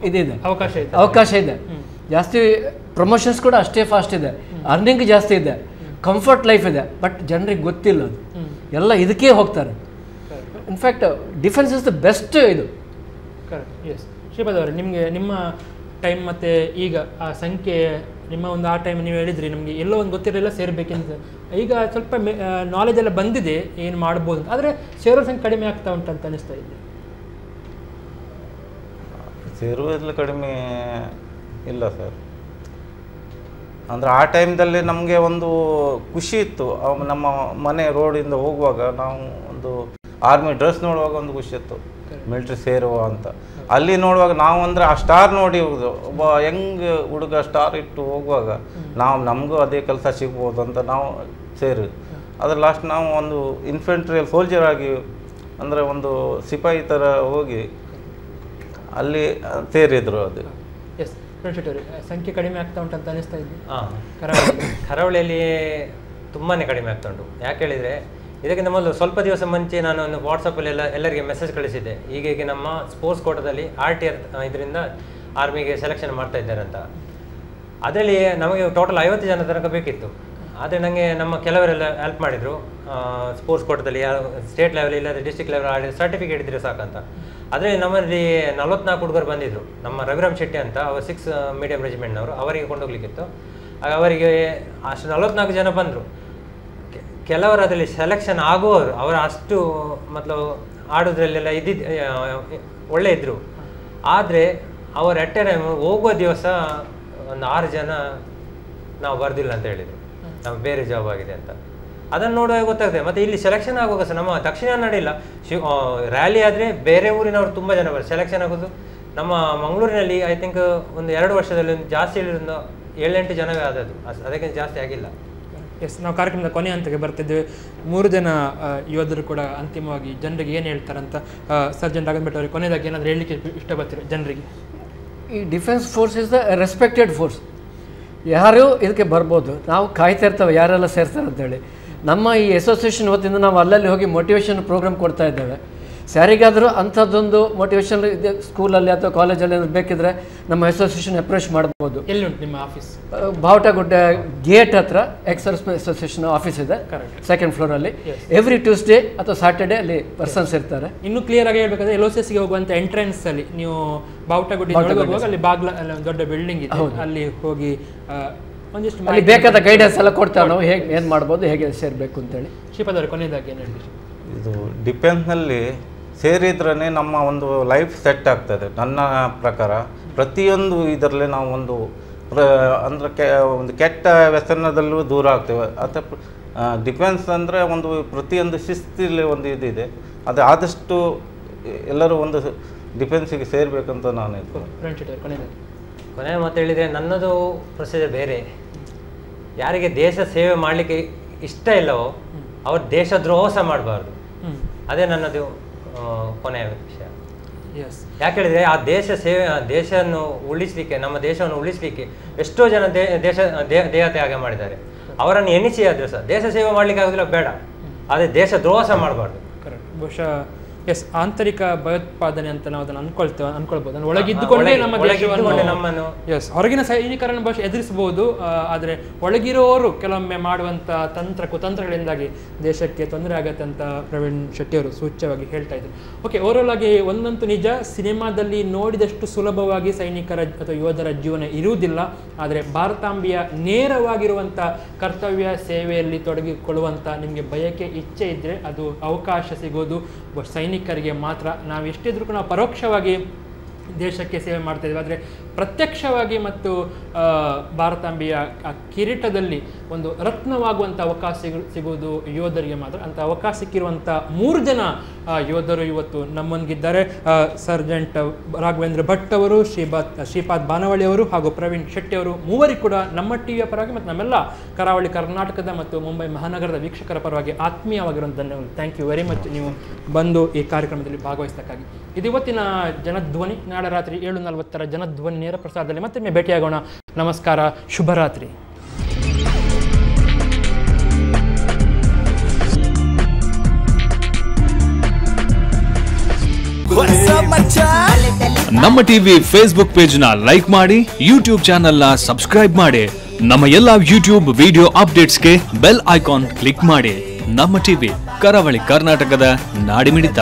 ಇದಿದೆ, ಅವಕಾಶ ಇದೆ ಜಾಸ್ತಿ. ಪ್ರಮೋಷನ್ಸ್ ಕೂಡ ಅಷ್ಟೇ ಫಾಸ್ಟ್ ಇದೆ, ಅರ್ನಿಂಗ್ ಜಾಸ್ತಿ ಇದೆ, ಕಂಫರ್ಟ್ ಲೈಫ್ ಇದೆ. ಬಟ್ ಜನರಿಗೆ ಗೊತ್ತಿಲ್ಲ, ಅದು ಎಲ್ಲ ಇದಕ್ಕೆ ಹೋಗ್ತಾರೆ. In fact defence is the best ಇದು. ಕರೆಕ್ಟ್. ಎಸ್, ಶ್ರೀಪಾದ್ ಅವರೇ, ನಿಮಗೆ ನಿಮ್ಮ ಟೈಮ್ ಮತ್ತು ಈಗ ಆ ಸಂಖ್ಯೆ, ನಿಮ್ಮ ಒಂದು ಆ ಟೈಮ್ ನೀವು ಹೇಳಿದ್ರಿ ನಮಗೆ ಎಲ್ಲೋ ಒಂದು ಗೊತ್ತಿರಲಿಲ್ಲ ಸೇರಬೇಕೆಂತ. ಈಗ ಸ್ವಲ್ಪ ನಾಲೆಜ್ ಎಲ್ಲ ಬಂದಿದೆ ಏನು ಮಾಡ್ಬೋದು ಅಂತ, ಆದರೆ ಸೇರೋ ಸಂಖ್ಯೆ ಕಡಿಮೆ ಆಗ್ತಾ ಉಂಟಂತ ಅನಿಸ್ತಾ ಇದೆ. ಸೇರುವುದರಲ್ಲಿ ಕಡಿಮೆ ಇಲ್ಲ ಸರ್. ಅಂದರೆ ಆ ಟೈಮ್ದಲ್ಲಿ ನಮಗೆ ಒಂದು ಖುಷಿ ಇತ್ತು. ನಮ್ಮ ಮನೆ ರೋಡಿಂದ ಹೋಗುವಾಗ ನಾವು ಒಂದು ಆರ್ಮಿ ಡ್ರೆಸ್ ನೋಡುವಾಗ ಒಂದು ಖುಷಿ ಇತ್ತು, ಮಿಲ್ಟ್ರಿ ಸೇರುವ ಅಂತ. ಅಲ್ಲಿ ನೋಡುವಾಗ ನಾವು ಅಂದರೆ ಆ ಸ್ಟಾರ್ ನೋಡಿ ಹೋಗುದು, ಒಬ್ಬ ಯಂಗ್ ಹುಡುಗ ಸ್ಟಾರ್ ಇಟ್ಟು ಹೋಗುವಾಗ ನಮಗೂ ಅದೇ ಕೆಲಸ ಸಿಗ್ಬೋದು ಅಂತ ನಾವು ಸೇರಿ. ಅದ್ರ ಲಾಸ್ಟ್ ನಾವು ಒಂದು ಇನ್ಫೆಂಟ್ರಿಯಲ್ ಸೋಲ್ಜರ್ ಆಗಿ, ಅಂದರೆ ಒಂದು ಸಿಪಾಯಿ ಥರ ಹೋಗಿ ಅಲ್ಲಿ ಸೇರಿದ್ರು. ಅದು ಎಸ್, ಸಂಖ್ಯೆ ಕಡಿಮೆ ಆಗ್ತಾ ಉಂಟು ಅಂತ ಅನಿಸ್ತಾ ಇದೆ. ಕರಾವಳಿಯಲ್ಲಿ ತುಂಬಾ ಕಡಿಮೆ ಆಗ್ತಾ ಉಂಟು. ಯಾಕೆ ಹೇಳಿದರೆ ಇದಕ್ಕಿಂತ ಮೊದಲು ಸ್ವಲ್ಪ ದಿವಸ ಮುಂಚೆ ನಾನು ಒಂದು ವಾಟ್ಸಪ್ಪಲ್ಲಿ ಎಲ್ಲರಿಗೆ ಮೆಸೇಜ್ ಕಳಿಸಿದ್ದೆ, ಹೀಗೆ ನಮ್ಮ ಸ್ಪೋರ್ಟ್ಸ್ ಕೋಟದಲ್ಲಿ RTR ಇದರಿಂದ ಆರ್ಮಿಗೆ ಸೆಲೆಕ್ಷನ್ ಮಾಡ್ತಾ ಇದ್ದಾರೆ ಅಂತ. ಅದರಲ್ಲಿ ನಮಗೆ ಟೋಟಲ್ 50 ಜನ ತನಕ ಬೇಕಿತ್ತು. ಆದರೆ ನನಗೆ ನಮ್ಮ ಕೆಲವರೆಲ್ಲ ಹೆಲ್ಪ್ ಮಾಡಿದರು. ಸ್ಪೋರ್ಟ್ಸ್ ಕೋಟದಲ್ಲಿ ಸ್ಟೇಟ್ ಲೆವೆಲ್ ಇಲ್ಲದೆ ಡಿಸ್ಟ್ರಿಕ್ಟ್ ಲೆವೆಲ್ ಆಡಿ ಸರ್ಟಿಫಿಕೇಟ್ ಇದ್ದರೆ ಸಾಕಂತ. ಅದರಲ್ಲಿ ನಮ್ಮಲ್ಲಿ 44 ಹುಡುಗರು ಬಂದಿದ್ದರು. ನಮ್ಮ ರಘುರಾಮ್ ಶೆಟ್ಟಿ ಅಂತ, ಅವರು 6 ಮೀಡಿಯಂ ರೆಜಿಮೆಂಟ್ನವರು, ಅವರಿಗೆ ಕೊಂಡೋಗ್ಲಿಕ್ಕಿತ್ತು. ಆಗ ಅವರಿಗೆ ಅಷ್ಟು 44 ಜನ ಬಂದರು. ಕೆಲವರು ಅದರಲ್ಲಿ ಸೆಲೆಕ್ಷನ್ ಆಗುವವರು ಅವರ ಅಷ್ಟು ಆಡೋದ್ರಲ್ಲೆಲ್ಲ ಒಳ್ಳೆ ಇದ್ದರು. ಆದರೆ ಅವರು ಎಟ್ ಎ ಟೈಮ್ ಹೋಗುವ ದಿವಸ ಒಂದು 6 ಜನ ನಾವು ಬರ್ದಿಲ್ಲ ಅಂತ ಹೇಳಿದರು, ನಾವು ಬೇರೆ ಜಾಬ್ ಆಗಿದೆ ಅಂತ. ಅದನ್ನು ನೋಡುವಾಗ ಗೊತ್ತಾಗ್ತದೆ. ಮತ್ತು ಇಲ್ಲಿ ಸೆಲೆಕ್ಷನ್ ಆಗುವಾಗ ಸಹ ನಮ್ಮ ದಕ್ಷಿಣ ಕನ್ನಡ ಇಲ್ಲ, ರ್ಯಾಲಿ ಆದರೆ ಬೇರೆ ಊರಿನವರು ತುಂಬ ಜನ ಬರ್ತಾರೆ. ಸೆಲೆಕ್ಷನ್ ಆಗೋದು ನಮ್ಮ ಮಂಗಳೂರಿನಲ್ಲಿ ಐ ಥಿಂಕ್ ಒಂದು 2 ವರ್ಷದಲ್ಲಿ ಜಾಸ್ತಿ ಹೇಳಿದ್ರು 7-8 ಜನವೇ ಆದದ್ದು, ಅದಕ್ಕಿಂತ ಜಾಸ್ತಿ ಆಗಿಲ್ಲ. ಎಸ್, ನಾವು ಕಾರ್ಯಕ್ರಮದ ಕೊನೆ ಹಂತಕ್ಕೆ ಬರ್ತಿದ್ದೇವೆ. 3 ಜನ ಯೋಧರು ಕೂಡ ಅಂತಿಮವಾಗಿ ಜನರಿಗೆ ಏನು ಹೇಳ್ತಾರಂತ ಸರ್ಜೆಂಟ್ ರಾಘವೇಂದ್ರ ಅವರಿಗೆ ಕೊನೆಯದಾಗಿ ಏನಾದರೂ ಹೇಳಲಿಕ್ಕೆ ಇಷ್ಟಪಡ್ತೀರಿ ಜನರಿಗೆ? ಈ defence force is the respected force. ಯಾರು ಇದಕ್ಕೆ ಬರ್ಬೋದು, ನಾವು ಕಾಯ್ತಾ ಇರ್ತೇವೆ ಯಾರೆಲ್ಲ ಸೇರ್ತಾರೆ ಅಂತೇಳಿ. ನಮ್ಮ ಈ ಅಸೋಸಿಯೇಷನ್ ವತಿಯಿಂದ ನಾವು ಅಲ್ಲಲ್ಲಿ ಹೋಗಿ ಮೋಟಿವೇಶನ್ ಪ್ರೋಗ್ರಾಮ್ ಕೊಡ್ತಾ ಇದ್ದೇವೆ. ಯಾರಿಗಾದರೂ ಅಂಥದ್ದೊಂದು ಮೋಟಿವೇಶನ್ ಇದೆ ಸ್ಕೂಲಲ್ಲಿ ಅಥವಾ ಕಾಲೇಜಲ್ಲಿ ಏನಾದ್ರು ಬೇಕಿದ್ರೆ ನಮ್ಮ ಅಸೋಸಿಯೇಷನ್ ಅಪ್ರೋಚ್ ಮಾಡ್ಬೋದು. ಎಲ್ಲಿ ಉಂಟು ನಿಮ್ಮ ಆಫೀಸ್? ಬಾವುಟಗುಡ್ಡ ಗೇಟ್ ಹತ್ರ ಎಕ್ಸರ್ಸೈಸ್ ಅಸೋಸಿಯೇಷನ್ ಆಫೀಸ್ ಇದೆ, ಸೆಕೆಂಡ್ ಫ್ಲೋರಲ್ಲಿ. ಎವ್ರಿ ಟ್ಯೂಸ್ಡೇ ಅಥವಾ ಸಾಟರ್ಡೇ ಅಲ್ಲಿ ಪರ್ಸನ್ಸ್ ಇರ್ತಾರೆ. ಇನ್ನು ಕ್ಲಿಯರ್ ಆಗಿ ಹೇಳ್ಬೇಕಾದ್ರೆ LOCSಗೆ ಹೋಗುವಂಥ ಎಂಟ್ರೆನ್ಸ್ ಅಲ್ಲಿ ನೀವು ಬಾವುಟಗುಡ್ಡ ಹೋಗುವಾಗ ಅಲ್ಲಿ ಬಾಗ್ಲ ದೊಡ್ಡ ಬಿಲ್ಡಿಂಗ್ ಇದೆ, ಅಲ್ಲಿ ಹೋಗಿ ಒಂದಿಷ್ಟು ಅಲ್ಲಿ ಬೇಕಾದ ಗೈಡೆನ್ಸ್ ಎಲ್ಲ ಕೊಡ್ತಾರೆ. ನಾವು ಹೇಗೆ ಏನು ಮಾಡ್ಬೋದು, ಹೇಗೆ ಸೇರಬೇಕು ಅಂತೇಳಿ. ಶ್ರೀಪಾದವ್ರೆ, ಕೊನೆಯದಾಗಿ ಏನು ಹೇಳ್ತೀರಿ? ಇದು ಡಿಫೆನ್ಸ್ನಲ್ಲಿ ಸೇರಿದ್ರೇ ನಮ್ಮ ಒಂದು ಲೈಫ್ ಸೆಟ್ ಆಗ್ತದೆ. ನನ್ನ ಪ್ರಕಾರ ಪ್ರತಿಯೊಂದು ಇದರಲ್ಲಿ ನಾವು ಒಂದು ಅಂದರೆ ಒಂದು ಕೆಟ್ಟ ವ್ಯಸನದಲ್ಲೂ ದೂರ ಆಗ್ತೇವೆ. ಅಥವಾ ಡಿಫೆನ್ಸ್ ಅಂದರೆ ಒಂದು ಪ್ರತಿಯೊಂದು ಶಿಸ್ತಿಲಿ ಒಂದು ಇದಿದೆ, ಅದು ಆದಷ್ಟು ಎಲ್ಲರೂ ಒಂದು ಡಿಫೆನ್ಸಿಗೆ ಸೇರಬೇಕಂತ ನಾನು ಕೊನೆ ಮಾತು ಹೇಳಿದರೆ, ನನ್ನದು ಪ್ರೊಸೀಜರ್ ಬೇರೆ. ಯಾರಿಗೆ ದೇಶ ಸೇವೆ ಮಾಡಲಿಕ್ಕೆ ಇಷ್ಟ ಇಲ್ಲವೋ ಅವ್ರು ದೇಶದ್ರೋಹ ಸಹ ಮಾಡಬಾರ್ದು. ಅದೇ ನನ್ನದು ಕೊನೆಯ ವಿಷಯ. ಯಾಕೆ ಹೇಳಿದರೆ, ಆ ದೇಶ ಸೇವೆ, ದೇಶವನ್ನು ಉಳಿಸಲಿಕ್ಕೆ, ನಮ್ಮ ದೇಶವನ್ನು ಉಳಿಸಲಿಕ್ಕೆ ಎಷ್ಟೋ ಜನ ದೇಹ ತ್ಯಾಗ ಮಾಡಿದ್ದಾರೆ. ಅವರನ್ನು ಎಣಿಸಿ ಆದರೂ ಸಹ ದೇಶ ಸೇವೆ ಮಾಡಲಿಕ್ಕೆ ಆಗೋದಿಲ್ಲ, ಬೇಡ. ಆದರೆ ದೇಶ ದ್ರೋಹ ಸಹ ಮಾಡಬಾರ್ದು. ಕರೆಕ್ಟ್. ಬಹುಶಃ ಆಂತರಿಕ ಭಯೋತ್ಪಾದನೆ ಅಂತ ನಾವು ಅದನ್ನು ಅನ್ಕೊಳ್ಬೋದು. ಒಳಗಿದ್ದುಕೊಂಡೇ ನಮ್ಮ ದೇಶವನ್ನು ಹೊರಗಿನ ಸೈನಿಕರನ್ನು ಬಹುಶಃ ಎದುರಿಸಬಹುದು. ಆದರೆ ಒಳಗಿರೋರು ಕೆಲವೊಮ್ಮೆ ಮಾಡುವಂಥ ಕುತಂತ್ರಗಳಿಂದಾಗಿ ದೇಶಕ್ಕೆ ತೊಂದರೆ ಆಗತ್ತೆ ಅಂತ ಪ್ರವೀಣ್ ಶೆಟ್ಟಿ ಅವರು ಸೂಚ್ಯವಾಗಿ ಹೇಳ್ತಾ ಇದ್ರು. ಓಕೆ, ಓವರಾಲ್ ಆಗಿ ಒಂದಂತೂ ನಿಜ, ಸಿನಿಮಾದಲ್ಲಿ ನೋಡಿದಷ್ಟು ಸುಲಭವಾಗಿ ಸೈನಿಕರ ಅಥವಾ ಯೋಧರ ಜೀವನ ಇರುವುದಿಲ್ಲ. ಆದರೆ ಭಾರತಾಂಬೆಯ ನೇರವಾಗಿರುವಂಥ ಕರ್ತವ್ಯ ಸೇವೆಯಲ್ಲಿ ತೊಡಗಿಕೊಳ್ಳುವಂಥ ನಿಮಗೆ ಬಯಕೆ, ಇಚ್ಛೆ ಇದ್ದರೆ ಅದು ಅವಕಾಶ ಸಿಗೋದು ಸೈನಿಕರಿಗೆ ಮಾತ್ರ. ನಾವು ಎಷ್ಟಿದ್ರೂ ಕೂಡ ನಾವು ಪರೋಕ್ಷವಾಗಿ ದೇಶಕ್ಕೆ ಸೇವೆ ಮಾಡ್ತಾ ಇದ್ದೀವಿ, ಆದರೆ ಪ್ರತ್ಯಕ್ಷವಾಗಿ ಮತ್ತು ಭಾರತಾಂಬೆಯ ಕಿರೀಟದಲ್ಲಿ ಒಂದು ರತ್ನವಾಗುವಂಥ ಅವಕಾಶ ಸಿಗುವುದು ಯೋಧರಿಗೆ ಮಾತ್ರ. ಅಂಥ ಅವಕಾಶ ಸಿಕ್ಕಿರುವಂಥ 3 ಜನ ಯೋಧರು ಇವತ್ತು ನಮ್ಮೊಂದಿಗಿದ್ದಾರೆ. ಸರ್ಜೆಂಟ್ ರಾಘವೇಂದ್ರ ಭಟ್ ಅವರು, ಶ್ರೀಪಾದ್ ಬಾನವಳಿ ಅವರು ಹಾಗೂ ಪ್ರವೀಣ್ ಶೆಟ್ಟಿ ಅವರು. ಮೂವರಿಗೆ ಕೂಡ ನಮ್ಮ ಟಿವಿಯ ಪರವಾಗಿ ಮತ್ತು ನಮ್ಮೆಲ್ಲ ಕರಾವಳಿ ಕರ್ನಾಟಕದ ಮತ್ತು ಮುಂಬೈ ಮಹಾನಗರದ ವೀಕ್ಷಕರ ಪರವಾಗಿ ಆತ್ಮೀಯವಾಗಿರುವಂಥ ಧನ್ಯವಾದ. ಥ್ಯಾಂಕ್ ಯು ವೆರಿ ಮಚ್ ನೀವು ಬಂದು ಈ ಕಾರ್ಯಕ್ರಮದಲ್ಲಿ ಭಾಗವಹಿಸಕ್ಕಾಗಿ. ಇದು ಇವತ್ತಿನ ಜನಧ್ವನಿ. ನಾಳೆ ರಾತ್ರಿ 7:40 ಜನಧ್ವನಿ ನೇರ ಪ್ರಸಾರದಲ್ಲಿ ಮತ್ತೊಮ್ಮೆ ಭೇಟಿಯಾಗೋಣ. ನಮಸ್ಕಾರ, ಶುಭರಾತ್ರಿ. ನಮ್ಮ ಟಿವಿ ಫೇಸ್ಬುಕ್ ಪೇಜ್ ನ ಲೈಕ್ ಮಾಡಿ, ಯೂಟ್ಯೂಬ್ ಚಾನೆಲ್ ನ ಸಬ್ಸ್ಕ್ರೈಬ್ ಮಾಡಿ. ನಮ್ಮ ಎಲ್ಲಾ ಯೂಟ್ಯೂಬ್ ವಿಡಿಯೋ ಅಪ್ಡೇಟ್ಸ್ಗೆ ಬೆಲ್ ಐಕಾನ್ ಕ್ಲಿಕ್ ಮಾಡಿ. ನಮ್ಮ ಟಿವಿ, ಕರಾವಳಿ ಕರ್ನಾಟಕದ ನಾಡಿಮಿಡಿತ.